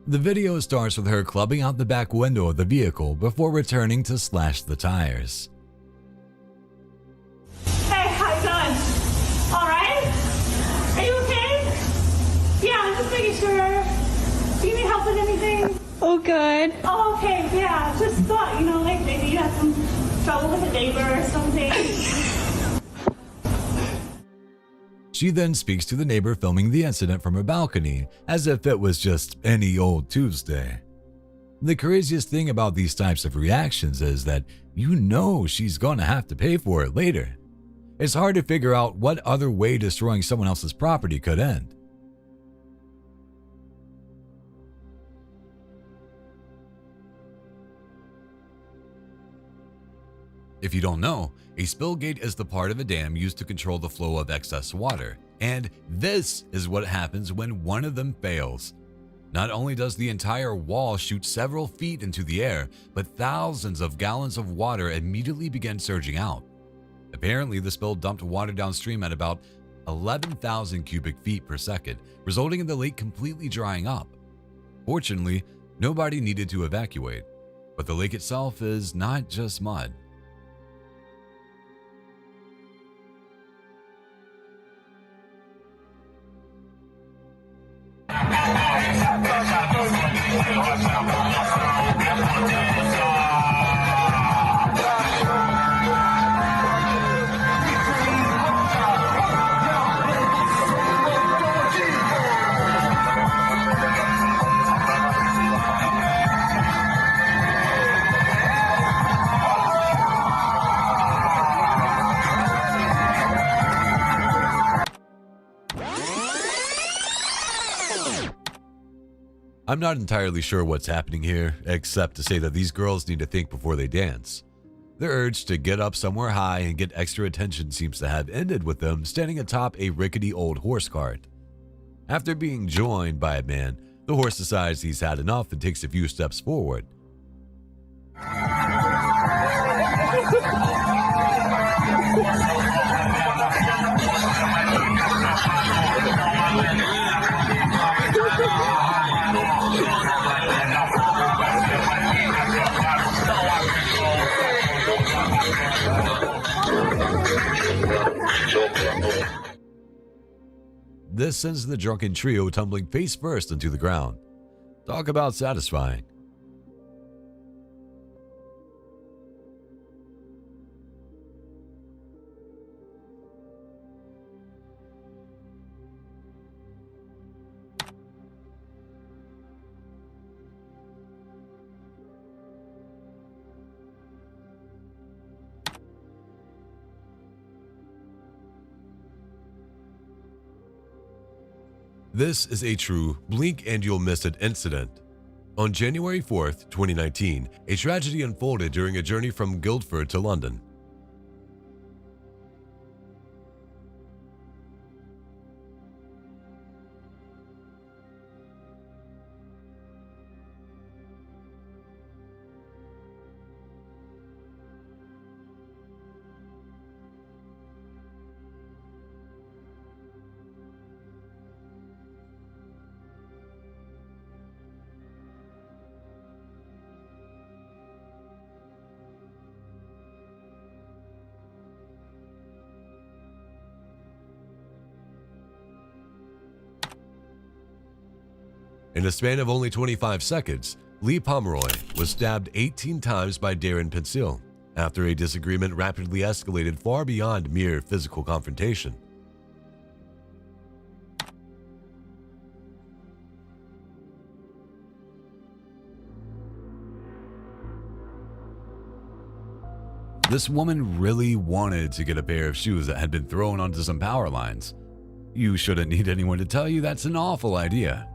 [SPEAKER 1] The video starts with her clubbing out the back window of the vehicle before returning to slash the tires.
[SPEAKER 4] Hey, how you doing? All right? Are you okay? Yeah, I'm just making sure. Do you need help with anything? Oh, good. Oh, okay, yeah. Just thought, like maybe you had some trouble with a neighbor or something.
[SPEAKER 1] She then speaks to the neighbor filming the incident from her balcony, as if it was just any old Tuesday. The craziest thing about these types of reactions is that she's gonna have to pay for it later. It's hard to figure out what other way destroying someone else's property could end. If you don't know, a spillgate is the part of a dam used to control the flow of excess water, and this is what happens when one of them fails. Not only does the entire wall shoot several feet into the air, but thousands of gallons of water immediately begin surging out. Apparently, the spill dumped water downstream at about 11,000 cubic feet per second, resulting in the lake completely drying up. Fortunately, nobody needed to evacuate, but the lake itself is not just mud. I'm not entirely sure what's happening here, except to say that these girls need to think before they dance. Their urge to get up somewhere high and get extra attention seems to have ended with them standing atop a rickety old horse cart. After being joined by a man, the horse decides he's had enough and takes a few steps forward. This sends the drunken trio tumbling face first into the ground. Talk about satisfying. This is a true blink and you'll miss it incident. On January 4th, 2019, a tragedy unfolded during a journey from Guildford to London.
[SPEAKER 3] In a span of only 25 seconds, Lee Pomeroy was stabbed 18 times by Darren Pensil after a disagreement rapidly escalated far beyond mere physical confrontation.
[SPEAKER 1] This woman really wanted to get a pair of shoes that had been thrown onto some power lines. You shouldn't need anyone to tell you that's an awful idea.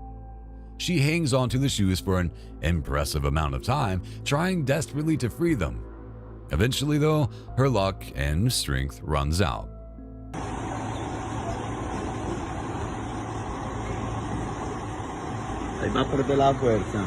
[SPEAKER 1] She hangs onto the shoes for an impressive amount of time, trying desperately to free them. Eventually, though, her luck and strength runs out.
[SPEAKER 8] Ahí va a perder la fuerza.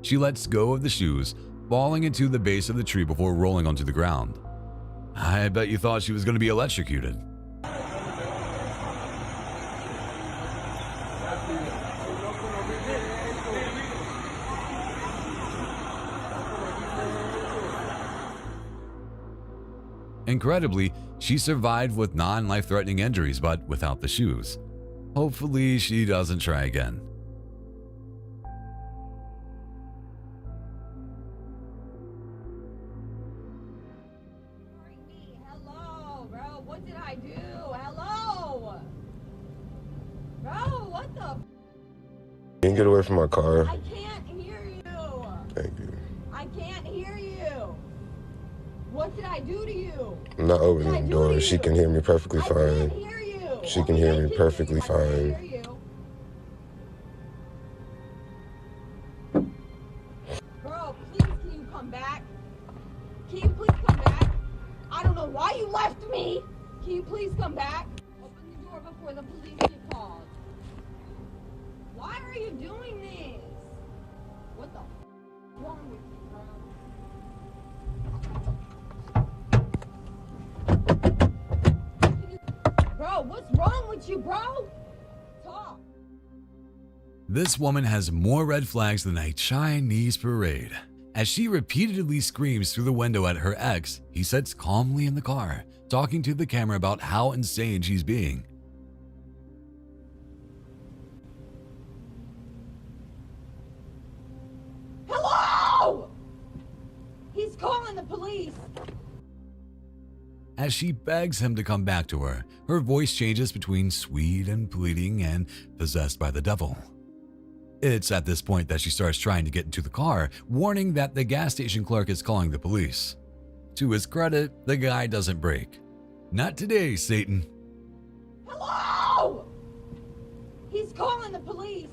[SPEAKER 1] She lets go of the shoes, falling into the base of the tree before rolling onto the ground. I bet you thought she was going to be electrocuted. Incredibly, she survived with non-life-threatening injuries, but without the shoes. Hopefully, she doesn't try again.
[SPEAKER 14] What did I do? Hello? Bro, what the?
[SPEAKER 20] Can you get away from my car?
[SPEAKER 14] I can't hear you.
[SPEAKER 20] Thank you.
[SPEAKER 14] I can't hear you. What did I do to you?
[SPEAKER 20] I'm not opening the door. She can hear me perfectly fine.
[SPEAKER 14] I can't hear you.
[SPEAKER 20] She can hear me perfectly fine.
[SPEAKER 14] Bro, please can you come back? Can you please come back? I don't know why you left me. Can you please come back? Open the door before the police get called. Why are you doing this? What the f wrong with you, bro? Bro, what's wrong with you, bro? Talk.
[SPEAKER 1] This woman has more red flags than a Chinese parade. As she repeatedly screams through the window at her ex, he sits calmly in the car, talking to the camera about how insane she's being.
[SPEAKER 14] Hello! He's calling the police.
[SPEAKER 1] As she begs him to come back to her, her voice changes between sweet and pleading and possessed by the devil. It's at this point that she starts trying to get into the car, warning that the gas station clerk is calling the police. To his credit, the guy doesn't break. Not today, Satan.
[SPEAKER 14] Hello! He's calling the police.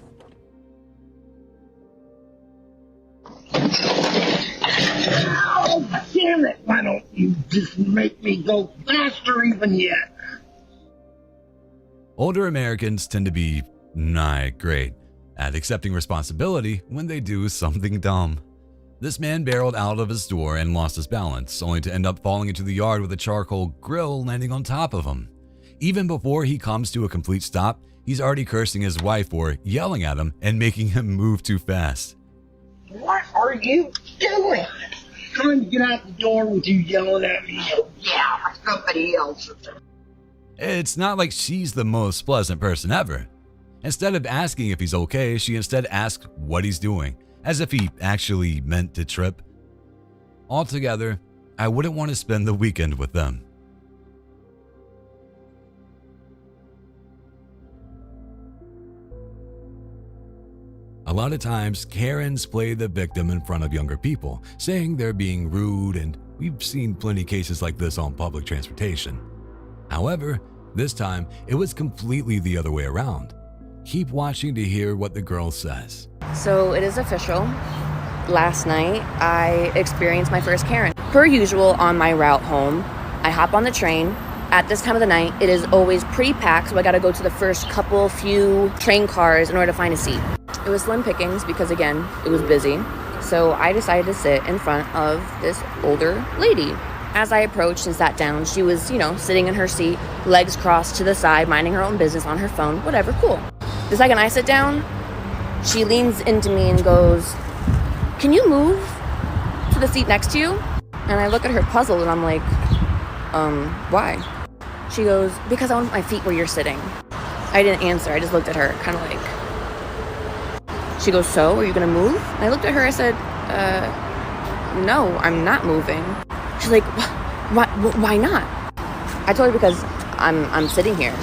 [SPEAKER 11] Oh, damn it! Why don't you just make me go faster even yet?
[SPEAKER 1] Older Americans tend to be not great at accepting responsibility when they do something dumb. This man barreled out of his door and lost his balance, only to end up falling into the yard with a charcoal grill landing on top of him. Even before he comes to a complete stop, he's already cursing his wife for yelling at him and making him move too fast.
[SPEAKER 11] What are you doing? Trying to get out the door with you yelling at me. Yeah, somebody else.
[SPEAKER 1] It's not like she's the most pleasant person ever. Instead of asking if he's okay, she instead asks what he's doing, as if he actually meant to trip. Altogether, I wouldn't want to spend the weekend with them. A lot of times, Karens play the victim in front of younger people, saying they're being rude, and we've seen plenty of cases like this on public transportation. However, This time, it was completely the other way around. Keep watching to hear what the girl says.
[SPEAKER 8] So it is official. Last night, I experienced my first Karen. Per usual, on my route home, I hop on the train. At this time of the night, it is always pretty packed, so I gotta go to the first few train cars in order to find a seat. It was slim pickings because, again, it was busy. So I decided to sit in front of this older lady. As I approached and sat down, she was, sitting in her seat, legs crossed to the side, minding her own business on her phone, whatever, cool. The second I sit down, she leans into me and goes, "Can you move to the seat next to you?" And I look at her puzzled and I'm like, why? She goes, "Because I want my feet where you're sitting." I didn't answer, I just looked at her, kind of like. She goes, "So, are you gonna move?" And I looked at her, I said, no, I'm not moving. She's like, why not? I told her because I'm sitting here.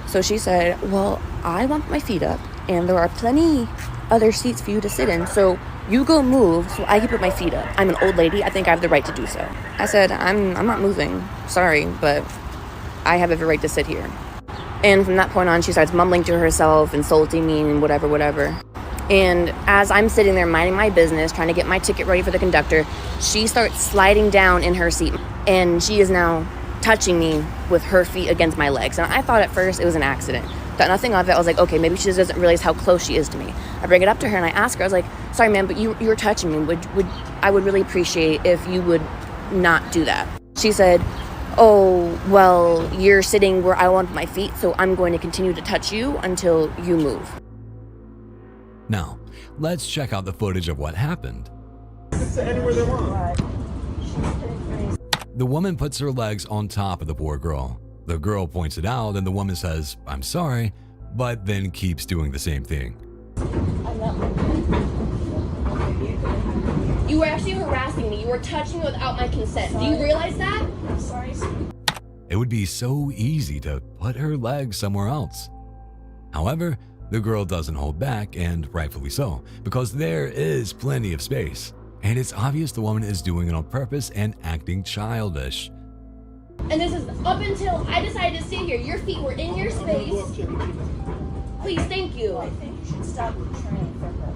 [SPEAKER 8] So she said, "Well, I want my feet up and there are plenty other seats for you to sit in, so you go move so I can put my feet up. I'm an old lady, I think I have the right to do so." I said, I'm not moving, sorry, but I have every right to sit here. And from that point on, she starts mumbling to herself, insulting me and whatever. And as I'm sitting there minding my business, trying to get my ticket ready for the conductor, she starts sliding down in her seat. And she is now touching me with her feet against my legs. And I thought at first it was an accident. Thought nothing of it. I was like, okay, maybe she just doesn't realize how close she is to me. I bring it up to her and I ask her, I was like, "Sorry, ma'am, but you were touching me. I would really appreciate if you would not do that." She said, "Oh, well, you're sitting where I want my feet, so I'm going to continue to touch you until you move."
[SPEAKER 1] Now, let's check out the footage of what happened.
[SPEAKER 2] Anywhere they want.
[SPEAKER 1] The woman puts her legs on top of the poor girl. The girl points it out and the woman says, "I'm sorry," but then keeps doing the same thing.
[SPEAKER 8] You were actually harassing me. You were touching me without my consent. Do you realize that? I'm sorry.
[SPEAKER 1] It would be so easy to put her legs somewhere else. However, the girl doesn't hold back, and rightfully so, because there is plenty of space. And it's obvious the woman is doing it on purpose and acting childish.
[SPEAKER 8] And this is up until I decided to sit here. Your feet were in your space. Please, thank you.
[SPEAKER 10] I think you should stop the train for her.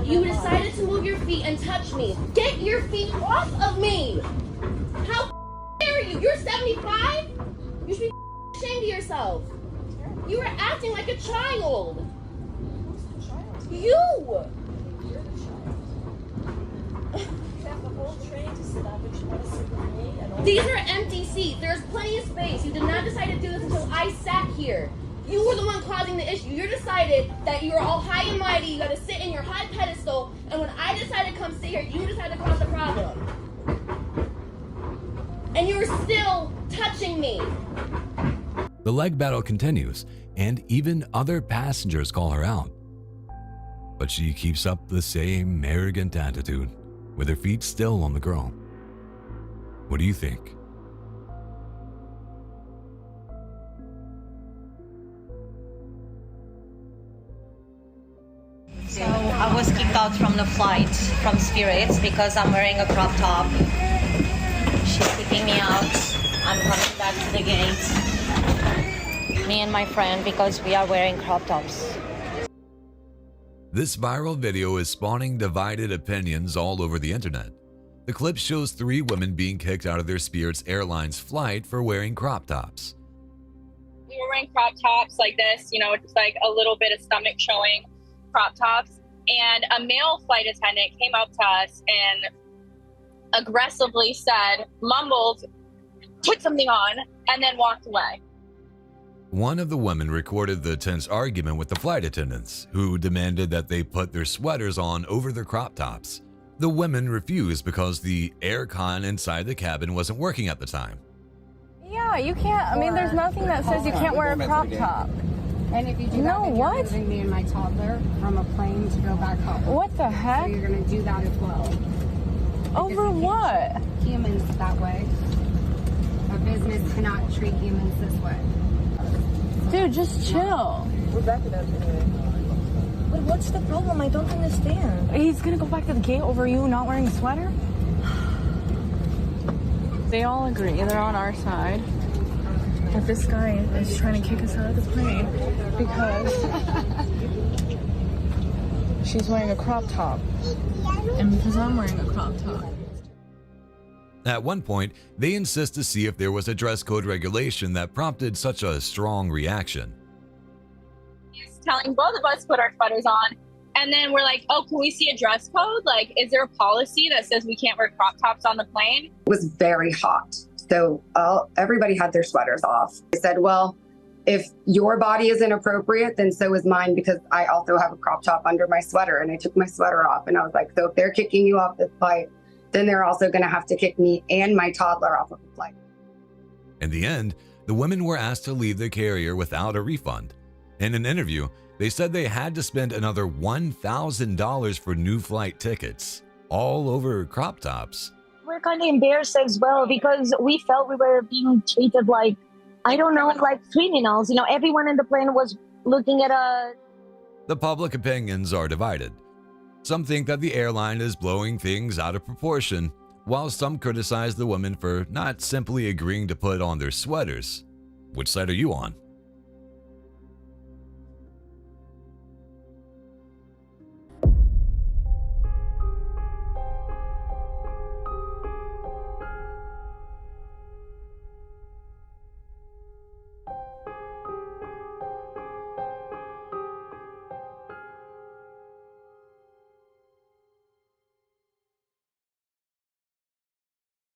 [SPEAKER 8] You decided to move your feet and touch me. Get your feet off of me. How dare you? You're 75? You should be ashamed of yourself. You were acting like a child.
[SPEAKER 10] Who's the child?
[SPEAKER 8] You.
[SPEAKER 10] You're the child. You have the whole train to sit on, but you want to sit with me?
[SPEAKER 8] These are empty seats. There's plenty of space. You did not decide to do this until I sat here. You were the one causing the issue. You decided that you were all high and mighty. You got to sit in your high pedestal. And when I decided to come sit here, you decided to cause the problem. And you're still touching me.
[SPEAKER 1] The leg battle continues, and even other passengers call her out. But she keeps up the same arrogant attitude, with her feet still on the girl. What do you think?
[SPEAKER 10] So I was kicked out from the flight from Spirits because I'm wearing a crop top. She's kicking me out. I'm coming back to the gate. Me and my friend, because we are wearing crop tops.
[SPEAKER 1] This viral video is spawning divided opinions all over the internet. The clip shows 3 women being kicked out of their Spirit Airlines flight for wearing crop tops.
[SPEAKER 13] We were wearing crop tops like this, just like a little bit of stomach showing crop tops. And a male flight attendant came up to us and aggressively said, mumbled, "Put something on," and then walked away.
[SPEAKER 1] One of the women recorded the tense argument with the flight attendants, who demanded that they put their sweaters on over their crop tops. The women refused because the aircon inside the cabin wasn't working at the time.
[SPEAKER 16] Yeah, you can't. I mean, there's nothing that says you can't wear a crop top.
[SPEAKER 25] And if you do that, then you're moving me and my toddler from a plane to go back home.
[SPEAKER 16] What the heck?
[SPEAKER 25] So you're going to do that as well.
[SPEAKER 16] Over what?
[SPEAKER 25] Humans that way. A business cannot treat humans this way.
[SPEAKER 16] Dude, just chill.
[SPEAKER 10] We're backing up anyway. But what's the problem? I don't understand.
[SPEAKER 16] He's gonna go back to the gate over you not wearing a sweater? They all agree. They're on our side. that this guy is trying to kick us out of the plane because she's wearing a crop top and because I'm wearing a crop top.
[SPEAKER 1] At one point, they insist to see if there was a dress code regulation that prompted such a strong reaction.
[SPEAKER 13] He's telling both of us to put our sweaters on. And then we're like, oh, can we see a dress code? Like, is there a policy that says we can't wear crop tops on the plane?
[SPEAKER 5] It was very hot. So everybody had their sweaters off. I said, well, if your body is inappropriate, then so is mine, because I also have a crop top under my sweater. And I took my sweater off and I was like, so if they're kicking you off this flight, then they're also going to have to kick me and my toddler off of the flight.
[SPEAKER 1] In the end, the women were asked to leave the carrier without a refund. In an interview, they said they had to spend another $1,000 for new flight tickets, all over crop tops.
[SPEAKER 9] We're kind of embarrassed as well because we felt we were being treated like, I don't know, like criminals. You know, everyone in the plane was looking at us.
[SPEAKER 1] The public opinions are divided. Some think that the airline is blowing things out of proportion, while some criticize the women for not simply agreeing to put on their sweaters. Which side are you on?